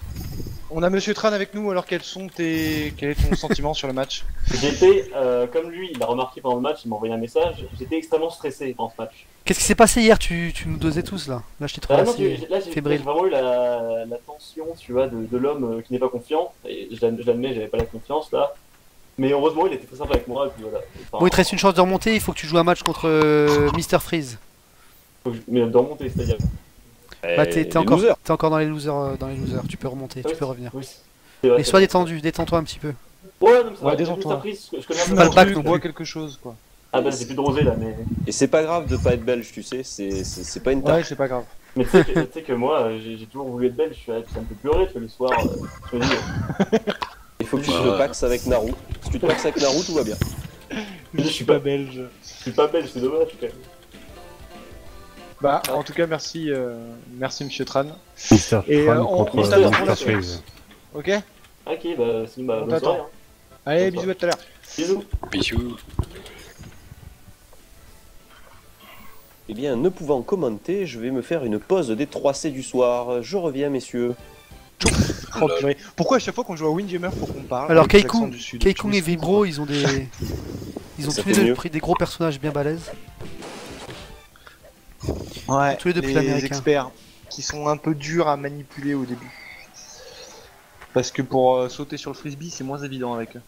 On a Monsieur Tran avec nous, alors quel est ton sentiment sur le match? J'étais, comme lui, il a remarqué pendant le match, il m'a envoyé un message, j'étais extrêmement stressé pendant ce match. Qu'est-ce qui s'est passé hier? Tu nous dosais tous là. Là je t'ai trouvé Non, assez là, j'ai fébrile. vraiment eu la tension, tu vois, de l'homme qui n'est pas confiant. Et j'admets, j'avais pas la confiance là. Mais heureusement, il était très simple avec moi. Et puis voilà. Enfin, Bon, il te reste une chance de remonter, il faut que tu joues un match contre Mr. Freeze. Mais de remonter, c'est-à-dire. Bah t'es encore dans les losers, tu peux remonter, tu peux revenir. Oui, c'est vrai, Mais c'est sois vrai. détendu, détends-toi un petit peu. Ouais, non, mais ça Ouais, va, détends-toi. Mr. Freeze, je connais un peu Pas la le bac truc. non On boit plus. quelque chose, quoi. Ah bah, c'est plus de rosé là, mais. Et c'est pas grave de pas être belge, tu sais, c'est pas une Ouais, tâche. c'est pas grave. Mais tu sais que moi, j'ai toujours voulu être belge, ça me fait pleurer, tu vois, le soir. Je me dis, Il faut que tu te Ouais. paxes avec Naru. Si tu te paxes avec Naru, tout va bien. je suis pas belge. je suis pas belge, c'est dommage quand même. Bah, en tout cas, merci Monsieur Tran. Mr. Et, Tran on contre t'attend pour Mr. la suite. Freeze. Ok? Ok, bah, c'est On bonne t'attend. soirée. Hein. Allez, Bonsoir. bisous à tout à l'heure. Bisous. Bisous. Eh bien, ne pouvant commenter, je vais me faire une pause des 3C du soir. Je reviens, messieurs. Oh, purée. Pourquoi à chaque fois qu'on joue à Windjammer, faut qu'on parle Alors avec l'accent Keikun du Sud? et Je Vibro, ils ont des... Ils ont Ça tous les fait deux mieux. pris des gros personnages bien balèzes. Ouais, tous les deux plus les l'américain. experts qui sont un peu durs à manipuler au début. Parce que pour sauter sur le frisbee, c'est moins évident avec eux.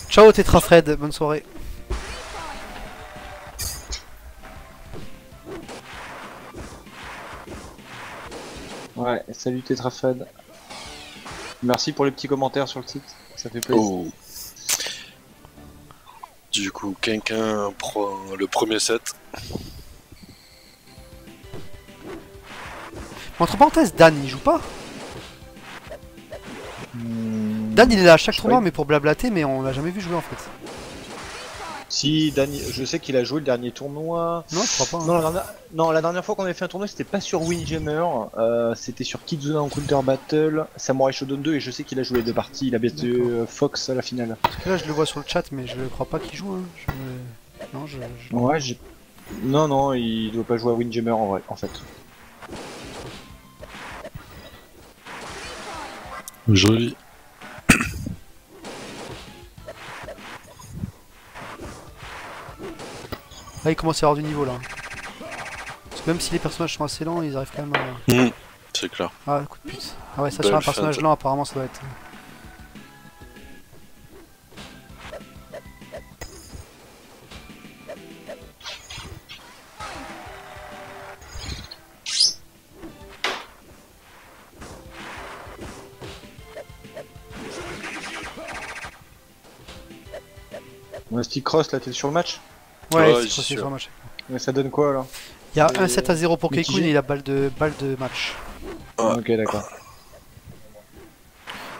Ciao Tetra Fred, bonne soirée. Ouais, salut Tetrafed. Merci pour les petits commentaires sur le site, ça fait plaisir. Oh. Du coup, quelqu'un prend le premier set. Entre parenthèses, Dan il joue pas. Dan il est là à chaque Je tournoi croyais- mais pour blablater, mais on l'a jamais vu jouer en fait. Si, je sais qu'il a joué le dernier tournoi. Non, je crois pas. hein. Non, la dernière fois qu'on avait fait un tournoi, c'était pas sur Windjammer, c'était sur Kizuna Encounter Battle, Samurai Shodown 2, et je sais qu'il a joué les deux parties, il a battu Fox à la finale. Parce que là je le vois sur le chat, mais je crois pas qu'il joue. Hein. Non, Ouais, Non, il doit pas jouer à Windjammer en vrai, en fait. Joli. Là il commence à y avoir du niveau là. Parce que même si les personnages sont assez lents, ils arrivent quand même à... C'est clair. Ah, coup de pute. Ah ouais, ça Belle sur un personnage feinte. lent, apparemment ça doit être... Ouais, Stick Cross, là, t'es sur le match? Ouais, Ouais, c'est j'y possible suis. sur le match. Mais ça donne quoi, alors? Il y a C'est- 1-7-0 pour mitigé. Keikun et il a balle de match. Ouais. Ok, d'accord.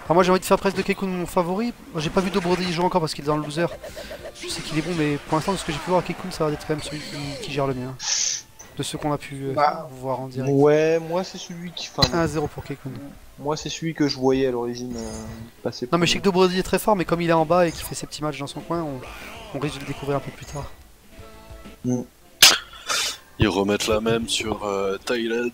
Alors moi j'ai envie de faire presque de Keikun mon favori. Moi, j'ai pas vu Dobrody jouer encore parce qu'il est dans le loser. Je sais qu'il est bon, mais pour l'instant de ce que j'ai pu voir, Keikun ça va être quand même celui qui gère le mieux. De ceux qu'on a pu voir en direct. Ouais, moi c'est celui qui. Enfin, 1-0 pour Kekun. moi c'est celui que je voyais à l'origine passer. Non mais je sais que Dobrody est très fort, mais comme il est en bas et qu'il fait ses petits matchs dans son coin, on risque de le découvrir un peu plus tard. Ils remettent la même sur Thailand.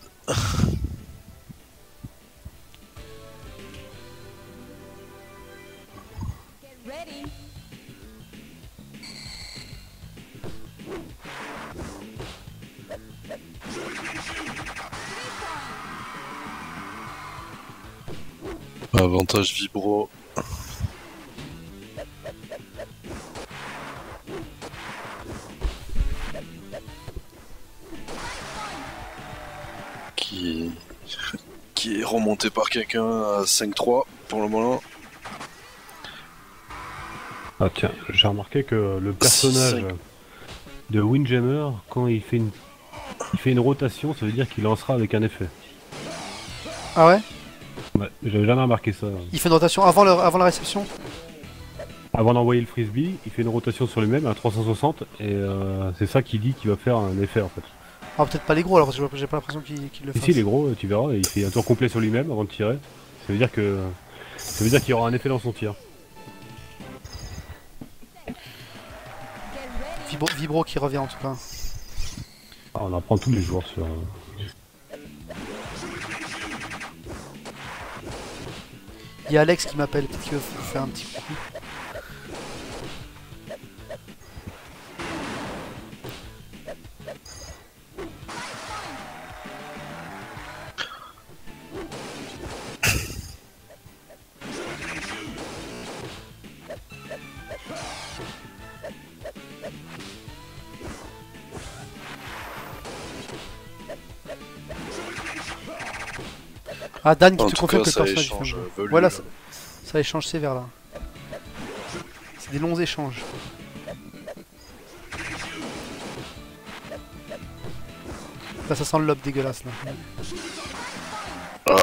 Avantage vibro. Qui est remonté par quelqu'un à 5-3 pour le moment. Ah tiens, j'ai remarqué que le personnage de Windjammer, quand il fait une rotation, ça veut dire qu'il lancera avec un effet. Ah ouais? Ouais, j'avais jamais remarqué ça. Il fait une rotation avant la réception? Avant d'envoyer le frisbee, il fait une rotation sur lui-même à 360 et c'est ça qui dit qu'il va faire un effet en fait. Ah peut-être pas les gros alors parce que j'ai pas l'impression qu'il le fasse. Si les gros, tu verras, il fait un tour complet sur lui-même avant de tirer. Ça veut dire qu'il y aura un effet dans son tir. Vibro qui revient en tout cas. Ah, on apprend tous les jours sur. Il y a Alex qui m'appelle, peut-être qu'il veut faire un petit coucou. Ah, Dan qui te confirme que le personnage est fait. Voilà, ça échange sévère là. C'est des longs échanges. Là, ça sent le lob dégueulasse là. Ah.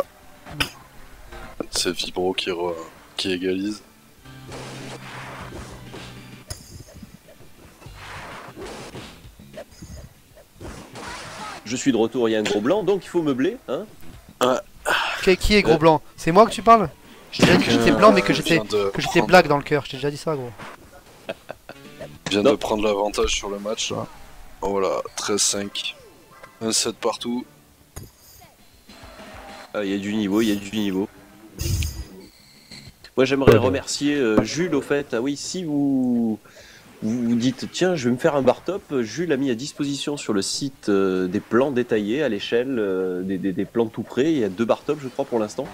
C'est Vibro qui égalise. Je suis de retour, il y a un gros blanc, donc il faut meubler, hein. Qui est gros blanc? C'est moi que tu parles? J'ai déjà dit que j'étais blanc mais que j'étais black dans le cœur, je t'ai déjà dit ça gros. Vient de prendre l'avantage sur le match là. Oh, voilà, 13-5. 1-7 partout. Ah, il y a du niveau, il y a du niveau. Moi j'aimerais remercier Jules au fait. Ah oui, si vous dites tiens je vais me faire un bar top, Jules a mis à disposition sur le site des plans détaillés à l'échelle, des plans tout près. Il y a 2 bar top je crois pour l'instant.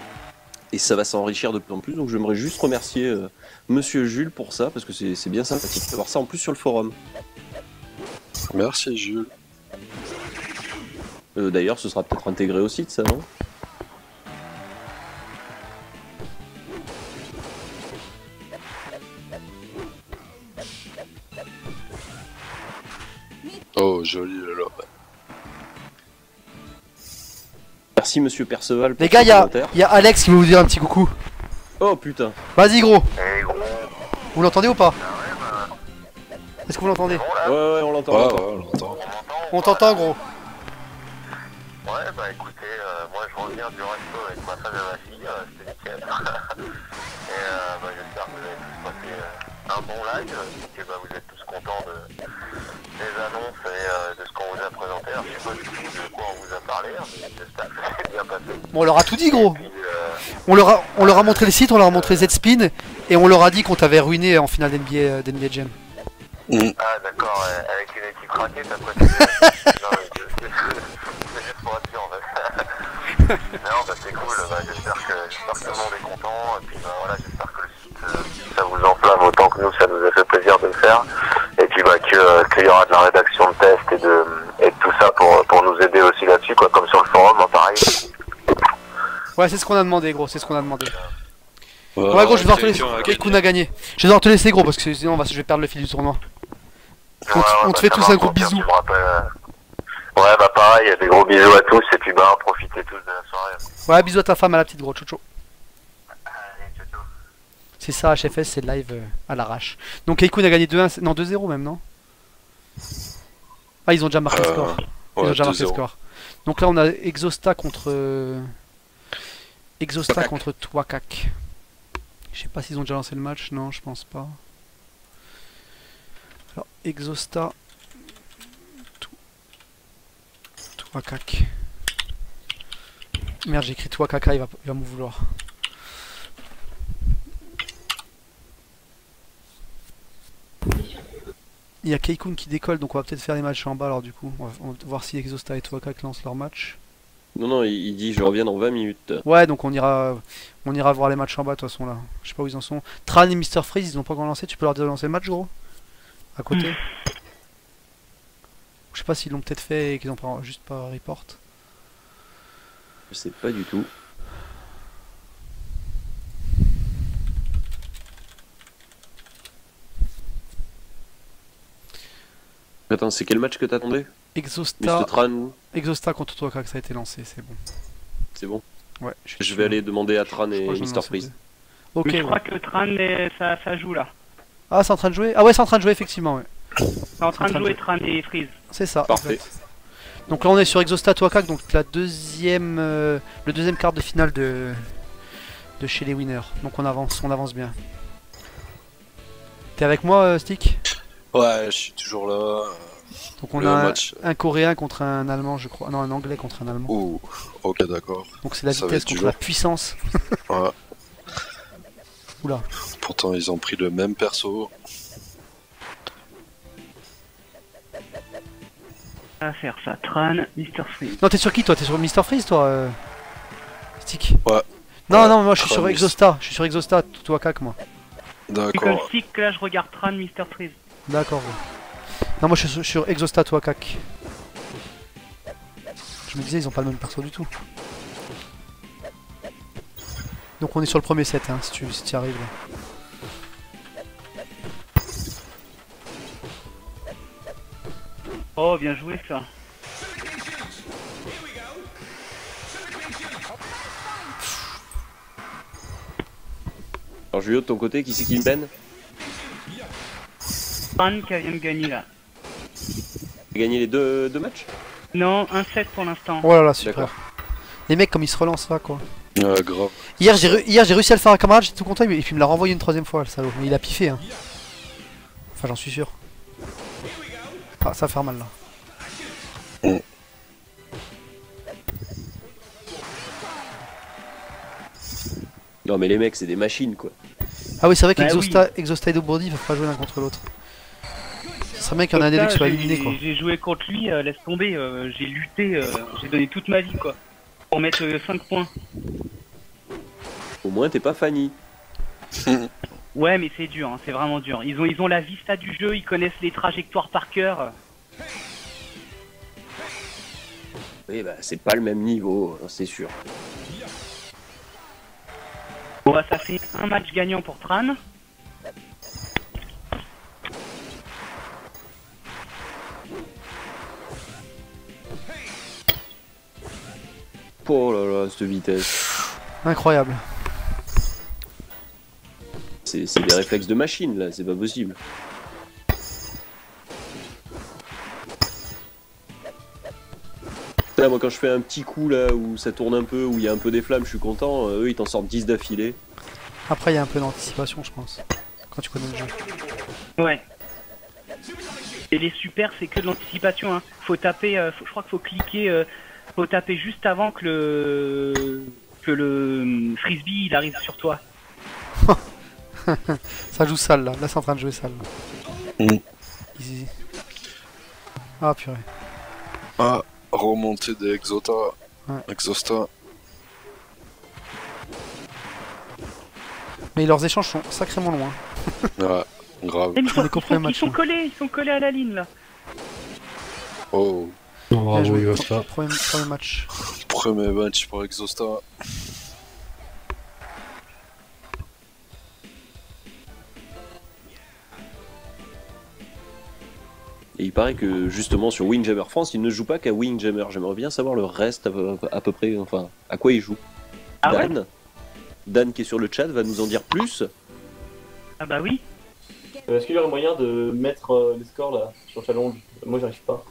Et ça va s'enrichir de plus en plus, donc j'aimerais juste remercier Monsieur Jules pour ça, parce que c'est bien sympathique d'avoir ça en plus sur le forum. Merci Jules. D'ailleurs ce sera peut-être intégré au site ça, non? Oh joli le lob. Merci Monsieur Perceval pour les gars, il y a Alex qui veut vous dire un petit coucou. Oh putain. Vas-y gros. Vous l'entendez ou pas? Est-ce que vous l'entendez? Ouais, on l'entend. On l'entend. On t'entend gros. Ouais, bah écoutez, moi je reviens du resto avec ma femme et ma fille, c'était nickel. Et bah, j'espère que vous avez tous passé un bon live, que bah, vous êtes tous contents des annonces et de ce qu'on vous a présenté. Alors je sais pas du tout de quoi on vous a parlé, hein, mais j'espère que ça s'est bien passé. Bon, on leur a tout dit gros. Puis, on leur a montré le site, on leur a montré Z-Spin et on leur a dit qu'on t'avait ruiné en finale d'NBA Jam. Ah d'accord, avec une équipe raquette après c'est juste pour être sûr en fait. Non bah c'est cool, bah, j'espère que tout le monde est content et puis bah, voilà, j'espère que le site ça vous enflamme autant que nous, ça nous a fait plaisir de le faire. Et puis bah qu'il y aura de la rédaction de tests et de tout ça pour nous aider aussi là-dessus, quoi, comme sur le forum, hein, pareil. Ouais c'est ce qu'on a demandé gros, c'est ce qu'on a demandé. Ouais gros je vais devoir te laisser, Kekun a gagné. Je vais devoir te laisser gros parce que sinon je vais perdre le fil du tournoi. On te fait tous un gros bisou. Ouais bah pareil, des gros bisous à tous et puis bah profitez tous de la soirée. Ouais bisous à ta femme, à la petite gros, ciao. C'est ça HFS, c'est live à l'arrache. Donc Kekun a gagné 2-1, non 2-0 même non? Ah ils ont déjà marqué le score. Ils ont Ouais, déjà marqué le 2-0. score. Donc là, on a Exosta contre. Exosta contre Twakak. Je sais pas s'ils ont déjà lancé le match, non, je pense pas. Alors, Exosta. Twakak. Merde, j'ai écrit Twakaka, il va me vouloir. Il y a Keikun qui décolle, donc on va peut-être faire les matchs en bas alors du coup. On va voir si Exosta et Twakak lancent leur match. Non, il dit je reviens dans 20 minutes. Ouais, donc on ira voir les matchs en bas de toute façon là. Je sais pas où ils en sont. Tran et Mr Freeze, ils ont pas encore lancé. Tu peux leur dire de lancer le match, gros? À côté. Je sais pas s'ils l'ont peut-être fait et qu'ils ont pas, juste pas report. Je sais pas du tout. Attends, c'est quel match que t'attendais? Exosta. Mr. Tran. Exosta contre Twakak, ça a été lancé, c'est bon. C'est bon? Ouais. Je vais aller demander à Tran et Mr. Freeze. Ok. Mais je crois que Tran, ça joue là. Ah, c'est en train de jouer? Ah ouais, c'est en train de jouer effectivement, ouais. C'est en train de jouer Tran et Freeze. C'est ça. Parfait. Exact. Donc là on est sur Exosta Twakak, donc le deuxième quart de finale de chez les winners. Donc on avance bien. T'es avec moi, Stick? Ouais, je suis toujours là. Donc on a un Coréen contre un Allemand, je crois. Non, un Anglais contre un Allemand. Oh, ok, d'accord. Donc c'est la vitesse contre la puissance. Ouais. Oula. Pourtant ils ont pris le même perso. On va faire ça. Tran, Mr. Freeze. Non, t'es sur qui toi? T'es sur Mr. Freeze toi Stick? Ouais. Non, non, moi je suis Tran, sur Exosta. Je suis sur Exosta, Twakak moi. Et comme D'accord. Stick, là je regarde Tran, Mr. Freeze. D'accord. Non, moi je suis sur Exosta Twakak. Je me disais, ils ont pas le même perso du tout. Donc on est sur le premier set, hein, si tu y arrives là. Oh, bien joué ça. Alors Julio, de ton côté, qui c'est qui mène? Tran qui vient de gagner là. T'as gagné les deux matchs? Non, 1-7 pour l'instant. Oh là là, super. Les mecs, comme ils se relancent là, quoi. Ouais, grave. Hier, j'ai réussi à le faire à un camarade, j'étais tout content, et puis il me l'a renvoyé une troisième fois, le salaud. Mais il a piffé, hein. Enfin, j'en suis sûr. Ah, ça va faire mal là. Non, mais les mecs, c'est des machines quoi. Ah oui, c'est vrai Bah qu'Exosta et Dobrody, ils peuvent pas jouer l'un contre l'autre. Ce serait bien qu'il y en ait un des deux qui soit éliminé, quoi. J'ai joué contre lui, laisse tomber, j'ai lutté, j'ai donné toute ma vie quoi. Pour mettre 5 points. Au moins, t'es pas Fanny. Ouais, mais c'est dur, hein, c'est vraiment dur. Ils ont la vista du jeu, ils connaissent les trajectoires par cœur. Oui, bah, c'est pas le même niveau, c'est sûr. Bon, bah, ça fait un match gagnant pour Tran. Oh là là, cette vitesse. Incroyable. C'est des réflexes de machine là, c'est pas possible. Putain, moi quand je fais un petit coup là où ça tourne un peu, où il y a un peu des flammes, je suis content. Eux ils t'en sortent 10 d'affilée. Après, il y a un peu d'anticipation, je pense. Quand tu connais le jeu. Ouais. Et les super, c'est que de l'anticipation. Hein. Faut taper, je crois qu'il faut cliquer, faut taper juste avant que le frisbee il arrive sur toi. Ça joue sale là, là c'est en train de jouer sale. Easy. Ah purée. Ah, remontée des Exota. Ouais. Exosta. Mais leurs échanges sont sacrément loin. Ouais, grave. Mais ils sont collés à la ligne là. Oh. Bravo, Exosta. Premier match. Premier match pour Exosta. Et il paraît que justement sur Windjammer France, il ne joue pas qu'à Windjammer. J'aimerais bien savoir le reste à peu près, enfin, à quoi il joue. Ah Dan ouais. Dan qui est sur le chat va nous en dire plus. Ah bah oui. Est-ce qu'il y aurait moyen de mettre les scores là sur challenge? Moi j'arrive pas.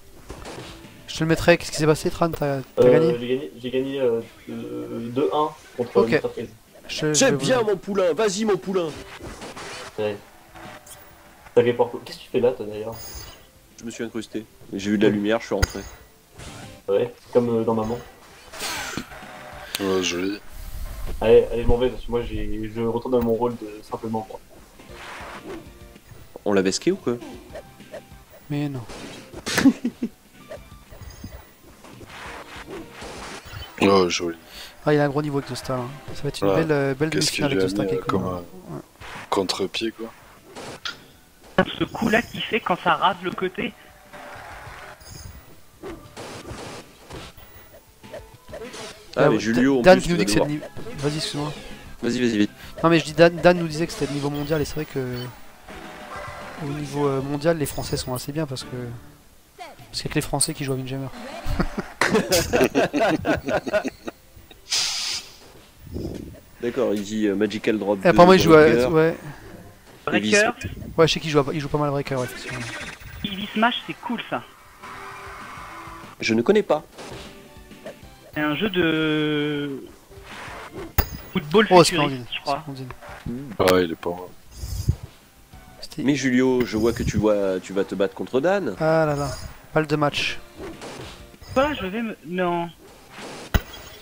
Je te le mettrai. Qu'est-ce qui s'est passé, Tran? T'as gagné? J'ai gagné 2-1 contre Ok. Mr. Freeze. J'aime bien mon poulain, vas-y mon poulain. Ouais. Sacré Porco. Qu'est-ce que tu fais là, toi, d'ailleurs? Je me suis incrusté. J'ai eu de la lumière, je suis rentré. Ouais, comme dans Maman. Ouais, joli. Allez, je m'en vais, parce que moi, je retourne dans mon rôle de simplement moi. On l'a besqué ou quoi? Mais non. Oh, joli. Ah, il a un gros niveau Exostar. Hein. Ça va être une Ouais. belle Qu'est-ce demi-finale qu'il lui a Exostar qui mis est cool. comme Ouais. contre-pied, quoi. Ce coup-là qui fait quand ça rase le côté. Ah, mais Julio, en Dan plus, qui nous dit que tu c'est vas le niveau. Vas-y, excuse-moi. Vas-y, vite. Non, mais je dis Dan nous disait que c'était le niveau mondial et c'est vrai que. Au niveau mondial, les Français sont assez bien parce que. Parce qu'il y a que les Français qui jouent à Windjammer. D'accord, il dit Magical Drop. Et apparemment, il joue à. Breaker. Ouais. Breaker, Ouais, je sais qu'il joue pas mal à Breaker, ouais, effectivement. Eevee Smash, c'est cool ça. Je ne connais pas. C'est un jeu de football Oh, futuriste, Splendide. je crois. Splendide. Ouais, il est pas mal. Mais Julio, je vois que tu vas te battre contre Dan. Ah là là. Balle de match. Voilà, je vais me... Non.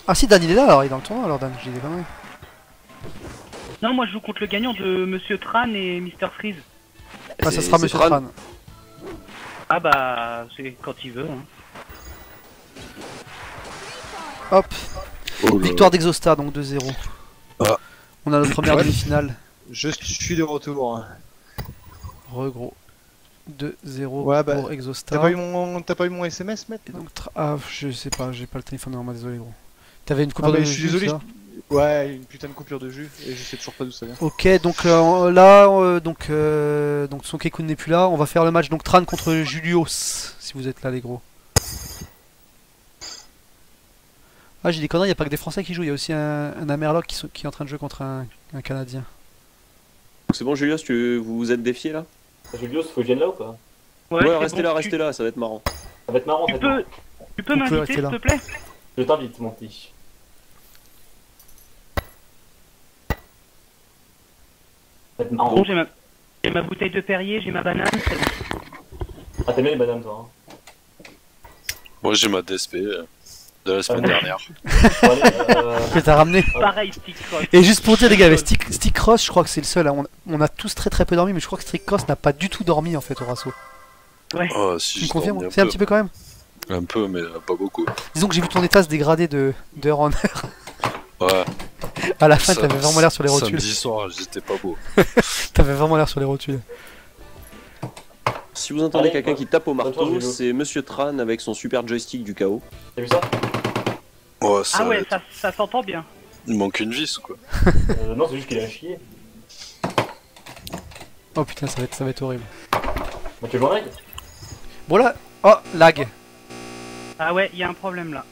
Ah si, Dan il est là alors, il est dans le tournoi alors, Dan, je dis des conneries. Non, moi je joue contre le gagnant de Monsieur Tran et Mr. Freeze. Ah, ça sera Monsieur Tran. Ah bah, c'est quand il veut. Hein. Hop. Oh Victoire d'Exostar, donc 2-0. Ah. On a notre première Ouais. demi-finale. Je suis de retour. Regros. 2-0 Ouais, bah, pour T'as Exostar. pas eu mon SMS, mec? Et donc, ah, je sais pas, j'ai pas le téléphone en main, désolé gros. T'avais une coupure Ah, de mais je suis jus, désolé. ça Ouais, une putain de coupure de jus et je sais toujours pas d'où ça vient. Ok, donc là, donc Son Kekun n'est plus là. On va faire le match donc Tran contre Julios, si vous êtes là, les gros. Ah, j'ai des conneries, il n'y a pas que des Français qui jouent, il y a aussi un Amerloc qui est en train de jouer contre un Canadien. C'est bon, Julius, vous vous êtes défié là? Julius, faut que je vienne là ou pas? Ouais, c'est restez bon, là, restez là, ça va être marrant. Ça va être marrant, Tu ça va être peux, marrant. tu peux On peut m'inviter, rester s'il là. te plaît? Je t'invite, mon petit. Ça va être marrant. Bon, j'ai ma bouteille de Perrier, j'ai ma banane, c'est bon. Ah, t'aimes bien les bananes, toi, hein? Moi, j'ai ma DSP de la semaine dernière. Bon, allez, Que t'as ramené. Pareil, Stick Cross. Et juste pour dire les gars, avec Stick Cross, je crois que c'est le seul. Hein. On a tous très peu dormi, mais je crois que Stick Cross n'a pas du tout dormi en fait au Rasso. Ouais. Oh, si, Tu me je confirmes? dormis C'est un petit peu quand même. Un peu, mais pas beaucoup. Disons que j'ai vu ton état se dégrader d'heure en heure. Ouais. À la fin, t'avais vraiment l'air sur les rotules. Samedi soir, j'étais pas beau. T'avais vraiment l'air sur les rotules. Si vous entendez Allez, quelqu'un ouais. qui tape au Bonne marteau, chance, Julio. c'est Monsieur Tran avec son super joystick du chaos. T'as vu ça? Ouais, ça, Ah ouais, ça s'entend bien. il manque une vis ou quoi? Non, c'est juste qu'il a chier. Oh putain, ça va être horrible. Bah, tu veux un lag? Bon là, oh, lag. Ah ouais, il y a un problème là.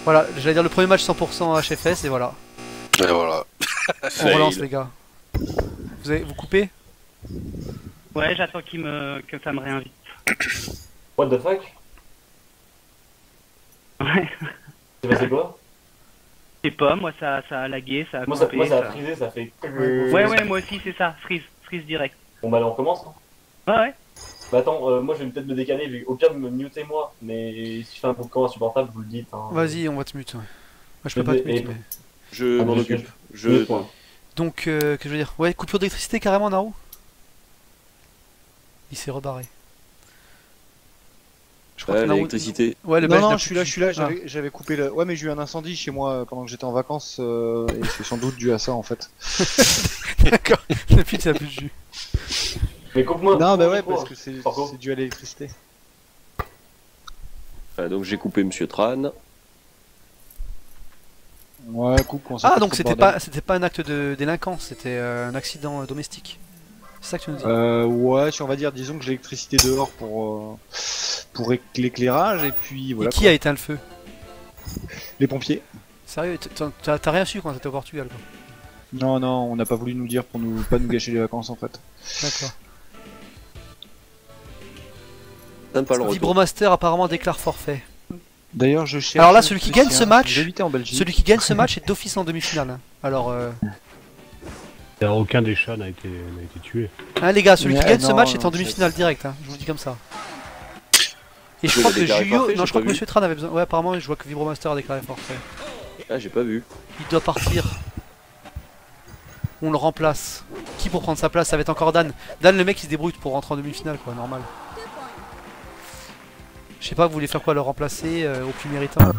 Voilà, j'allais dire le premier match 100% HFS et voilà. Et voilà. On relance les gars. Vous coupez? Ouais, j'attends que ça me réinvite. What the fuck? Ouais. C'est passé quoi? Je sais pas, moi ça a lagué, ça a Moi, coupé. ça a frisé, ça fait. Ouais, moi aussi c'est ça, freeze direct. Bon, bah, allez, on recommence. Hein. Ouais. Bah, attends, moi je vais peut-être me décaler, au pire, me mutez-moi. Mais si je fais un boucan insupportable, vous le dites. Hein. Vas-y, on va te mute. Ouais. Moi je peux pas te mute. Mais... Je m'en occupe. Donc, que je veux dire? Ouais, coupure d'électricité carrément, Naru? Il s'est rebarré. Je crois que Naru- l'électricité. Ouais, le Non, belge non, n'a je plus suis là, de- Ah. j'avais coupé le. Ouais, mais j'ai eu un incendie chez moi pendant que j'étais en vacances et c'est sans doute dû à ça en fait. D'accord, depuis que ça a plus de jus. Mais coupe-moi. Non, bah ouais, coupe-moi. parce que c'est dû à l'électricité. Donc j'ai coupé Monsieur Tran. Ouais, coupe quand Ah, donc c'était pas un acte de délinquance, c'était un accident domestique. C'est ça que tu nous dis? Ouais, si on va dire, disons que j'ai l'électricité dehors pour l'éclairage et puis voilà. Et qui quoi. a éteint le feu? Les pompiers. Sérieux, t'as rien su quand t'étais au Portugal quoi? Non, non, on n'a pas voulu nous dire pour pas nous gâcher les vacances en fait. D'accord. Sympa le retour. Vibromaster apparemment déclare forfait. D'ailleurs, je cherche. Alors là, celui qui gagne ce match, j'habitais en Belgique. celui qui gagne ce match est d'office en demi-finale. Alors, Aucun des chats n'a été tué. hein, les gars, celui qui Ouais, gagne ce non, match est en non, demi-finale direct. Hein, je vous dis comme ça. Et je Vous crois avez que déclaré Julio, forfait, non, j'ai je crois pas que vu. Monsieur Tran avait besoin. Ouais, apparemment, je vois que Vibromaster a déclaré forfait. Ah, j'ai pas vu. Il doit partir. On le remplace. Qui pour prendre sa place? Ça va être encore Dan. Dan, le mec, il se débrouille pour rentrer en demi-finale, quoi, normal. Je sais pas, vous voulez faire quoi? Le remplacer au plus méritant?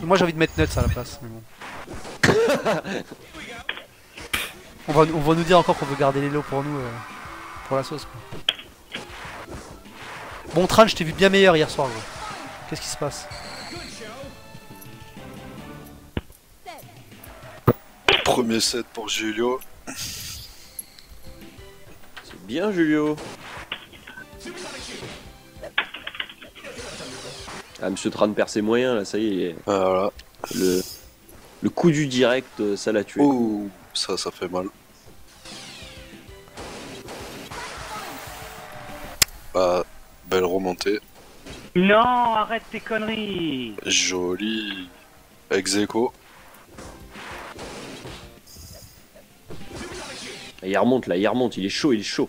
Moi, j'ai envie de mettre Nuts à la place. Mais bon. on va nous dire encore qu'on veut garder les lots pour nous, pour la sauce, quoi. Bon, Tran, je t'ai vu bien meilleur hier soir, gros. Qu'est-ce qui se passe? Premier set pour Julio. C'est bien, Julio. Ah, Monsieur Tran perd ses moyens, là, ça y est. Voilà. Le coup du direct, ça l'a tué. Ouh, ça fait mal. Ah, belle remontée. Non, arrête tes conneries. Joli. Ex-aequo. Il remonte, là, il remonte, il est chaud, il est chaud.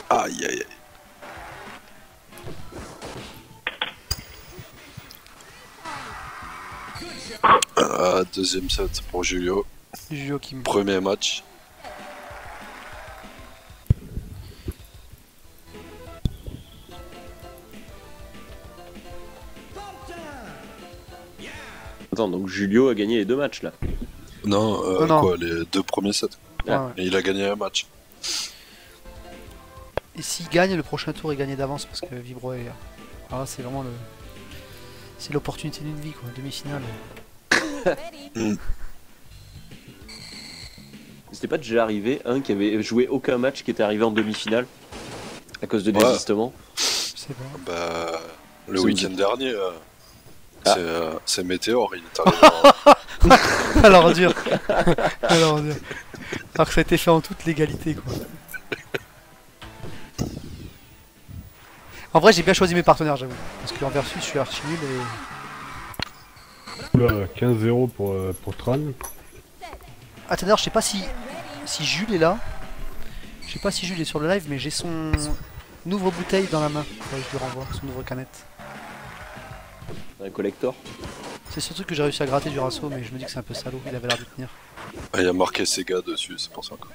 Aïe, aïe, aïe. Deuxième set pour Julio. Julio qui me... Premier match. Attends, donc Julio a gagné les 2 matchs, là. Non, non. quoi, les 2 premiers sets. Ah, ouais. Et il a gagné un match. Et s'il gagne, le prochain tour est gagné d'avance parce que Vibro est... Alors là, c'est vraiment le... C'est l'opportunité d'une vie, quoi, demi-finale. C'était pas déjà arrivé un qui avait joué aucun match qui était arrivé en demi-finale à cause de désistement? Je sais pas. Bah, le Ça week-end me dit- dernier, Ah. c'est Météor, il est arrivé. Alors dur. Alors dur. Alors que ça a été fait en toute légalité, quoi. En vrai, j'ai bien choisi mes partenaires, j'avoue. Parce qu'en versus, je suis archi nul et... Oula, 15-0 pour Tran. Ah, d'ailleurs, je sais pas si Jules est là. Je sais pas si Jules est sur le live, mais j'ai son ouvre-bouteille dans la main. Ouais, je lui renvoie son ouvre-canette. Un collector. C'est ce truc que j'ai réussi à gratter du rasso, mais je me dis que c'est un peu salaud, il avait l'air d'y tenir. Ah, il y a marqué Sega dessus, c'est pour ça. Quoi.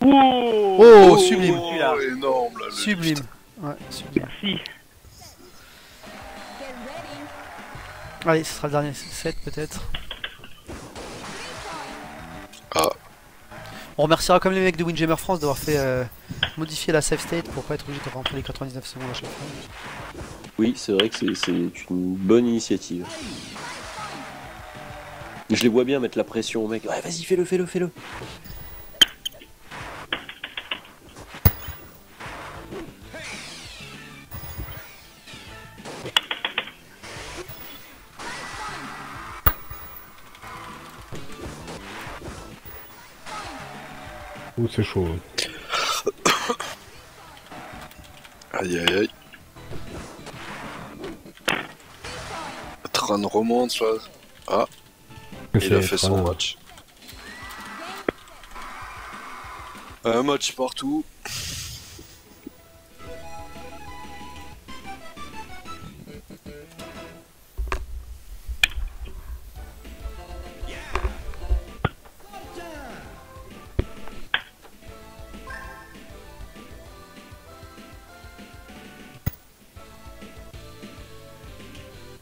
Oh, sublime. Oh, énorme là. Sublime. Ouais, sublime. Merci. Allez, ce sera le dernier set peut-être. Ah. On remerciera comme les mecs de Windjammer France d'avoir fait modifier la save state pour pas être obligé de rentrer les 99 secondes à chaque fois. Oui, c'est vrai que c'est une bonne initiative. Je les vois bien mettre la pression au mec. Ouais, vas-y, fais-le, fais-le, fais-le. Ouh, c'est chaud. Aïe aïe aïe. Tran remonte là. Ah. Il a fait son match. Un match partout.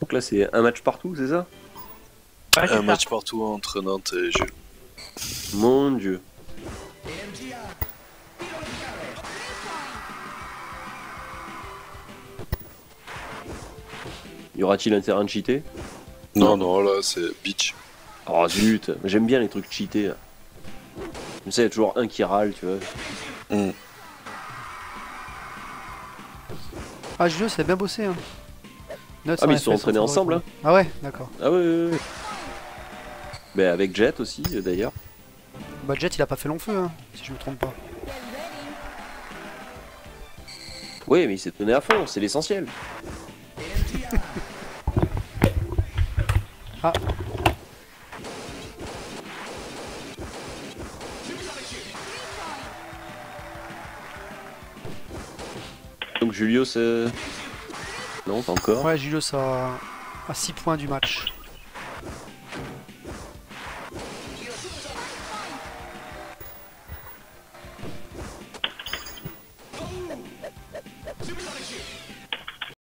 Donc là, c'est un match partout, c'est ça? Ouais, Un match partout entre Nantes et Jules. Mon dieu. Y aura-t-il un terrain cheaté? Non, non, là c'est beach. Oh zut, j'aime bien les trucs cheatés. Là. Comme ça, y a toujours un qui râle, tu vois. Mm. Ah, Julio, ça a bien bossé. Hein. Notes Ah, mais en ils se sont FPS, entraînés en ensemble, favori, hein. Ah ouais, d'accord. Ah ouais, ouais, ouais. Mais avec Jet aussi, d'ailleurs. Bah Jet il a pas fait long feu, hein, si je me trompe pas. Oui, mais il s'est donné à fond, c'est l'essentiel. Ah. Donc Julius... Non, pas encore. Ouais, Julius a 6 points du match.